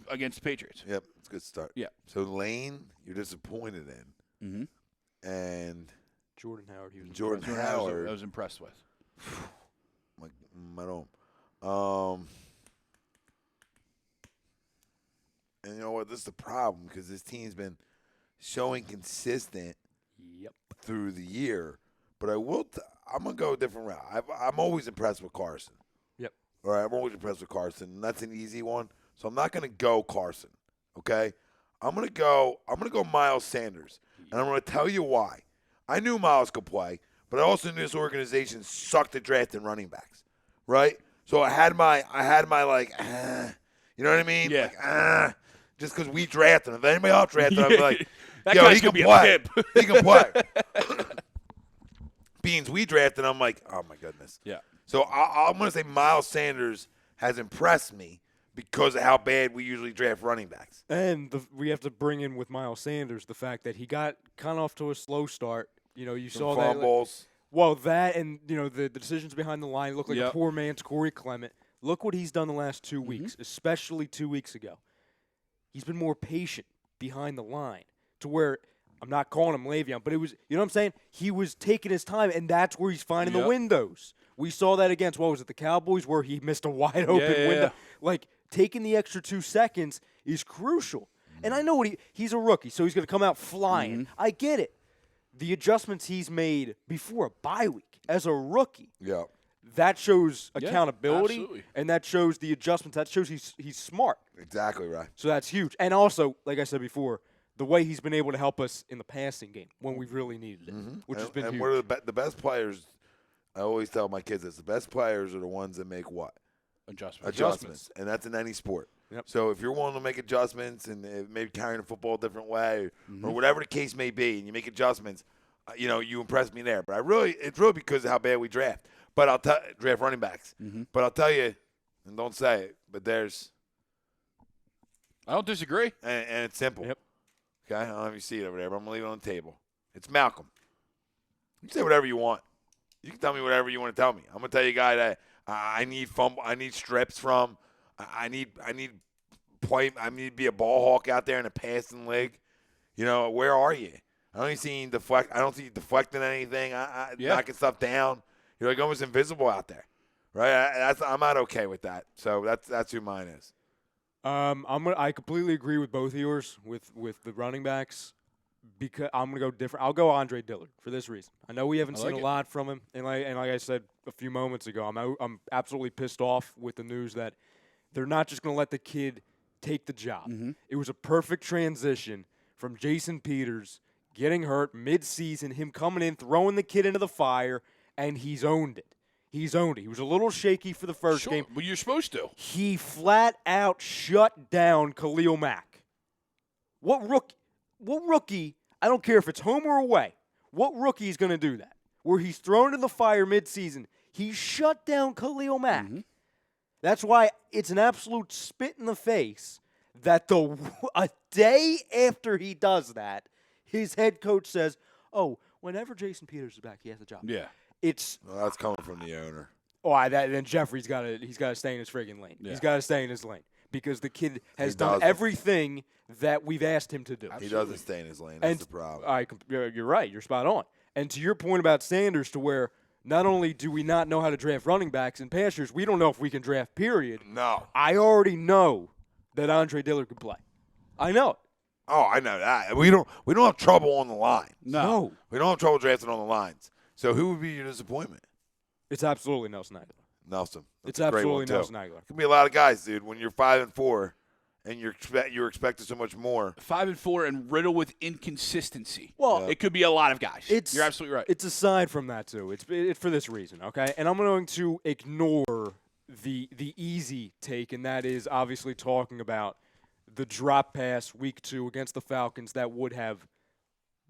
Against the Patriots. Yep, it's a good start. Yeah. So Lane, you're disappointed in. Mm-hmm. And Jordan Howard. He was Jordan impressed. Howard. I was impressed with. My own. And you know what? This is the problem because this team's been showing consistent Yep. through the year. But I'm going to go a different route. I'm always impressed with Carson. Yep. All right, I'm always impressed with Carson. And that's an easy one. So I'm not going to go Carson. Okay? I'm going to go Miles Sanders. And I'm going to tell you why. I knew Miles could play, but I also knew this organization sucked at drafting running backs. Right? So I had my like, you know what I mean? Yeah. Like, just because we drafted him. If anybody else drafted him, I'd be like, That yo, guy's he can gonna be a play. pimp. He can play. Beans, we drafted, I'm like, oh, my goodness. Yeah. So I'm going to say Miles Sanders has impressed me because of how bad we usually draft running backs. And we have to bring in with Miles Sanders the fact that he got kind of off to a slow start. You saw that. Fumbles. Well, that and, the decisions behind the line look like Yep. a poor man's Corey Clement. Look what he's done the last 2 weeks, especially 2 weeks ago. He's been more patient behind the line to where I'm not calling him Le'Veon, but it was, you know what I'm saying? He was taking his time, and that's where he's finding the Yep. windows. We saw that against, what was it, the Cowboys, where he missed a wide open Yeah. window. Like, taking the extra 2 seconds is crucial. And I know he's a rookie, so he's going to come out flying. I get it. The adjustments he's made before a bye week as a rookie, Yeah. that shows Yeah, accountability, absolutely. and that shows the adjustments. That shows he's smart. Exactly right. So that's huge. And also, like I said before, the way he's been able to help us in the passing game when we've really needed it, which has been and huge. we're the best players. I always tell my kids this. The best players are the ones that make what? Adjustments. And that's in any sport. Yep. So if you're willing to make adjustments and maybe carrying the football a different way or whatever the case may be, and you make adjustments, you impress me there. But it's really because of how bad we draft. But I'll draft running backs. But I'll tell you, and don't say it, but I don't disagree. and it's simple. Yep. Okay, I don't know if you see it over there, but I'm going to leave it on the table. It's Malcolm. You can say whatever you want. You can tell me whatever you want to tell me. I'm going to tell you, guy, that I need strips from. I need to be a ball hawk out there in a passing league. Where are you? I don't see you deflecting anything. Knocking stuff down. You're like almost invisible out there, right? I'm not okay with that. So that's who mine is. I completely agree with both of yours with the running backs because I'm going to go different. I'll go Andre Dillard for this reason. I know we haven't seen a lot from him, and like I said a few moments ago, I'm absolutely pissed off with the news that they're not just going to let the kid take the job. Mm-hmm. It was a perfect transition from Jason Peters getting hurt mid-season, him coming in, throwing the kid into the fire, and he's owned it. He was a little shaky for the first game. But you're supposed to. He flat out shut down Khalil Mack. What rookie, I don't care if it's home or away, what rookie is going to do that? Where he's thrown in the fire mid-season, he shut down Khalil Mack. Mm-hmm. That's why it's an absolute spit in the face that a day after he does that, his head coach says, "Oh, whenever Jason Peters is back, he has a job." Yeah. Well, that's coming from the owner. Then Jeffrey's got to stay in his friggin' lane. Yeah. He's got to stay in his lane because the kid has He done doesn't. everything that we've asked him to do. He doesn't stay in his lane. That's the problem. You're right. You're spot on. And to your point about Sanders, to where not only do we not know how to draft running backs and passers, we don't know if we can draft, period. No. I already know that Andre Dillard could play. I know it. Oh, I know that. We don't have trouble on the line. No. We don't have trouble drafting on the lines. So who would be your disappointment? It's absolutely Nelson Aguilar. Nelson. That's It's a great absolutely one, too. Nelson Aguilar. Could be a lot of guys, dude. When you're 5-4 and you're expected so much more. 5-4 and riddled with inconsistency. Well, it could be a lot of guys. You're absolutely right. It's aside from that too. It's for this reason, okay? And I'm going to ignore the easy take, and that is obviously talking about the drop pass week 2 against the Falcons that would have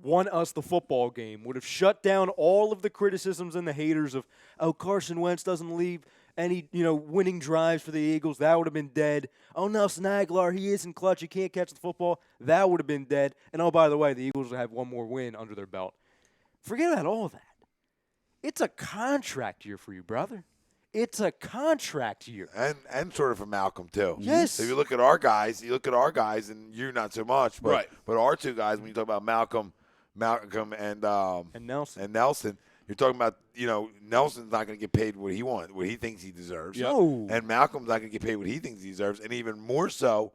won us the football game, would have shut down all of the criticisms and the haters of, oh, Carson Wentz doesn't leave any, winning drives for the Eagles. That would have been dead. Oh, Nelson Aguilar, he isn't clutch. He can't catch the football. That would have been dead. And, oh, by the way, the Eagles will have one more win under their belt. Forget about all that. It's a contract year for you, brother. It's a contract year. And sort of for Malcolm, too. Yes. So if you look at our guys, and you not so much. But, Right. But our two guys, when you talk about Malcolm and Nelson, you're talking about, Nelson's not going to get paid what he thinks he deserves. Yep. No. And Malcolm's not going to get paid what he thinks he deserves. And even more so,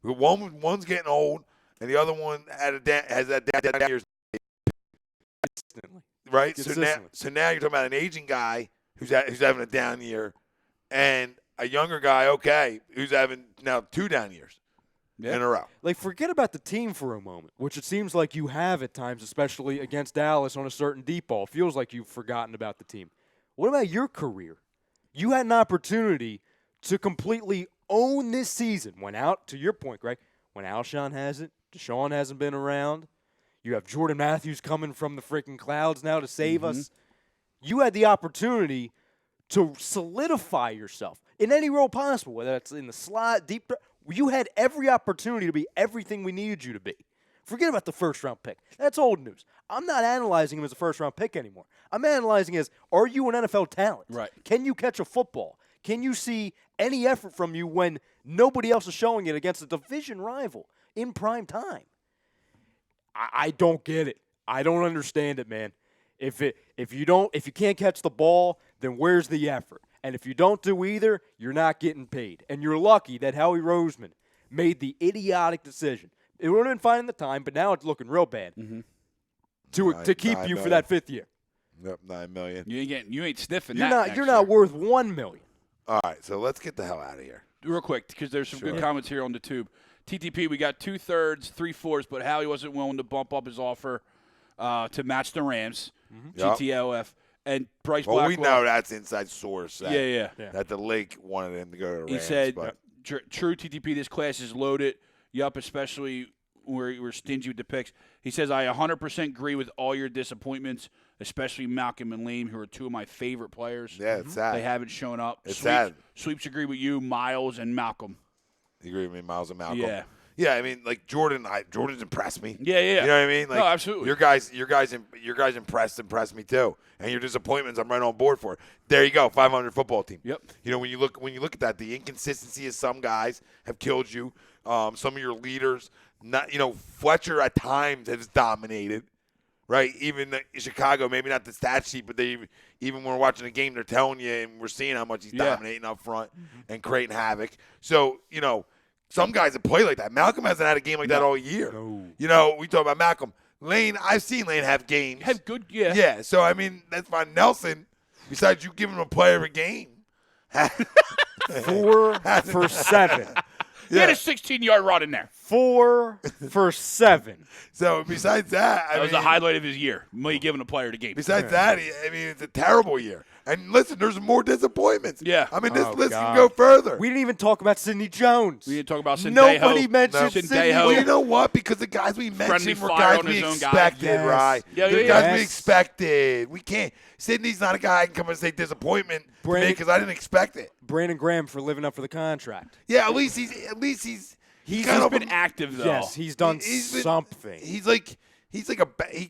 one's getting old, and the other one has that down years. Consistently. Right? Consistently. So now you're talking about an aging guy who's having a down year, and a younger guy, who's having now 2 down years in a row. Like, forget about the team for a moment, which it seems like you have at times, especially against Dallas on a certain deep ball. Feels like you've forgotten about the team. What about your career? You had an opportunity to completely own this season. Went out, to your point, Greg, when Alshon hasn't, DeSean hasn't been around. You have Jordan Matthews coming from the freaking clouds now to save us. You had the opportunity to solidify yourself in any role possible, whether it's in the slot, deep. You had every opportunity to be everything we needed you to be. Forget about the first-round pick. That's old news. I'm not analyzing him as a first-round pick anymore. I'm analyzing as, are you an NFL talent? Right. Can you catch a football? Can you see any effort from you when nobody else is showing it against a division rival in prime time? I don't get it. I don't understand it, man. If you can't catch the ball, then where's the effort? And if you don't do either, you're not getting paid. And you're lucky that Howie Roseman made the idiotic decision. It would have been fine in the time, but now it's looking real bad to keep you for that 5th year. Yep, $9 million. You ain't sniffing You're that. not. You're not worth $1 million. All right, so let's get the hell out of here. Real quick, because there's some good comments here on the tube. TTP, we got 2/3, 3/4, but Howie wasn't willing to bump up his offer to match the Rams, GTLF, and Bryce Blackwell. Well, we know that's inside source. Yeah. That the league wanted him to go to the Rams. He said, but true TTP, this class is loaded. Yup, especially where we're stingy with the picks. He says, I 100% agree with all your disappointments, especially Malcolm and Lame, who are 2 of my favorite players. yeah, it's sad. They haven't shown up. It's sad. Sweeps agree with you, Miles and Malcolm. You agree with me, Miles and Malcolm? Yeah. Yeah, I mean, like Jordan's impressed me. Yeah. You know what I mean? Like, no, absolutely. Your guys impressed me too. And your disappointments, I'm right on board for. There you go, 500 football team. Yep. When you look at that, the inconsistency of some guys have killed you. Some of your leaders, Fletcher at times has dominated. Right, even Chicago, maybe not the stat sheet, but even when we're watching a game, they're telling you, and we're seeing how much he's dominating up front and creating havoc. So, some guys that play like that. Malcolm hasn't had a game like that all year. No. We talk about Malcolm. Lane, I've seen Lane have games. Have good, yeah. Yeah, so, I mean, that's fine. Nelson, besides you giving him a player of a game. 4 for 7. He had a 16-yard run in there. 4 for 7. So, besides that, That was the highlight of his year. Me giving a player the game. Besides that, I mean, it's a terrible year. And listen, there's more disappointments. Yeah. I mean, this list God. can go further. We didn't even talk about Sidney Jones. We didn't talk about Sendejo. Nobody mentioned Sidney. Well, you know what? Because the guys we mentioned were fire guys on we his own guy. expected, Yes. right? Yeah, They're yeah, guys yes. we expected. We can't. Sidney's not a guy I can come and say disappointment to me because I didn't expect it. Brandon Graham for living up for the contract. Yeah, at least he's He's kind of been active, though. Yes, he's done He's been- something. He's like he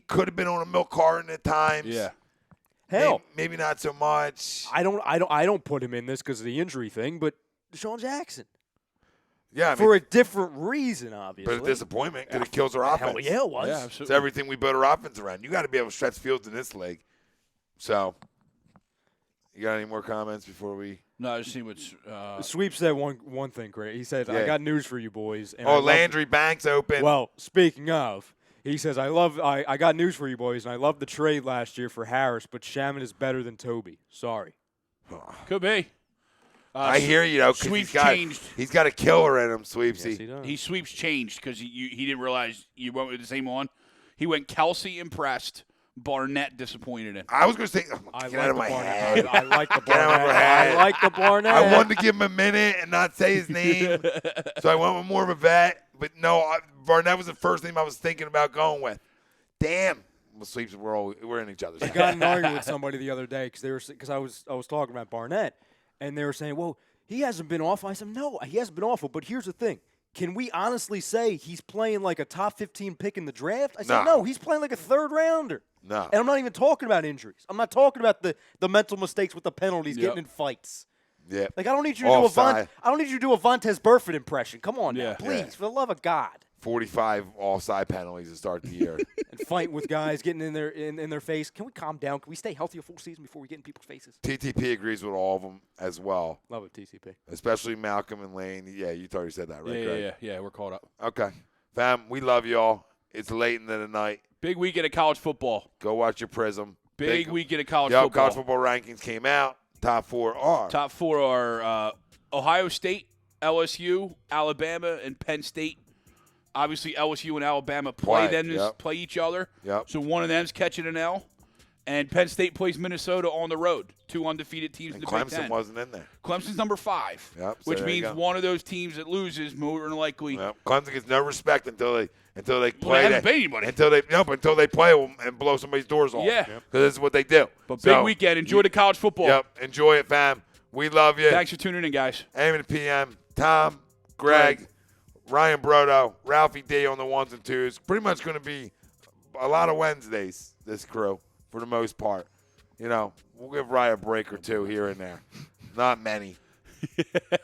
could have been on a milk carton at times. Yeah. Hell, maybe not so much. I don't put him in this because of the injury thing, but DeSean Jackson Yeah, I mean, for a different reason, obviously. but a disappointment because it kills our offense. Hell yeah, it was. Yeah, It's absolutely. everything we build our offense around. You got to be able to stretch fields in this league. So, you got any more comments before we? No, I just see what's. Sweep said one thing great. He said, Yeah. "I got news for you boys." And I Oh, love- Landry Banks open. Well, speaking of, he says, I got news for you boys, and I love the trade last year for Harris, but Shaman is better than Toby. Sorry. Could be. I hear you though. 'Cause Sweeps he's got, changed. He's got a killer in him, Sweepsy. Yes, he does. He sweeps changed because he didn't realize you went with the same one. He went Kelsey impressed, Barnett disappointed in. I was going to say, I get out of my head. I like the Get out of my Barnett. head. I like the Barnett. I wanted to give him a minute and not say his name, so I went with more of a vet. But no, Barnett was the first name I was thinking about going with. Damn, well, Sweeps, we're in each other's I head. got in an argument with somebody the other day because I was talking about Barnett, and they were saying, "Well, he hasn't been awful." I said, "No, he hasn't been awful." But here's the thing: can we honestly say he's playing like a top 15 pick in the draft? I said, No. "No, he's playing like a third rounder." No. And I'm not even talking about injuries. I'm not talking about the mental mistakes with the penalties, Yep. getting in fights. Yeah. Like I don't need you to do Offside. I don't need you to do a Vontaze Burfict impression. Come on Yeah. now, please, Yeah. for the love of God. 45 offside penalties to start the year. And fight with guys getting in their face. Can we calm down? Can we stay healthy a full season before we get in people's faces? TTP agrees with all of them as well, Love it, TCP. especially Malcolm and Lane. Yeah, you already said that, right, Yeah, Greg? yeah. We're caught up. Okay. Fam, we love y'all. It's late into the night. Big weekend of college football. Go watch your Prism. Big weekend of college Yup, football. college football rankings came out. Top 4 are. Top 4 are Ohio State, LSU, Alabama, and Penn State. Obviously, LSU and Alabama play each other. Yep. So one of them's catching an L. And Penn State plays Minnesota on the road. 2 undefeated teams And in the Big Clemson Ten. wasn't in there. Clemson's number 5, Yep, so which there you means go. one of those teams that loses more than likely. Yep. Clemson gets no respect until they Well, play. they haven't paid anybody. Until they play them and blow somebody's doors off. Yeah. Because this is what they do. But So, big weekend. Enjoy the college football. Yep. Enjoy it, fam. We love you. Thanks for tuning in, guys. AM and PM. Tom, Greg, Ryan Brodo, Ralphie D on the 1s and 2s. Pretty much going to be a lot of Wednesdays, this crew, for the most part. You know, we'll give Ryan a break or two here and there. Not many.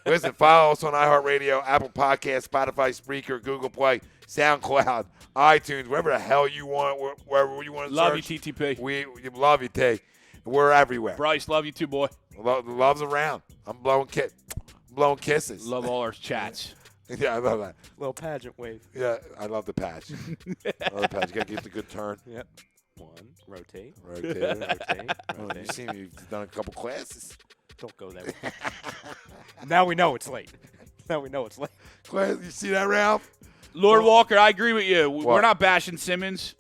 Listen, follow us on iHeartRadio, Apple Podcasts, Spotify, Spreaker, Google Play, SoundCloud, iTunes, wherever the hell you want, wherever you want to Love search. you, TTP. We love you, T. We're everywhere. Bryce, love you too, boy. Love's around. I'm blowing kisses. Love all our chats. Yeah, I love that. Little pageant wave. Yeah, I love the patch. I love the patch. You got to get the good turn. Yep. 1, rotate, Rotate. rotate, Oh, you rotate. see me. You've done a couple classes. Don't go there. Now we know it's late. Now we know it's late. Class, you see that, Ralph? Lord Walker, I agree with you. We're What? not bashing Simmons.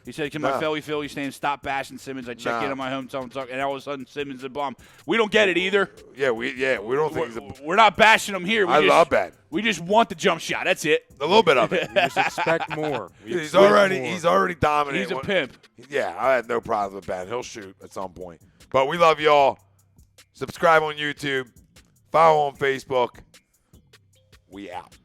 He said, "Can my No. Philly saying stop bashing Simmons?" I check No. in on my hometown, and all of a sudden Simmons is a bum. We don't get it either. Yeah, we don't think he's a We're not bashing him here. love that. We just want the jump shot. That's it. A little bit of it. We just expect more. We He's expect already more. dominating. He's a pimp. Yeah, I have no problem with Ben. He'll shoot at some point. But we love y'all. Subscribe on YouTube. Follow on Facebook. We out.